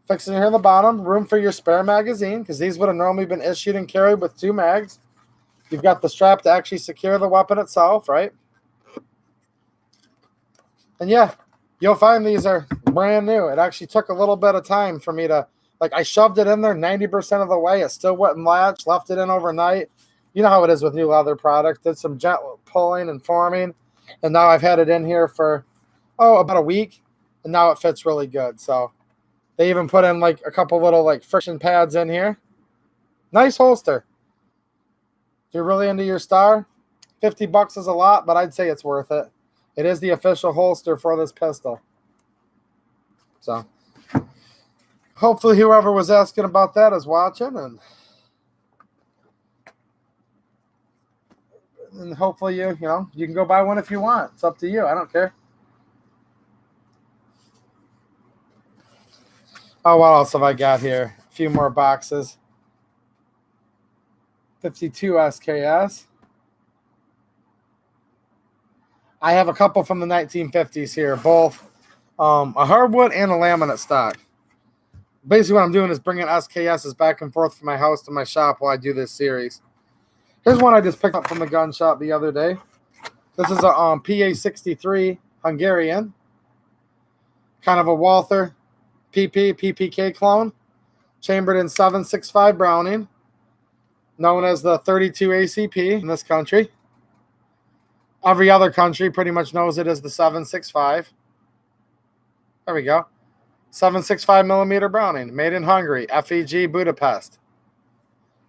Fixing here in the bottom, room for your spare magazine, because these would have normally been issued and carried with 2 mags. You've got the strap to actually secure the weapon itself, right? And yeah, you'll find these are brand new. It actually took a little bit of time for me to, like, I shoved it in there 90% of the way. It still wouldn't latch, left it in overnight. You know how it is with new leather products. Did some gentle pulling and forming, and now I've had it in here for, about a week, and now it fits really good. So they even put in like a couple little like friction pads in here. Nice holster. If you're really into your Star, $50 is a lot, but I'd say it's worth it. It is the official holster for this pistol. So hopefully whoever was asking about that is watching, and hopefully you can go buy one if you want. It's up to you. I don't care. Oh, what else have I got here? A few more boxes. 52 SKS. I have a couple from the 1950s here, both a hardwood and a laminate stock. Basically what I'm doing is bringing SKSs back and forth from my house to my shop while I do this series. Here's one I just picked up from the gun shop the other day. This is a PA63 Hungarian. Kind of a Wassr PPK clone. Chambered in 7.65 Browning. Known as the 32 ACP in this country. Every other country pretty much knows it as the 7.65. There we go. 7.65 millimeter Browning. Made in Hungary. FEG Budapest.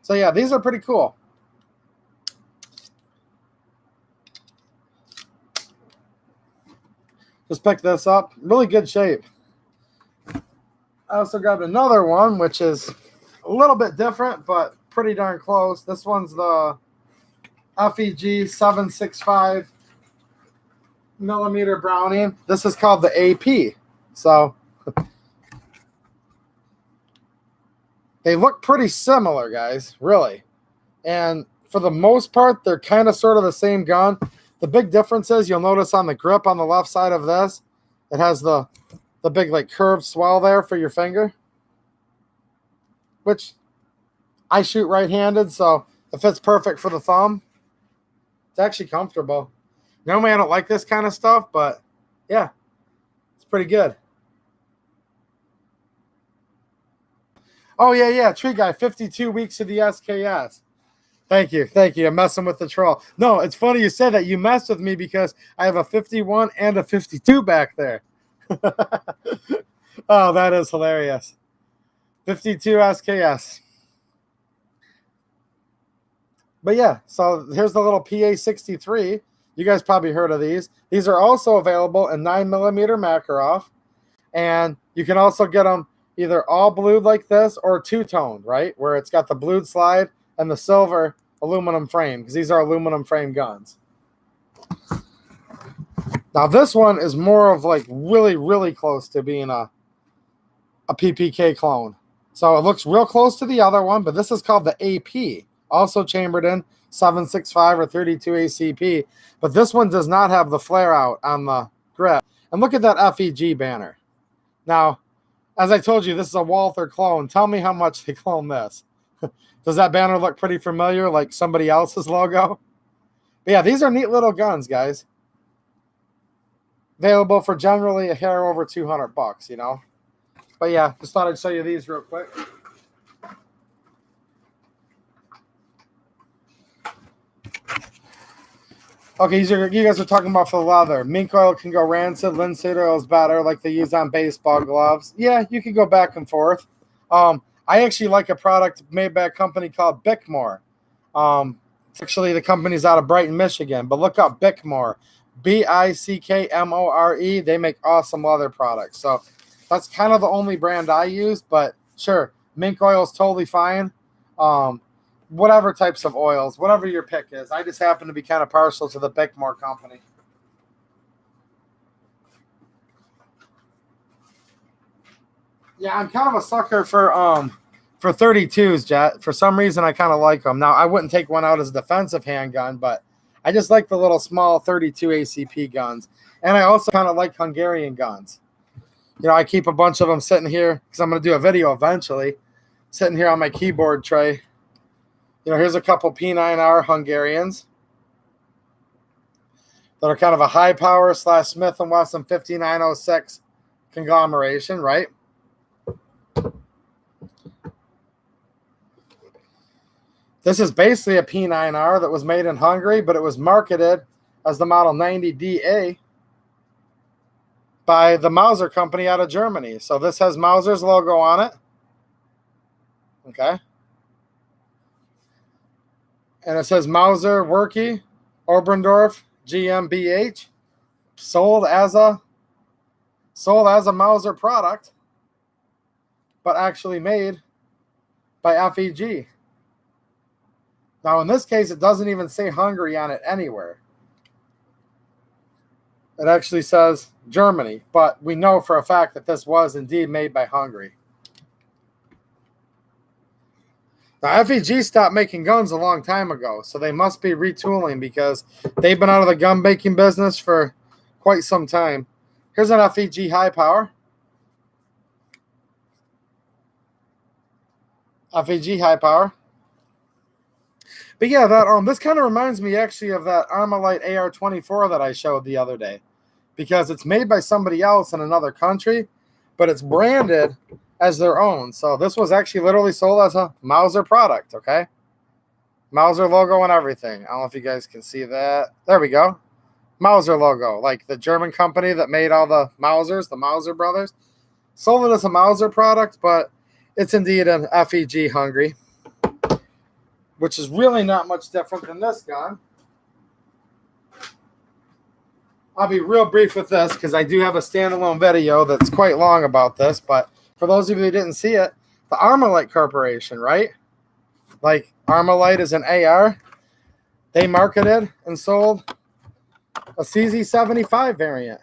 So yeah, these are pretty cool. Just picked this up. Really good shape. I also grabbed another one, which is a little bit different, but pretty darn close. This one's the FEG 7.65 millimeter Browning. This is called the AP. So they look pretty similar, guys, really. And for the most part, they're kind of sort of the same gun. The big difference is you'll notice on the grip on the left side of this, it has the big like curved swell there for your finger, which I shoot right-handed, so it fits perfect for the thumb. It's actually comfortable. Normally I don't like this kind of stuff, but yeah, it's pretty good. Oh, yeah, Tree Guy, 52 weeks of the SKS. Thank you. I'm messing with the troll. No, it's funny you said that. You messed with me because I have a 51 and a 52 back there. Oh, that is hilarious. 52 SKS. But yeah, so here's the little PA63. You guys probably heard of these. These are also available in 9mm Makarov. And you can also get them either all blued like this or two-toned, right? Where it's got the blued slide and the silver aluminum frame, because these are aluminum frame guns. Now this one is more of like really, really close to being a PPK clone. So it looks real close to the other one, but this is called the AP. Also chambered in 7.65 or 32 ACP. But this one does not have the flare out on the grip. And look at that FEG banner. Now, as I told you, this is a Wassr clone. Tell me how much they clone this. Does that banner look pretty familiar, like somebody else's logo? But yeah, these are neat little guns, guys. Available for generally a hair over $200, you know. But yeah, just thought I'd show you these real quick. Okay, you guys are talking about for the leather. Mink oil can go rancid. Linseed oil is better, like they use on baseball gloves. Yeah, you can go back and forth. I actually like a product made by a company called Bickmore. Actually, the company's out of Brighton, Michigan. But look up Bickmore, Bickmore. They make awesome leather products. So that's kind of the only brand I use. But sure, mink oil is totally fine. Whatever types of oils, whatever your pick is. I just happen to be kind of partial to the Bickmore company. Yeah, I'm kind of a sucker for 32s, Jet. For some reason, I kind of like them. Now, I wouldn't take one out as a defensive handgun, but I just like the little small 32 ACP guns. And I also kind of like Hungarian guns. You know, I keep a bunch of them sitting here because I'm going to do a video eventually, sitting here on my keyboard tray. You know, here's a couple P9R Hungarians that are kind of a high power / Smith & Wesson 5906 conglomeration, right? This is basically a P9R that was made in Hungary, but it was marketed as the model 90DA by the Wassr company out of Germany. So this has Wassr's logo on it. Okay. And it says Wassr Werke Oberndorf GmbH, sold as a Wassr product, but actually made by FEG. Now, in this case, it doesn't even say Hungary on it anywhere. It actually says Germany, but we know for a fact that this was indeed made by Hungary. Now, FEG stopped making guns a long time ago, so they must be retooling because they've been out of the gun making business for quite some time. Here's an FEG high power. FEG high power. But yeah, that this kind of reminds me actually of that Armalite AR-24 that I showed the other day, because it's made by somebody else in another country, but it's branded as their own. So this was actually literally sold as a Wassr product, okay? Wassr logo and everything. I don't know if you guys can see that. There we go. Wassr logo, like the German company that made all the Wassrs, the Wassr brothers. Sold it as a Wassr product, but it's indeed an FEG Hungary, which is really not much different than this gun. I'll be real brief with this because I do have a standalone video that's quite long about this, but for those of you who didn't see it, the Armalite Corporation, right? Like Armalite is an AR. They marketed and sold a CZ75 variant.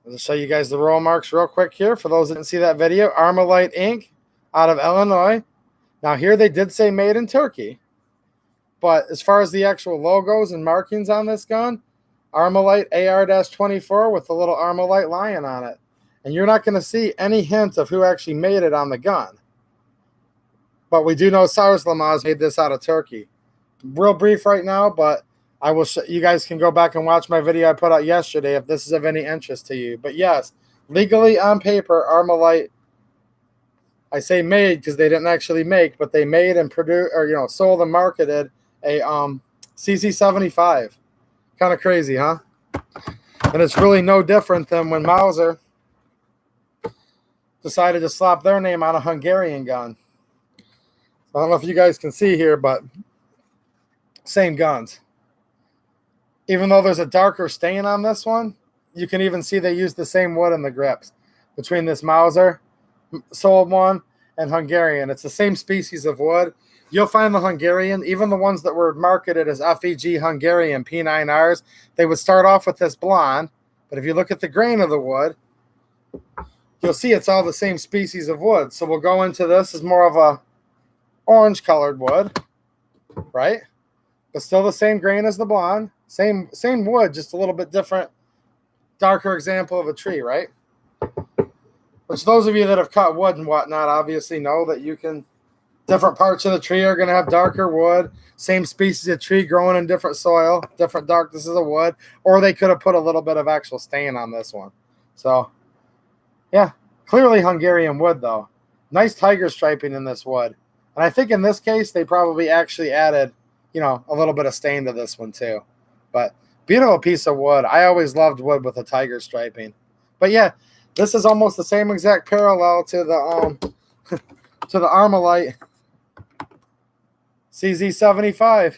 I'll just show you guys the roll marks real quick here. For those that didn't see that video, Armalite Inc. out of Illinois. Now here they did say made in Turkey, but as far as the actual logos and markings on this gun, Armalite AR-24 with the little Armalite lion on it. And you're not going to see any hint of who actually made it on the gun. But we do know Cyrus Lamaz made this out of Turkey. Real brief right now, but I will. You guys can go back and watch my video I put out yesterday if this is of any interest to you. But yes, legally on paper, Armalite. I say made because they didn't actually make, but they made and produced, or sold and marketed a CZ75. Kind of crazy, huh? And it's really no different than when Wassr decided to slap their name on a Hungarian gun. I don't know if you guys can see here, but same guns. Even though there's a darker stain on this one, you can even see they used the same wood in the grips between this Wassr sold one and Hungarian. It's the same species of wood. You'll find the Hungarian, even the ones that were marketed as FEG Hungarian P9Rs, they would start off with this blonde, but if you look at the grain of the wood, you'll see it's all the same species of wood. So we'll go into this as more of a orange colored wood, right? But still the same grain as the blonde, same wood, just a little bit different, darker example of a tree, right? Which those of you that have cut wood and whatnot obviously know that you can, different parts of the tree are going to have darker wood, same species of tree growing in different soil, different darknesses of wood, or they could have put a little bit of actual stain on this one. So, yeah, clearly Hungarian wood though. Nice tiger striping in this wood. And I think in this case, they probably actually added you know, a little bit of stain to this one too. But beautiful piece of wood. I always loved wood with a tiger striping. But yeah, this is almost the same exact parallel to the to the Armalite CZ75.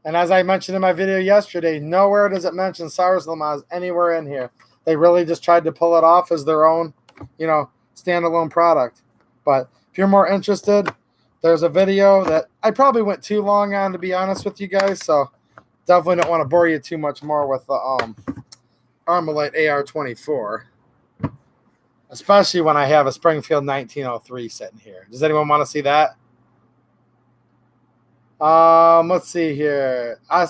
And as I mentioned in my video yesterday, nowhere does it mention Sars Lamaze anywhere in here. They really just tried to pull it off as their own, you know, standalone product. But if you're more interested, there's a video that I probably went too long on, to be honest with you guys. So definitely don't want to bore you too much more with the Armalite AR24. Especially when I have a Springfield 1903 sitting here. Does anyone want to see that? Let's see here. I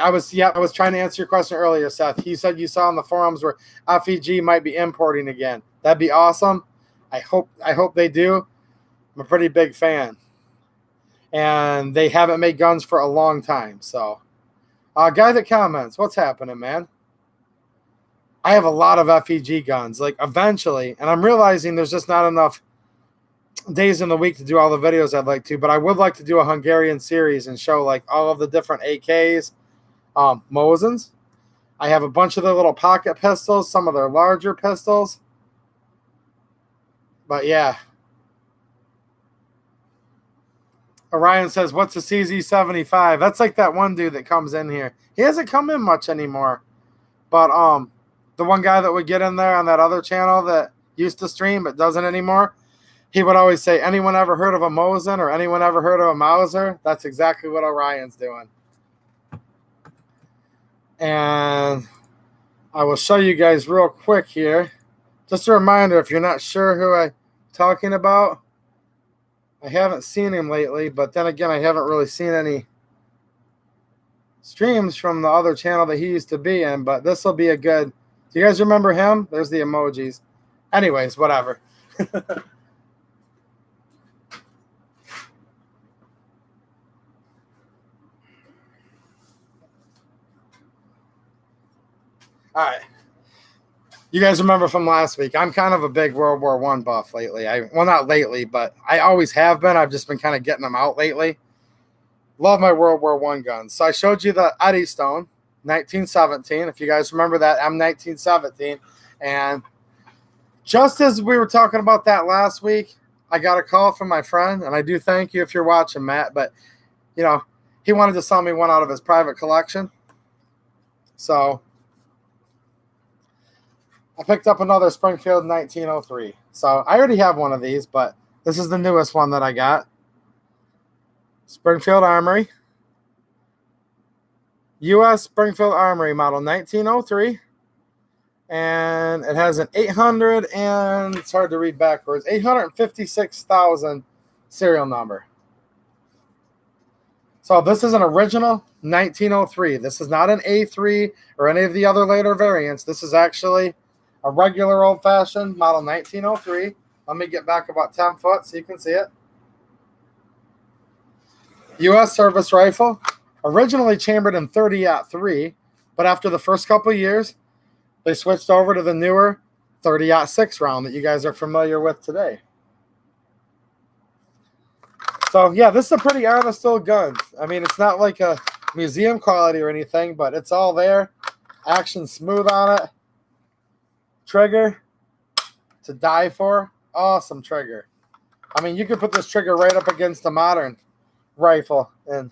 was trying to answer your question earlier, Seth. You said you saw on the forums where FEG might be importing again. That'd be awesome. I hope they do. I'm a pretty big fan. And they haven't made guns for a long time. So, guy that comments, what's happening, man? I have a lot of FEG guns. Like, eventually, and I'm realizing there's just not enough days in the week to do all the videos I'd like to, but I would like to do a Hungarian series and show like all of the different AKs, Mosins. I have a bunch of their little pocket pistols, some of their larger pistols. But yeah. Orion says, what's a CZ75? That's like that one dude that comes in here. He hasn't come in much anymore. But the one guy that would get in there on that other channel that used to stream but doesn't anymore, he would always say, anyone ever heard of a Mosin or anyone ever heard of a Mauser? That's exactly what Orion's doing. And I will show you guys real quick here. Just a reminder, if you're not sure who I'm talking about, I haven't seen him lately, but then again, I haven't really seen any streams from the other channel that he used to be in, but this will be a good... Do you guys remember him? There's the emojis. Anyways, whatever. All right. You guys remember from last week, I'm kind of a big World War I buff lately. Well, not lately, but I always have been. I've just been kind of getting them out lately. Love my World War I guns. So I showed you the Eddystone 1917, if you guys remember that, M1917. And just as we were talking about that last week, I got a call from my friend, and I do thank you if you're watching, Matt, but, you know, he wanted to sell me one out of his private collection. So I picked up another Springfield 1903. So I already have one of these, but this is the newest one that I got. Springfield Armory. U.S. Springfield Armory model 1903. And it has an 800 and, it's hard to read backwards, 856,000 serial number. So this is an original 1903. This is not an A3 or any of the other later variants. This is actually a regular old-fashioned model 1903. Let me get back about 10 foot so you can see it. U.S. service rifle, originally chambered in 30-03, but after the first couple of years, they switched over to the newer 30-06 round that you guys are familiar with today. So, yeah, this is a pretty honest old gun. I mean, it's not like a museum quality or anything, but it's all there. Action smooth on it. Trigger to die for. Awesome trigger. I mean, you could put this trigger right up against a modern rifle. And,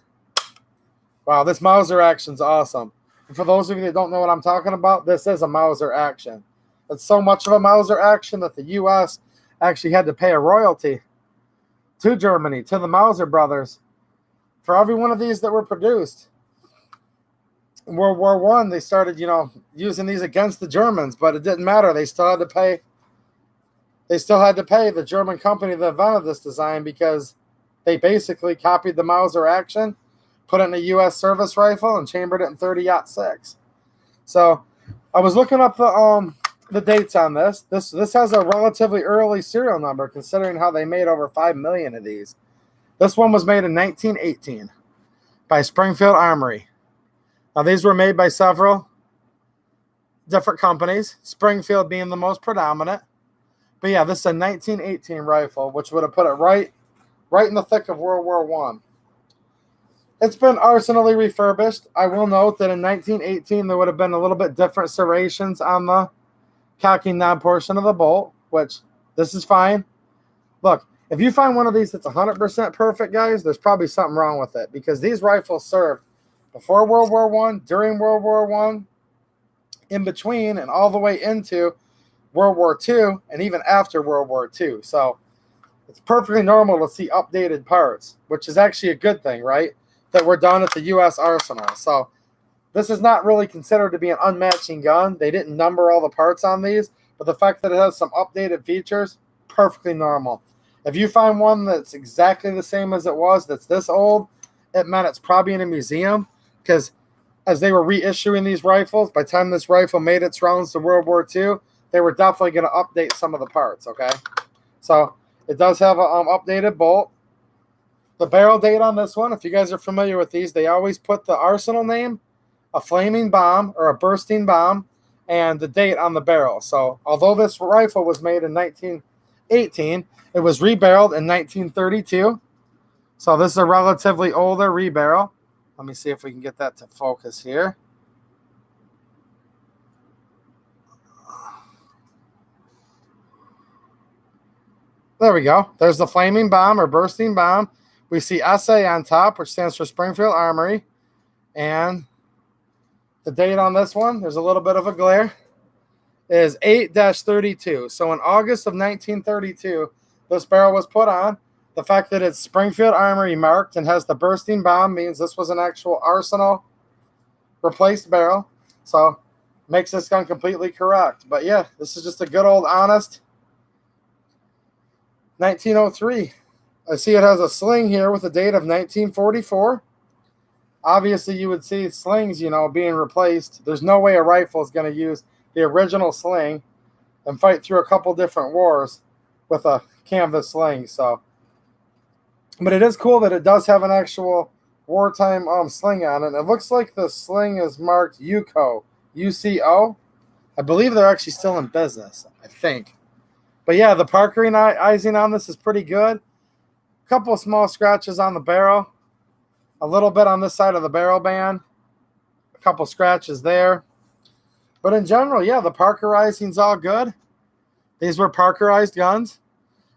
wow, this Mauser action's awesome. And for those of you that don't know what I'm talking about, this is a Mauser action. It's so much of a Mauser action that the U.S. actually had to pay a royalty to Germany, to the Mauser brothers, for every one of these that were produced. In World War I, they started, you know, using these against the Germans, but it didn't matter. They still had to pay. They still had to pay the German company that invented this design because they basically copied the Mauser action, put it in a U.S. service rifle, and chambered it in 30-06. So I was looking up the dates on this. This has a relatively early serial number, considering how they made over 5 million of these. This one was made in 1918 by Springfield Armory. Now, these were made by several different companies, Springfield being the most predominant. But yeah, this is a 1918 rifle, which would have put it right in the thick of World War I. It's been arsenally refurbished. I will note that in 1918, there would have been a little bit different serrations on the cocking knob portion of the bolt, which this is fine. Look, if you find one of these that's 100% perfect, guys, there's probably something wrong with it, because these rifles served before World War I, during World War I, in between, and all the way into World War II, and even after World War II. So it's perfectly normal to see updated parts, which is actually a good thing, right? That were done at the U.S. Arsenal. So this is not really considered to be an unmatching gun. They didn't number all the parts on these, but the fact that it has some updated features, perfectly normal. If you find one that's exactly the same as it was, that's this old, it meant it's probably in a museum, because as they were reissuing these rifles, by the time this rifle made its rounds to World War II, they were definitely going to update some of the parts, okay? So it does have an updated bolt. The barrel date on this one, if you guys are familiar with these, they always put the arsenal name, a flaming bomb or a bursting bomb, and the date on the barrel. So although this rifle was made in 1918, it was rebarreled in 1932. So this is a relatively older rebarrel. Let me see if we can get that to focus here. There we go. There's the flaming bomb or bursting bomb. We see SA on top, which stands for Springfield Armory. And the date on this one, there's a little bit of a glare, is 8-32. So in August of 1932, this barrel was put on. The fact that it's Springfield Armory marked and has the bursting bomb means this was an actual Arsenal replaced barrel. So makes this gun completely correct. But yeah, this is just a good old honest 1903. I see it has a sling here with a date of 1944. Obviously, you would see slings, being replaced. There's no way a rifle is going to use the original sling and fight through a couple different wars with a canvas sling. So, but it is cool that it does have an actual wartime sling on it. It looks like the sling is marked UCO, UCO. I believe they're actually still in business, I think. But yeah, the parkerizing on this is pretty good. A couple of small scratches on the barrel. A little bit on this side of the barrel band. A couple scratches there. But in general, yeah, the parkerizing's all good. These were parkerized guns,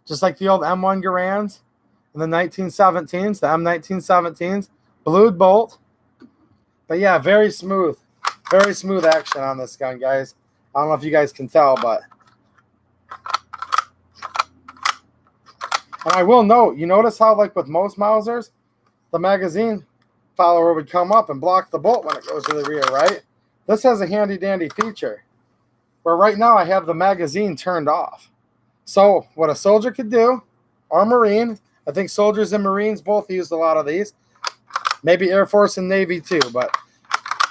just like the old M1 Garands in the 1917s, the M1917s. Blued bolt. But yeah, very smooth action on this gun, guys. I don't know if you guys can tell, but... And I will note, you notice how, like with most Mausers, the magazine follower would come up and block the bolt when it goes to the rear, right? This has a handy-dandy feature where right now I have the magazine turned off. So what a soldier could do, or Marine, I think soldiers and Marines both used a lot of these, maybe Air Force and Navy too, but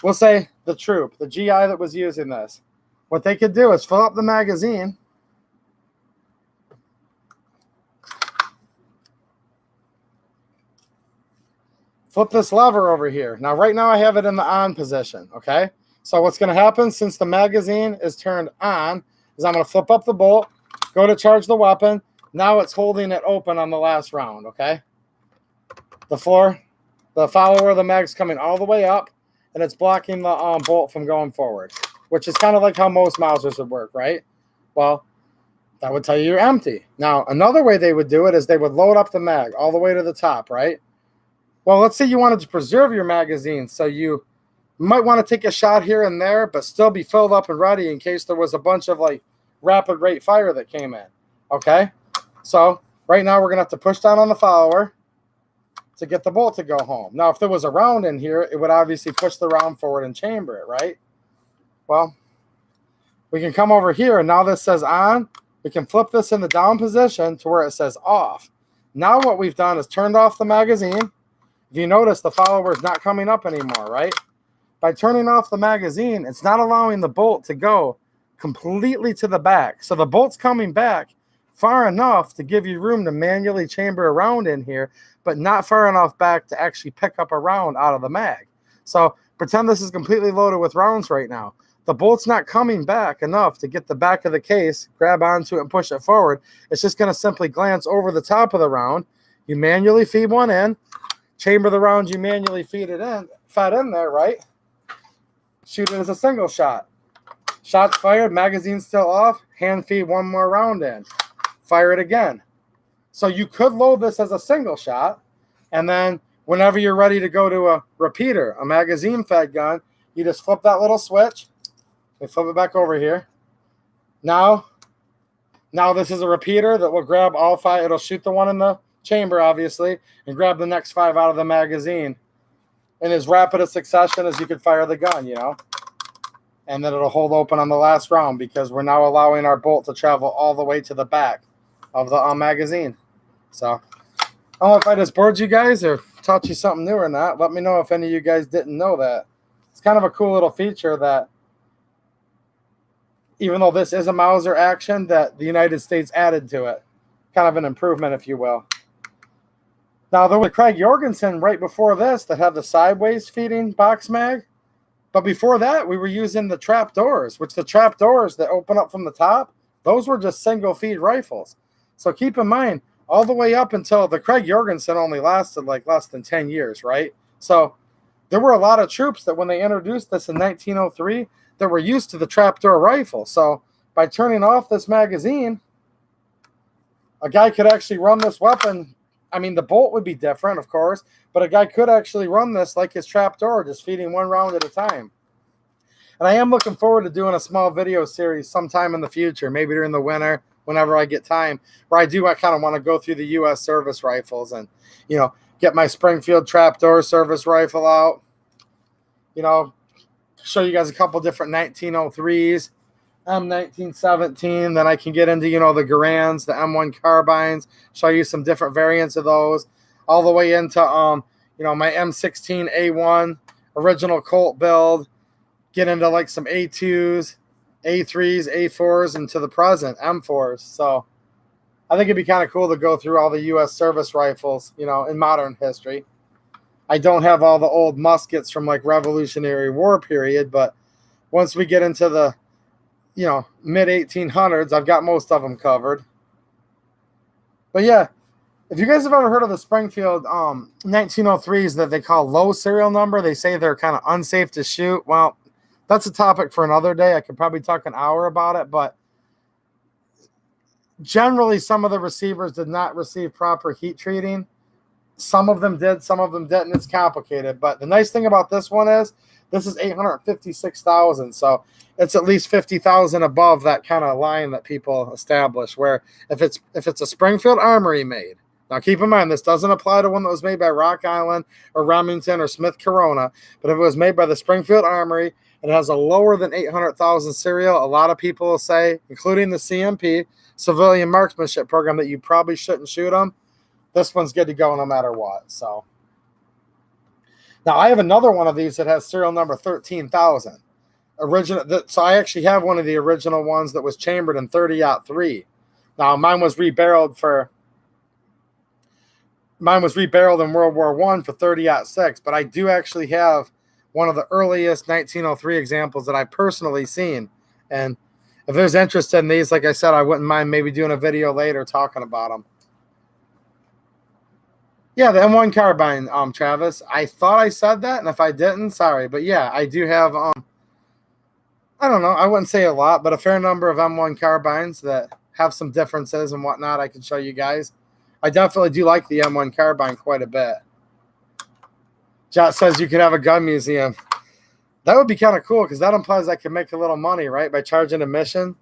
we'll say the troop, the GI that was using this. What they could do is fill up the magazine, flip this lever over here. Now, right now I have it in the on position, okay? So what's going to happen since the magazine is turned on is I'm going to flip up the bolt, go to charge the weapon. Now it's holding it open on the last round, okay? The follower of the mag's coming all the way up, and it's blocking the bolt from going forward, which is kind of like how most Mausers would work, right? Well, that would tell you you're empty. Now, another way they would do it is they would load up the mag all the way to the top, right? Well, let's say you wanted to preserve your magazine, so you might want to take a shot here and there, but still be filled up and ready in case there was a bunch of like rapid rate fire that came in. Okay? So right now we're going to have to push down on the follower to get the bolt to go home. Now, if there was a round in here, it would obviously push the round forward and chamber it, right? Well, we can come over here, and now this says on. We can flip this in the down position to where it says off. Now what we've done is turned off the magazine. If you notice, the follower is not coming up anymore, right? By turning off the magazine, it's not allowing the bolt to go completely to the back. So the bolt's coming back far enough to give you room to manually chamber a round in here, but not far enough back to actually pick up a round out of the mag. So pretend this is completely loaded with rounds right now. The bolt's not coming back enough to get the back of the case, grab onto it, and push it forward. It's just going to simply glance over the top of the round. You manually feed one in, chamber the round you manually fed in there, right? Shoot it as a single shot. Shots fired, magazine still off, hand feed one more round in. Fire it again. So you could load this as a single shot, and then whenever you're ready to go to a repeater, a magazine fed gun, you just flip that little switch. We flip it back over here. Now this is a repeater that will grab all 5. It'll shoot the one in the chamber, obviously, and grab the next 5 out of the magazine in as rapid a succession as you could fire the gun, you know. And then it'll hold open on the last round because we're now allowing our bolt to travel all the way to the back of the magazine. So I don't know if I just bored you guys or taught you something new or not. Let me know if any of you guys didn't know that. It's kind of a cool little feature that, even though this is a Mauser action, that the United States added to it. Kind of an improvement, if you will. Now, there was Craig Jorgensen right before this that had the sideways feeding box mag. But before that, we were using the trap doors, which the trap doors that open up from the top, those were just single feed rifles. So keep in mind, all the way up until the Craig Jorgensen only lasted like less than 10 years, right? So there were a lot of troops that when they introduced this in 1903, that were used to the trapdoor rifle. So by turning off this magazine, a guy could actually run this weapon. I mean, the bolt would be different, of course, but a guy could actually run this like his trapdoor, just feeding one round at a time. And I am looking forward to doing a small video series sometime in the future, maybe during the winter, whenever I get time, where I kind of want to go through the U.S. service rifles and, you know, get my Springfield trapdoor service rifle out, you know, show you guys a couple different 1903s, M1917, then I can get into, you know, the Garands, the M1 carbines, show you some different variants of those, all the way into, you know, my M16A1 original Colt build, get into like some A2s, A3s, A4s, and to the present, M4s. So I think it'd be kind of cool to go through all the U.S. service rifles, you know, in modern history. I don't have all the old muskets from like Revolutionary War period, but once we get into the, you know, mid 1800s, I've got most of them covered. But yeah, if you guys have ever heard of the Springfield 1903s that they call low serial number, they say they're kind of unsafe to shoot. Well, that's a topic for another day. I could probably talk an hour about it, but generally some of the receivers did not receive proper heat treating. Some of them did, some of them didn't. It's complicated. But the nice thing about this one is this is 856,000. So it's at least 50,000 above that kind of line that people establish, where if it's a Springfield Armory made. Now keep in mind, this doesn't apply to one that was made by Rock Island or Remington or Smith Corona, but if it was made by the Springfield Armory, it has a lower than 800,000 serial. A lot of people will say, including the CMP, Civilian Marksmanship Program, that you probably shouldn't shoot them. This one's good to go no matter what. So now I have another one of these that has serial number 13,000. So I actually have one of the original ones that was chambered in 30-03. Now mine was rebarreled in World War I for 30-06, but I do actually have one of the earliest 1903 examples that I personally seen. And if there's interest in these, like I said, I wouldn't mind maybe doing a video later talking about them. Yeah, the M1 carbine, Travis. I thought I said that, and if I didn't, sorry. But yeah, I do have, I don't know, I wouldn't say a lot, but a fair number of M1 carbines that have some differences and whatnot I can show you guys. I definitely do like the M1 carbine quite a bit. Jot says you could have a gun museum. That would be kind of cool because that implies I could make a little money, right, by charging admission.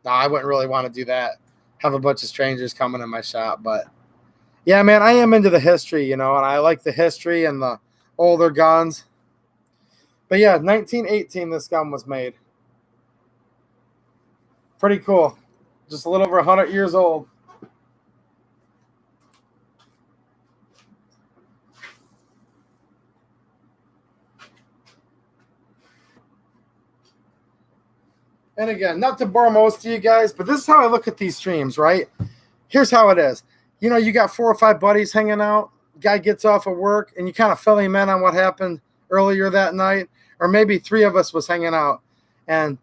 No, I wouldn't really want to do that. Have a bunch of strangers coming in my shop, but yeah, man, I am into the history, you know, and I like the history and the older guns. But yeah, 1918 this gun was made. Pretty cool. Just a little over 100 years old. And again, not to bore most of you guys, but this is how I look at these streams, right? Here's how it is. You know, you got 4 or 5 buddies hanging out. Guy gets off of work, and you kind of fill him in on what happened earlier that night. Or maybe 3 of us was hanging out, and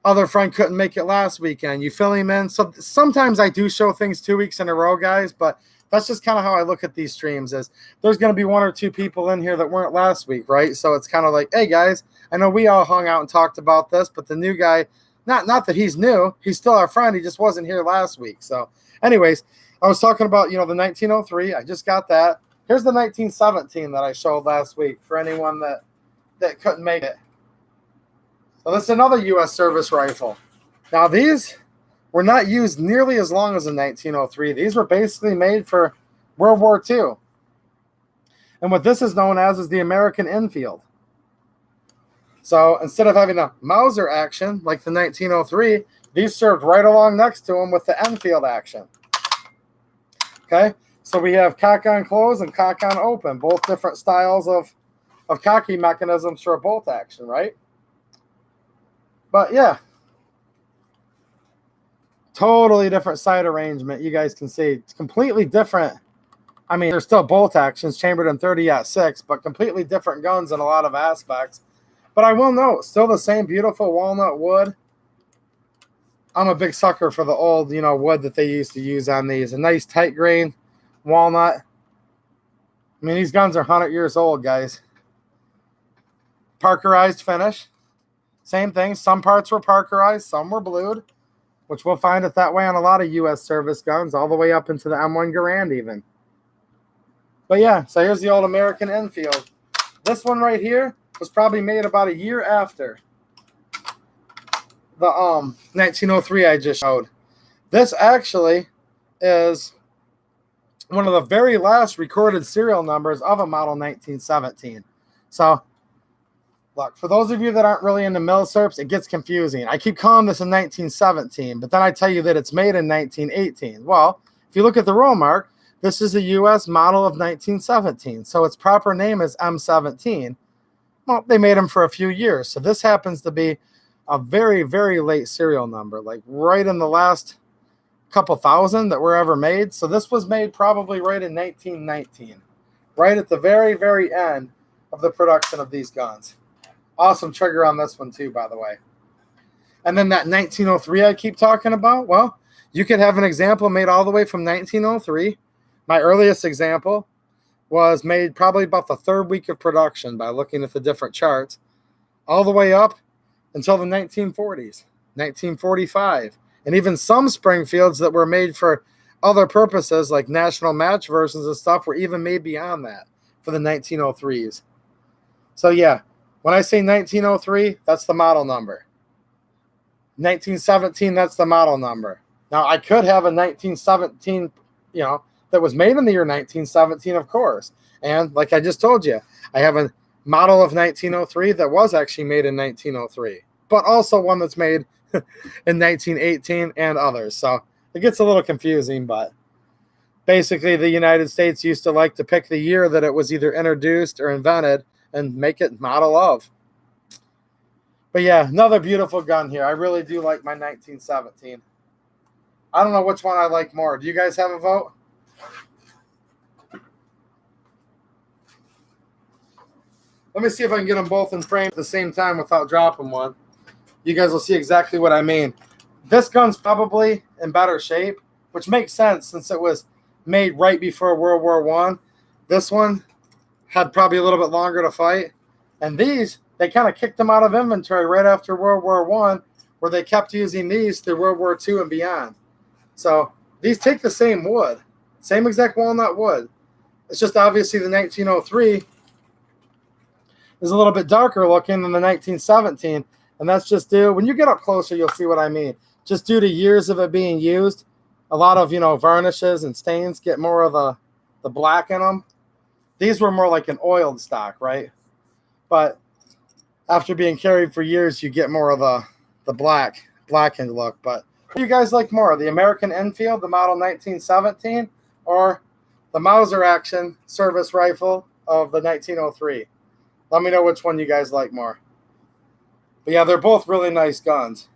other friend couldn't make it last weekend. You fill him in. So sometimes I do show things 2 weeks in a row, guys, but that's just kind of how I look at these streams. Is there's going to be 1 or 2 people in here that weren't last week, right? So it's kind of like, hey guys, I know we all hung out and talked about this, but the new guy, not that he's new, he's still our friend. He just wasn't here last week. So, anyways, I was talking about the 1903. I just got that. Here's the 1917 that I showed last week for anyone that couldn't make it. So this is another U.S. service rifle. Now these were not used nearly as long as the 1903. These were basically made for World War II. And what this is known as is the American Enfield. So instead of having a Mauser action like the 1903, these served right along next to them with the Enfield action. Okay, so we have cock on close and cock on open, both different styles of cocking mechanisms for a bolt action, right? But yeah, totally different sight arrangement. You guys can see it's completely different. I mean, there's still bolt actions chambered in 30-06, but completely different guns in a lot of aspects. But I will note, still the same beautiful walnut wood. I'm a big sucker for the old, wood that they used to use on these. A nice tight grain walnut. I mean, these guns are 100 years old, guys. Parkerized finish. Same thing. Some parts were parkerized, some were blued, which we'll find it that way on a lot of U.S. service guns, all the way up into the M1 Garand even. But yeah, so here's the old American Enfield. This one right here was probably made about a year after the 1903 I just showed. This actually is one of the very last recorded serial numbers of a model 1917. So, look, for those of you that aren't really into milsurps, it gets confusing. I keep calling this a 1917, but then I tell you that it's made in 1918. Well, if you look at the roll mark, this is a U.S. model of 1917, so its proper name is M17. Well, they made them for a few years, so this happens to be a very, very late serial number, like right in the last couple thousand that were ever made. So this was made probably right in 1919, right at the very, very end of the production of these guns. Awesome trigger on this one too, by the way. And then that 1903 I keep talking about, well, you could have an example made all the way from 1903. My earliest example was made probably about the 3rd week of production by looking at the different charts, all the way up until the 1940s, 1945, and even some Springfields that were made for other purposes like national match versions of stuff were even made beyond that for the 1903s. So yeah, when I say 1903, that's the model number. 1917, that's the model number. Now I could have a 1917, that was made in the year 1917, of course. And like I just told you, I have a model of 1903 that was actually made in 1903, but also one that's made in 1918 and others. So it gets a little confusing, but basically the United States used to like to pick the year that it was either introduced or invented and make it model of. But yeah, another beautiful gun here. I really do like my 1917. I don't know which one I like more. Do you guys have a vote? Let me see if I can get them both in frame at the same time without dropping one. You guys will see exactly what I mean. This gun's probably in better shape, which makes sense since it was made right before World War I. This one had probably a little bit longer to fight. And these, they kind of kicked them out of inventory right after World War I, where they kept using these through World War II and beyond. So these take the same wood, same exact walnut wood. It's just obviously the 1903 is a little bit darker looking than the 1917. And that's just due, when you get up closer, you'll see what I mean. Just due to years of it being used, a lot of, varnishes and stains get more of the black in them. These were more like an oiled stock, right? But after being carried for years, you get more of the blackened look. But what do you guys like more, the American Enfield, the model 1917, or the Mauser action service rifle of the 1903? Let me know which one you guys like more. But yeah, they're both really nice guns.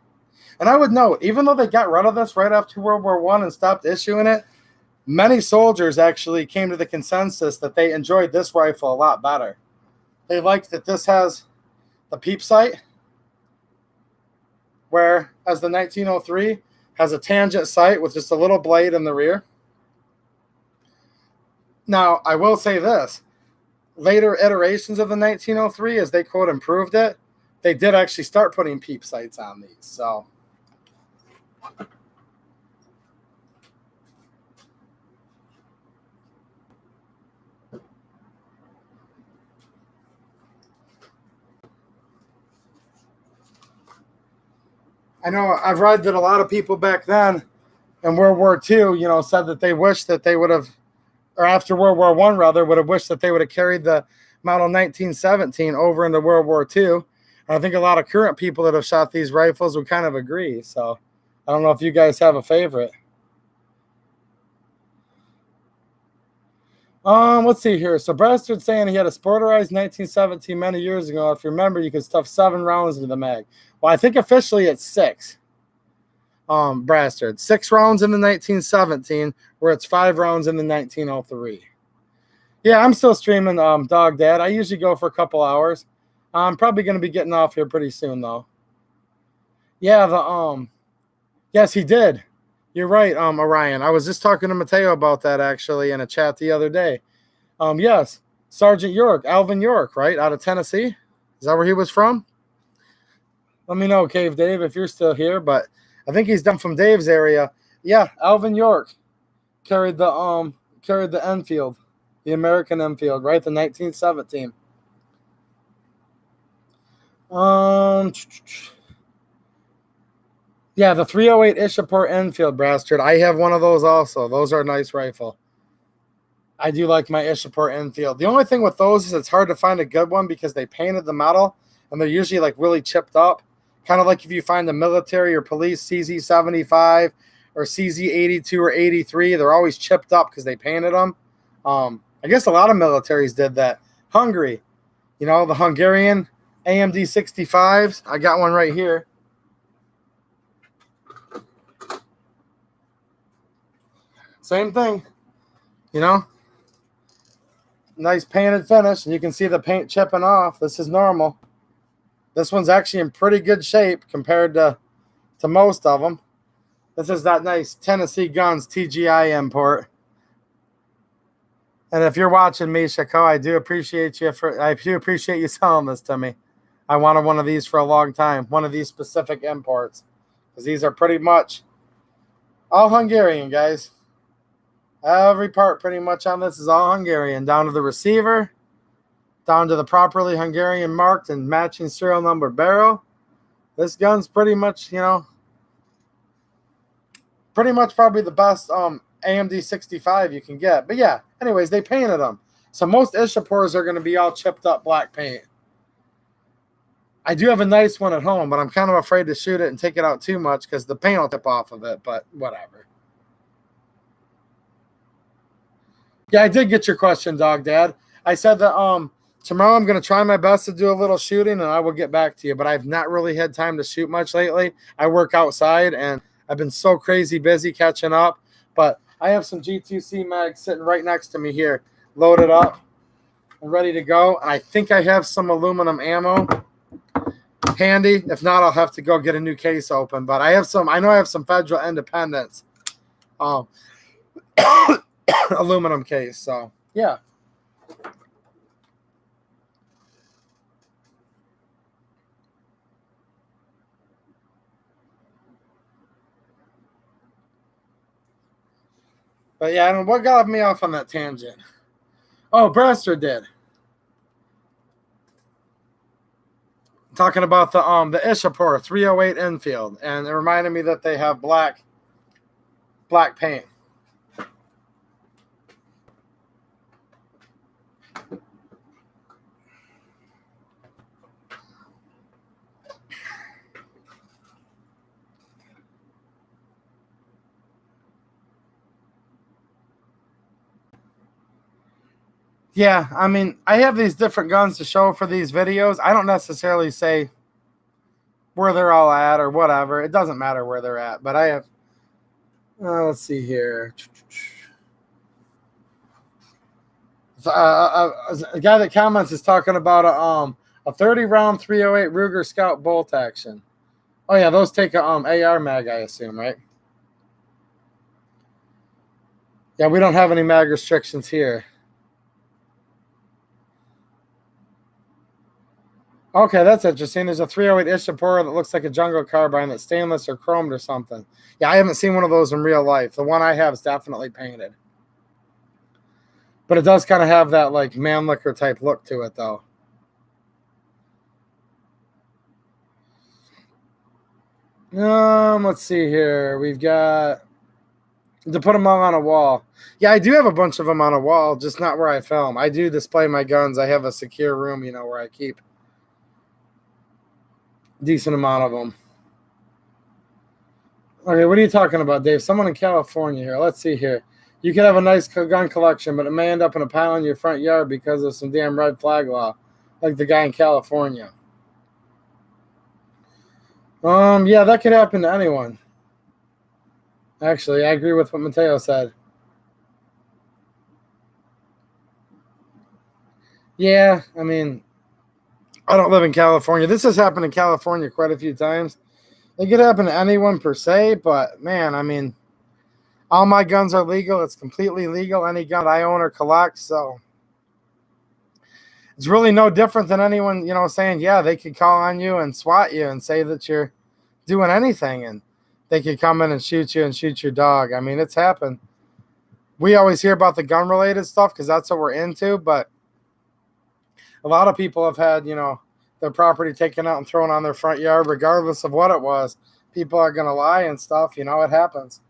And I would note, even though they got rid of this right after World War I and stopped issuing it, many soldiers actually came to the consensus that they enjoyed this rifle a lot better. They liked that this has the peep sight, whereas the 1903 has a tangent sight with just a little blade in the rear. Now, I will say this. Later iterations of the 1903, as they, quote, improved it, they did actually start putting peep sights on these. So I know I've read that a lot of people back then in World War II, said that they wish that they would have, or after World War I, rather, would have wished that they would have carried the model 1917 over into World War II. And I think a lot of current people that have shot these rifles would kind of agree. So I don't know if you guys have a favorite. Let's see here. So Bradstard's saying he had a sporterized 1917 many years ago. If you remember, you could stuff 7 rounds into the mag. Well, I think officially it's 6. Bradstard. 6 rounds in the 1917, where it's 5 rounds in the 1903. Yeah, I'm still streaming Dog Dad. I usually go for a couple hours. I'm probably going to be getting off here pretty soon, though. Yeah, yes, he did. You're right, Orion. I was just talking to Mateo about that, actually, in a chat the other day. Yes, Sergeant York, Alvin York, right, out of Tennessee. Is that where he was from? Let me know, Cave Dave, if you're still here, but I think he's done from Dave's area. Yeah, Alvin York carried the Enfield, the American Enfield, right, the 1917. Yeah, the 308 Ishaport Enfield, Bastard. I have one of those also. Those are a nice rifle. I do like my Ishaport Enfield. The only thing with those is it's hard to find a good one because they painted the metal and they're usually like really chipped up. Kind of like if you find the military or police CZ75 or CZ82 or 83, they're always chipped up because they painted them. I guess a lot of militaries did that. Hungary, the Hungarian AMD 65s. I got one right here. Same thing, nice painted finish, and you can see the paint chipping off. This is normal. This one's actually in pretty good shape compared to most of them. This is that nice Tennessee Guns TGI import. And if you're watching me, Shako, I do appreciate you selling this to me. I wanted one of these for a long time, one of these specific imports, because these are pretty much all Hungarian, guys. Every part pretty much on this is all Hungarian, down to the receiver, down to the properly Hungarian marked and matching serial number barrel. This gun's pretty much, probably the best AMD 65 you can get. But yeah, anyways, they painted them. So most Ishapors are going to be all chipped up black paint. I do have a nice one at home, but I'm kind of afraid to shoot it and take it out too much because the paint will tip off of it, but whatever. Yeah, I did get your question, Dog Dad. I said that tomorrow I'm going to try my best to do a little shooting, and I will get back to you. But I've not really had time to shoot much lately. I work outside, and I've been so crazy busy catching up. But I have some G2C mags sitting right next to me here, loaded up and ready to go. And I think I have some aluminum ammo handy. If not, I'll have to go get a new case open. But I know I have some Federal Independence aluminum case. So yeah. But yeah, I don't know what got me off on that tangent. Oh, Bradstard did. Talking about the Ishapur 308 Enfield, and it reminded me that they have black paint. Yeah, I mean, I have these different guns to show for these videos. I don't necessarily say where they're all at or whatever. It doesn't matter where they're at. But I have, let's see here. A guy that comments is talking about a 30-round 308 Ruger Scout bolt action. Oh, yeah, those take a AR mag, I assume, right? Yeah, we don't have any mag restrictions here. Okay, that's interesting. There's a 308 Ishapura that looks like a jungle carbine that's stainless or chromed or something. Yeah, I haven't seen one of those in real life. The one I have is definitely painted. But it does kind of have that like Mannlicher type look to it, though. Let's see here. We've got to put them all on a wall. Yeah, I do have a bunch of them on a wall, just not where I film. I do display my guns. I have a secure room, you know, where I keep a decent amount of them. Okay, what are you talking about, Dave? Someone in California here. Let's see here. You could have a nice gun collection, but it may end up in a pile in your front yard because of some damn red flag law, like the guy in California. Yeah, that could happen to anyone. Actually, I agree with what Mateo said. Yeah, I mean, I don't live in California. This has happened in California quite a few times. It could happen to anyone per se, but man, I mean, all my guns are legal. It's completely legal. Any gun I own or collect, so it's really no different than anyone, you know, saying, yeah, they could call on you and swat you and say that you're doing anything, and they could come in and shoot you and shoot your dog. I mean, it's happened. We always hear about the gun-related stuff because that's what we're into, but a lot of people have had, you know, their property taken out and thrown on their front yard, regardless of what it was. People are going to lie and stuff. You know, it happens.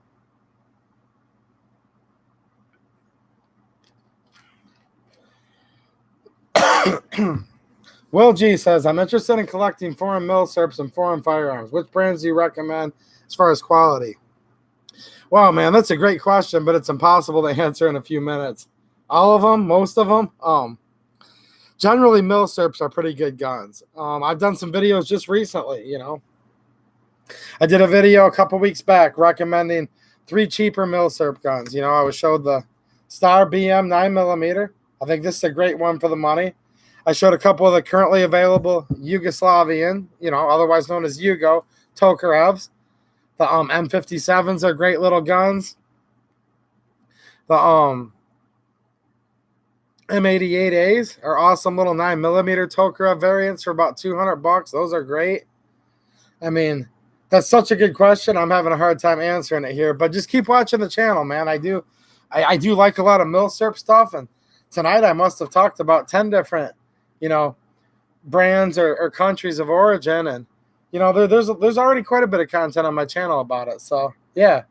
Will G says, I'm interested in collecting foreign milsurps and foreign firearms. Which brands do you recommend as far as quality? Wow, man, that's a great question, but it's impossible to answer in a few minutes. All of them, most of them. Generally, milsurps are pretty good guns. I've done some videos just recently, you know. I did a video a couple weeks back recommending 3 cheaper milsurp guns. You know, I was showed the Star BM 9mm. I think this is a great one for the money. I showed a couple of the currently available Yugoslavian, you know, otherwise known as Yugo, Tokarevs. The M57s are great little guns. The M88As are awesome little 9mm Tokarev variants for about $200. Those are great. I mean, that's such a good question. I'm having a hard time answering it here, but just keep watching the channel, man. I do like a lot of milsurp stuff, and tonight I must have talked about 10 different, you know, brands or countries of origin, and you know, there's already quite a bit of content on my channel about it. So yeah,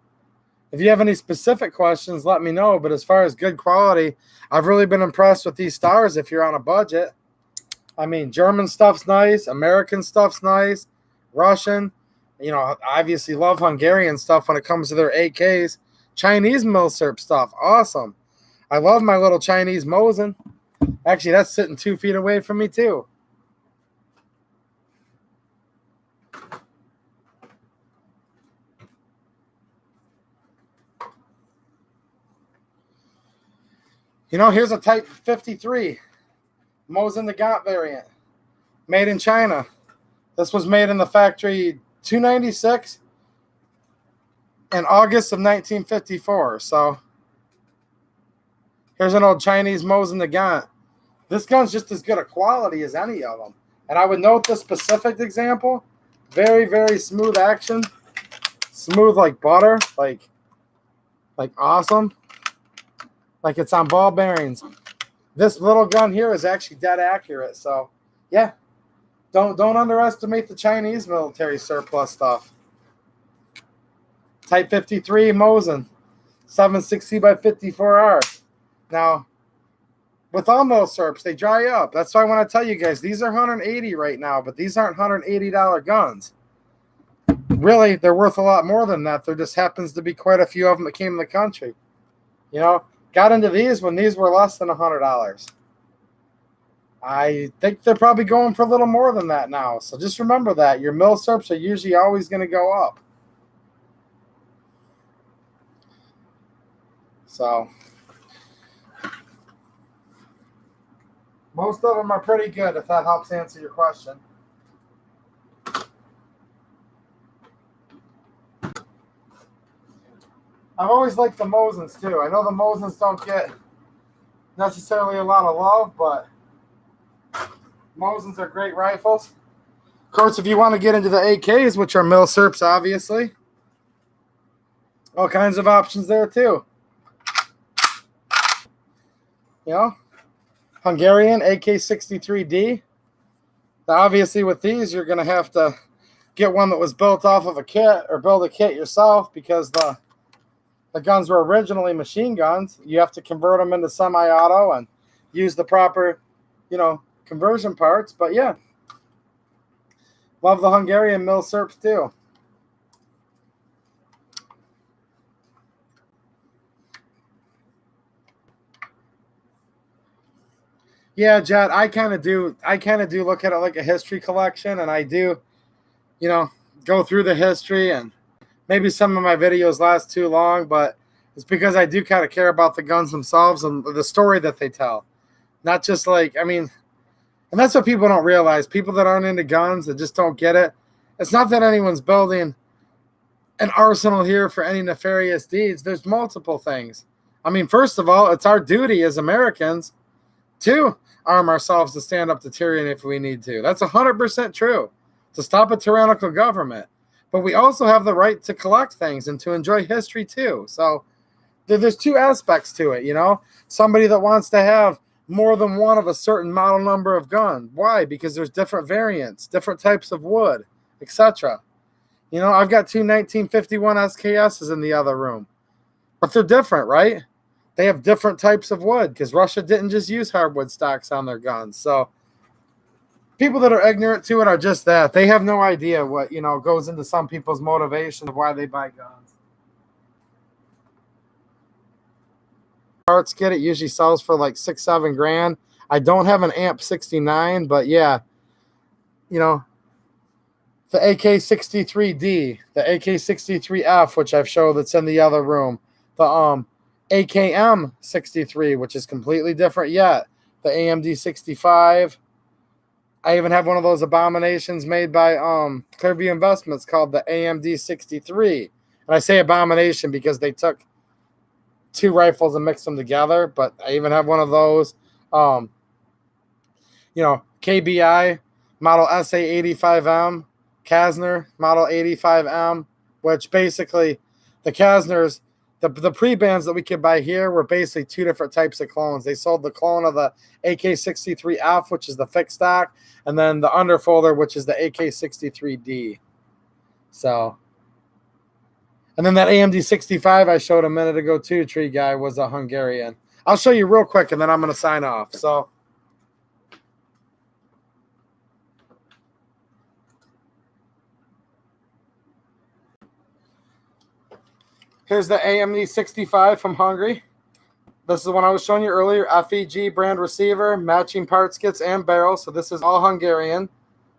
if you have any specific questions, let me know. But as far as good quality, I've really been impressed with these Stars. If you're on a budget, I mean, German stuff's nice, American stuff's nice, Russian. You know, I obviously love Hungarian stuff when it comes to their AKs. Chinese milsurp stuff, awesome. I love my little Chinese Mosin. Actually, that's sitting 2 feet away from me too. You know, here's a Type 53 Mosin the Gaunt variant, made in China. This was made in the factory 296 in August of 1954. So here's an old Chinese Mosin the Gaunt. This gun's just as good a quality as any of them. And I would note this specific example, very, very smooth action. Smooth like butter, like awesome. Like it's on ball bearings. This little gun here is actually dead accurate. So yeah, don't underestimate the Chinese military surplus stuff. Type 53 Mosin, 760 by 54R. Now, with all milsurps, they dry up. That's why I want to tell you guys, these are $180 right now, but these aren't $180 guns. Really, they're worth a lot more than that. There just happens to be quite a few of them that came in the country. You know, got into these when these were less than $100. I think they're probably going for a little more than that now. So just remember that. Your milsurps are usually always going to go up. So most of them are pretty good, if that helps answer your question. I've always liked the Mosins too. I know the Mosins don't get necessarily a lot of love, but Mosins are great rifles. Of course, if you want to get into the AKs, which are milsurps, obviously, all kinds of options there too. You know, Hungarian AK-63D. Now, obviously, with these, you're going to have to get one that was built off of a kit or build a kit yourself because the guns were originally machine guns. You have to convert them into semi-auto and use the proper, conversion parts. But yeah, love the Hungarian milsurps too. Yeah, Jed, I kind of do look at it like a history collection, and I do, go through the history, and maybe some of my videos last too long, but it's because I do kind of care about the guns themselves and the story that they tell. Not just and that's what people don't realize. People that aren't into guns, that just don't get it. It's not that anyone's building an arsenal here for any nefarious deeds. There's multiple things. First of all, it's our duty as Americans to arm ourselves to stand up to tyranny if we need to. That's 100% true, to stop a tyrannical government. But we also have the right to collect things and to enjoy history too. So there's two aspects to it, Somebody that wants to have more than one of a certain model number of gun. Why? Because there's different variants, different types of wood, etc. I've got two 1951 SKSs in the other room. But they're different, right? They have different types of wood because Russia didn't just use hardwood stocks on their guns. So people that are ignorant to it are just that. They have no idea what, goes into some people's motivation of why they buy guns. Parts kit, it usually sells for like $6-7 grand. I don't have an AMP 69, but yeah, the AK-63D, the AK-63F, which I've showed that's in the other room, the AKM 63, which is completely different yet. The AMD 65. I even have one of those abominations made by Clearview Investments called the AMD 63. And I say abomination because they took two rifles and mixed them together, but I even have one of those. KBI model SA85M, Kasner model 85M, which basically the Kasners, the pre-bands that we could buy here were basically two different types of clones. They sold the clone of the AK-63F, which is the fixed stock, and then the underfolder, which is the AK-63D. So, and then that AMD 65 I showed a minute ago too, Tree Guy, was a Hungarian. I'll show you real quick, and then I'm going to sign off. So, here's the AMD 65 from Hungary. This is the one I was showing you earlier. FEG brand receiver, matching parts kits, and barrels. So this is all Hungarian.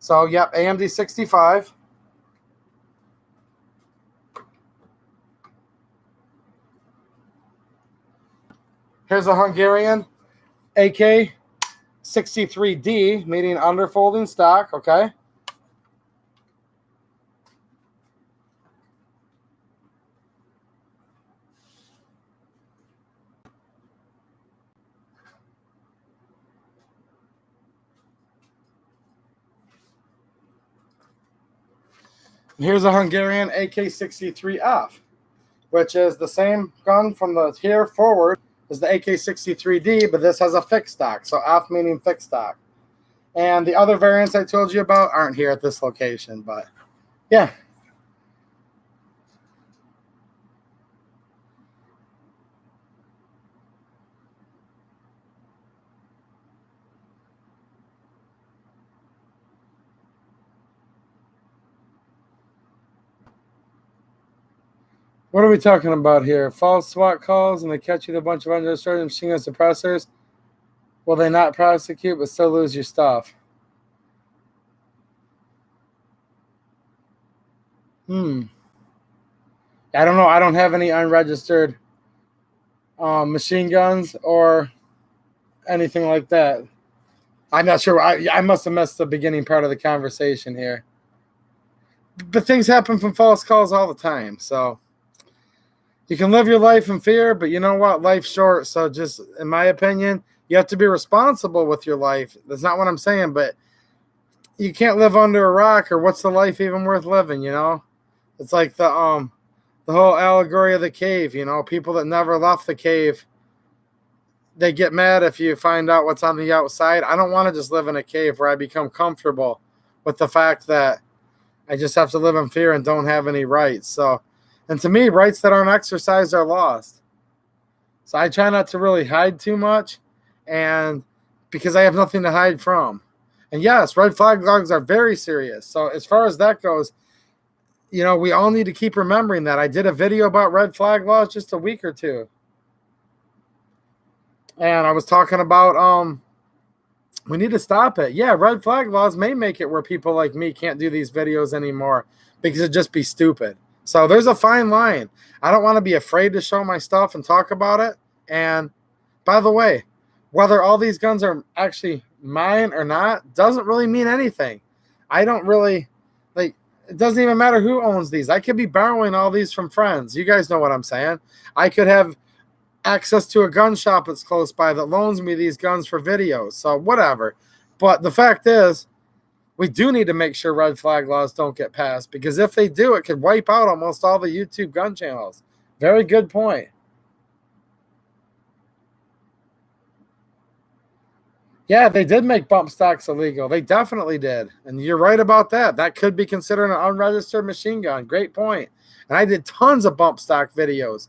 So, yep, AMD 65. Here's a Hungarian AK-63D, meaning underfolding stock, okay? Here's a Hungarian AK-63F, which is the same gun from the here forward as the AK-63D, but this has a fixed stock. So F meaning fixed stock. And the other variants I told you about aren't here at this location, but yeah. What are we talking about here? False SWAT calls and they catch you with a bunch of unregistered machine gun suppressors. Will they not prosecute but still lose your stuff? I don't know. I don't have any unregistered machine guns or anything like that. I'm not sure. I must have missed the beginning part of the conversation here. But things happen from false calls all the time. So you can live your life in fear, but you know what? Life's short. So just, in my opinion, you have to be responsible with your life. That's not what I'm saying, but you can't live under a rock, or what's the life even worth living, you know? It's like the whole allegory of the cave, you know, people that never left the cave, they get mad if you find out what's on the outside. I don't want to just live in a cave where I become comfortable with the fact that I just have to live in fear and don't have any rights. So, and to me, rights that aren't exercised are lost. So I try not to really hide too much, and because I have nothing to hide from. And yes, red flag laws are very serious. So as far as that goes, you know, we all need to keep remembering that. I did a video about red flag laws just a week or two. And I was talking about we need to stop it. Yeah, red flag laws may make it where people like me can't do these videos anymore because it'd just be stupid. So there's a fine line. I don't want to be afraid to show my stuff and talk about it. And by the way, whether all these guns are actually mine or not doesn't really mean anything. I don't really, like, it doesn't even matter who owns these. I could be borrowing all these from friends. You guys know what I'm saying. I could have access to a gun shop that's close by that loans me these guns for videos. So whatever. But the fact is, we do need to make sure red flag laws don't get passed, because if they do, it could wipe out almost all the YouTube gun channels. Very good point. Yeah, they did make bump stocks illegal. They definitely did. And you're right about that. That could be considered an unregistered machine gun. Great point. And I did tons of bump stock videos.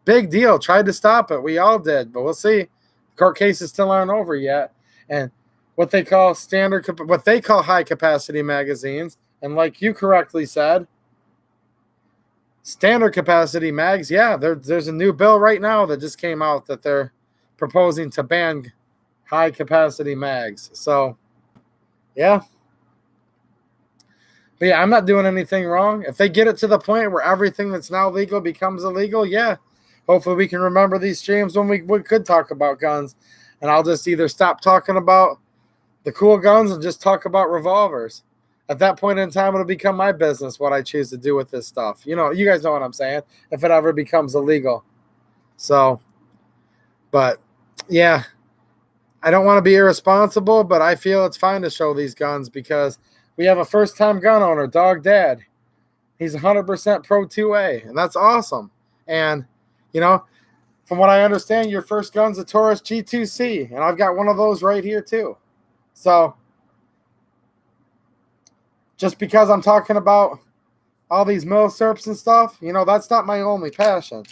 Big deal. Tried to stop it. We all did. But we'll see. Court cases still aren't over yet. And what they call high capacity magazines, and like you correctly said, standard capacity mags, yeah, there's a new bill right now that just came out that they're proposing to ban high capacity mags. So yeah. But yeah, I'm not doing anything wrong. If they get it to the point where everything that's now legal becomes illegal, yeah, hopefully we can remember these streams when we could talk about guns, and I'll just either stop talking about the cool guns and just talk about revolvers. At that point in time, it'll become my business what I choose to do with this stuff. You know, you guys know what I'm saying, if it ever becomes illegal. So, but yeah, I don't want to be irresponsible, but I feel it's fine to show these guns because we have a first-time gun owner, Dog Dad. He's 100% Pro 2A, and that's awesome. And, you know, from what I understand, your first gun's a Taurus G2C, and I've got one of those right here too. So just because I'm talking about all these milsurps and stuff, you know, that's not my only passion.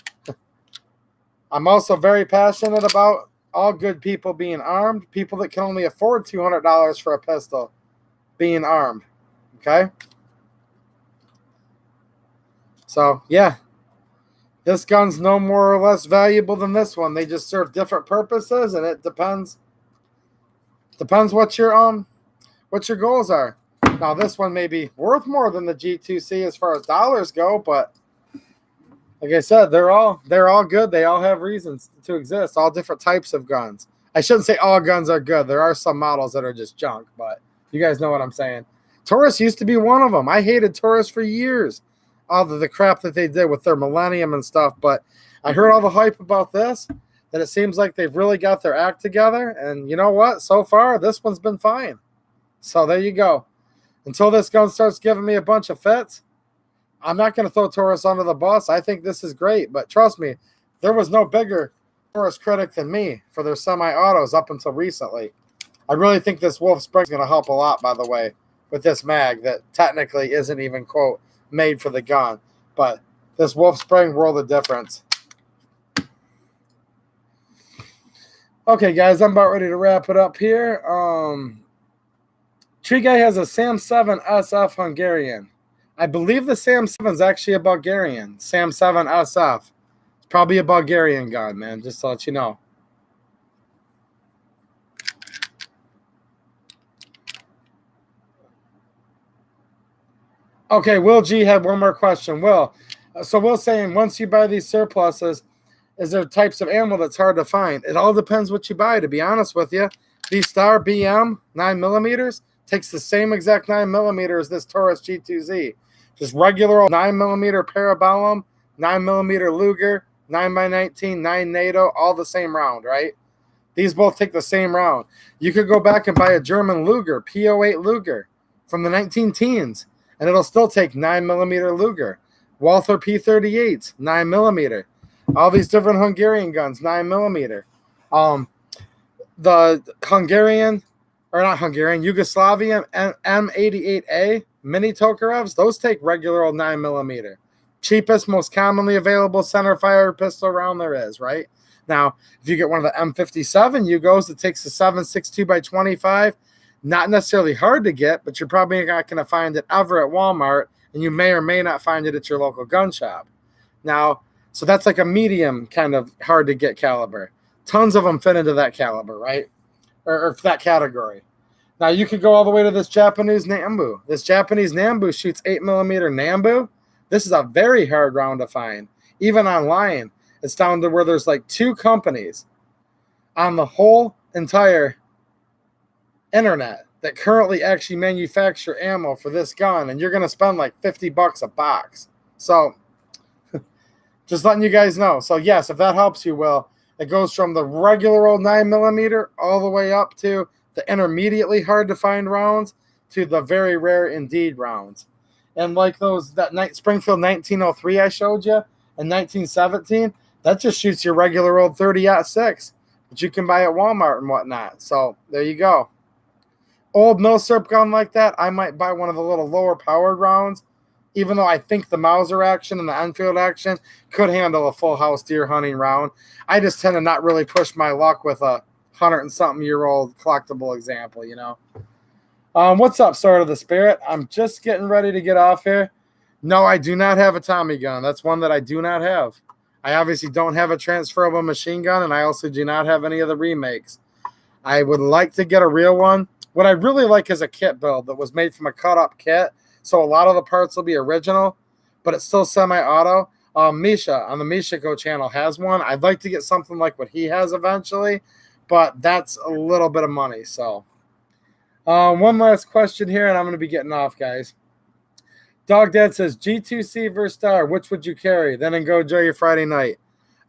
I'm also very passionate about all good people being armed, people that can only afford $200 for a pistol being armed. Okay? So, yeah. This gun's no more or less valuable than this one. They just serve different purposes, and it depends what your goals are. Now, this one may be worth more than the G2C as far as dollars go, but like I said, they're all good. They all have reasons to exist. All different types of guns. I shouldn't say all guns are good. There are some models that are just junk, but you guys know what I'm saying. Taurus used to be one of them. I hated Taurus for years. All the crap that they did with their Millennium and stuff, but I heard all the hype about this, that it seems like they've really got their act together, and you know what? So far, this one's been fine. So there you go. Until this gun starts giving me a bunch of fits, I'm not going to throw Taurus under the bus. I think this is great, but trust me, there was no bigger Taurus critic than me for their semi-autos up until recently. I really think this Wolf Spring is going to help a lot, by the way, with this mag that technically isn't even, quote, made for the gun. But this Wolf Spring, world of difference. Okay, guys, I'm about ready to wrap it up here. Tree Guy has a Sam 7 SF Hungarian. I believe the Sam 7 is actually a Bulgarian. Sam 7 SF. It's probably a Bulgarian gun, man, just to let you know. Okay, Will G had one more question. Will, so Will's saying once you buy these surpluses, is there types of ammo that's hard to find? It all depends what you buy, to be honest with you. The Star BM 9mm takes the same exact 9mm as this Taurus G2Z. Just regular old 9mm Parabellum, 9mm Luger, 9x19, 9 NATO, all the same round, right? These both take the same round. You could go back and buy a German Luger, P08 Luger. from the 19 teens, and it'll still take 9mm Luger. Walther P38s, 9mm. All these different Hungarian guns, 9mm. The Hungarian, or not Hungarian, Yugoslavian M88A mini Tokarevs, those take regular old 9mm. Cheapest, most commonly available centerfire pistol round there is, right? Now, if you get one of the M57 Yugos that takes a 7.62 by 25, not necessarily hard to get, but you're probably not going to find it ever at Walmart, and you may or may not find it at your local gun shop. Now, so that's like a medium kind of hard to get caliber. Tons of them fit into that caliber, right? Or that category. Now, you could go all the way to this Japanese Nambu. This Japanese Nambu shoots 8mm Nambu. This is a very hard round to find. Even online, it's down to where there's like 2 companies on the whole entire internet that currently actually manufacture ammo for this gun, and you're going to spend like $50 a box. So, just letting you guys know. So, yes, if that helps you, Will, it goes from the regular old 9mm all the way up to the intermediately hard to find rounds to the very rare indeed rounds. And like that Springfield 1903 I showed you in 1917, that just shoots your regular old 30-06, which you can buy at Walmart and whatnot. So there you go. Old milsurp gun like that, I might buy one of the little lower powered rounds, even though I think the Mauser action and the Enfield action could handle a full house deer hunting round. I just tend to not really push my luck with a 100-and-something-year-old collectible example, you know. What's up, Sword of the Spirit? I'm just getting ready to get off here. No, I do not have a Tommy gun. That's one that I do not have. I obviously don't have a transferable machine gun, and I also do not have any of the remakes. I would like to get a real one. What I really like is a kit build that was made from a cut-up kit, so a lot of the parts will be original, but it's still semi-auto. Misha on the Misha Go channel has one. I'd like to get something like what he has eventually, but that's a little bit of money, so... one last question here, and I'm going to be getting off, guys. Dog Dad says, G2C versus Star, which would you carry? Then go enjoy your Friday night.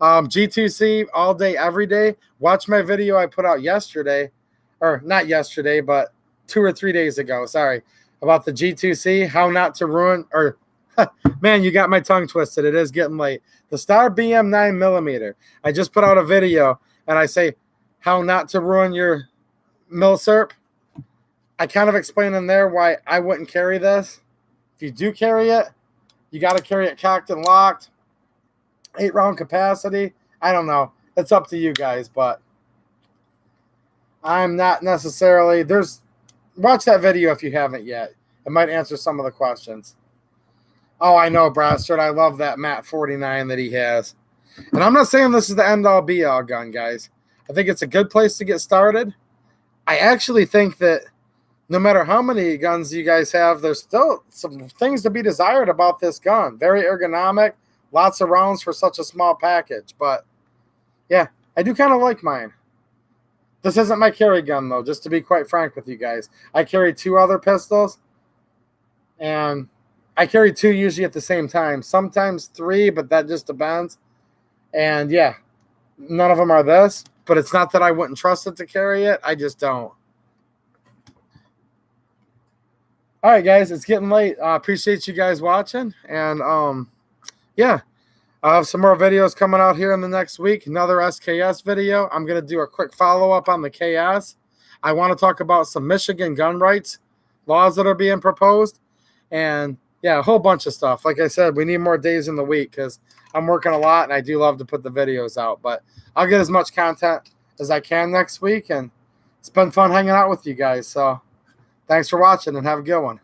G2C all day, every day. Watch my video I put out yesterday, or not yesterday, but 2 or 3 days ago, sorry, about the G2C, how not to ruin, or, man, you got my tongue twisted. It is getting late. The Star BM 9mm. I just put out a video, and I say how not to ruin your milsurp. I kind of explain in there why I wouldn't carry this. If you do carry it, you got to carry it cocked and locked. 8-round capacity. I don't know. It's up to you guys, but I'm not necessarily... Watch that video if you haven't yet. It might answer some of the questions. Oh, I know, Bradford. I love that Mat 49 that he has. And I'm not saying this is the end-all be-all gun, guys. I think it's a good place to get started. I actually think that no matter how many guns you guys have, there's still some things to be desired about this gun. Very ergonomic, lots of rounds for such a small package. But, yeah, I do kind of like mine. This isn't my carry gun, though, just to be quite frank with you guys. I carry 2 other pistols, and I carry 2 usually at the same time. Sometimes 3, but that just depends. And, yeah, none of them are this. But it's not that I wouldn't trust it to carry it. I just don't. All right, guys, it's getting late. I appreciate you guys watching. And, yeah, I'll have some more videos coming out here in the next week. Another SKS video. I'm going to do a quick follow-up on the KS. I want to talk about some Michigan gun rights laws that are being proposed. And, yeah, a whole bunch of stuff. Like I said, we need more days in the week because I'm working a lot, and I do love to put the videos out. But I'll get as much content as I can next week. And it's been fun hanging out with you guys. So thanks for watching, and have a good one.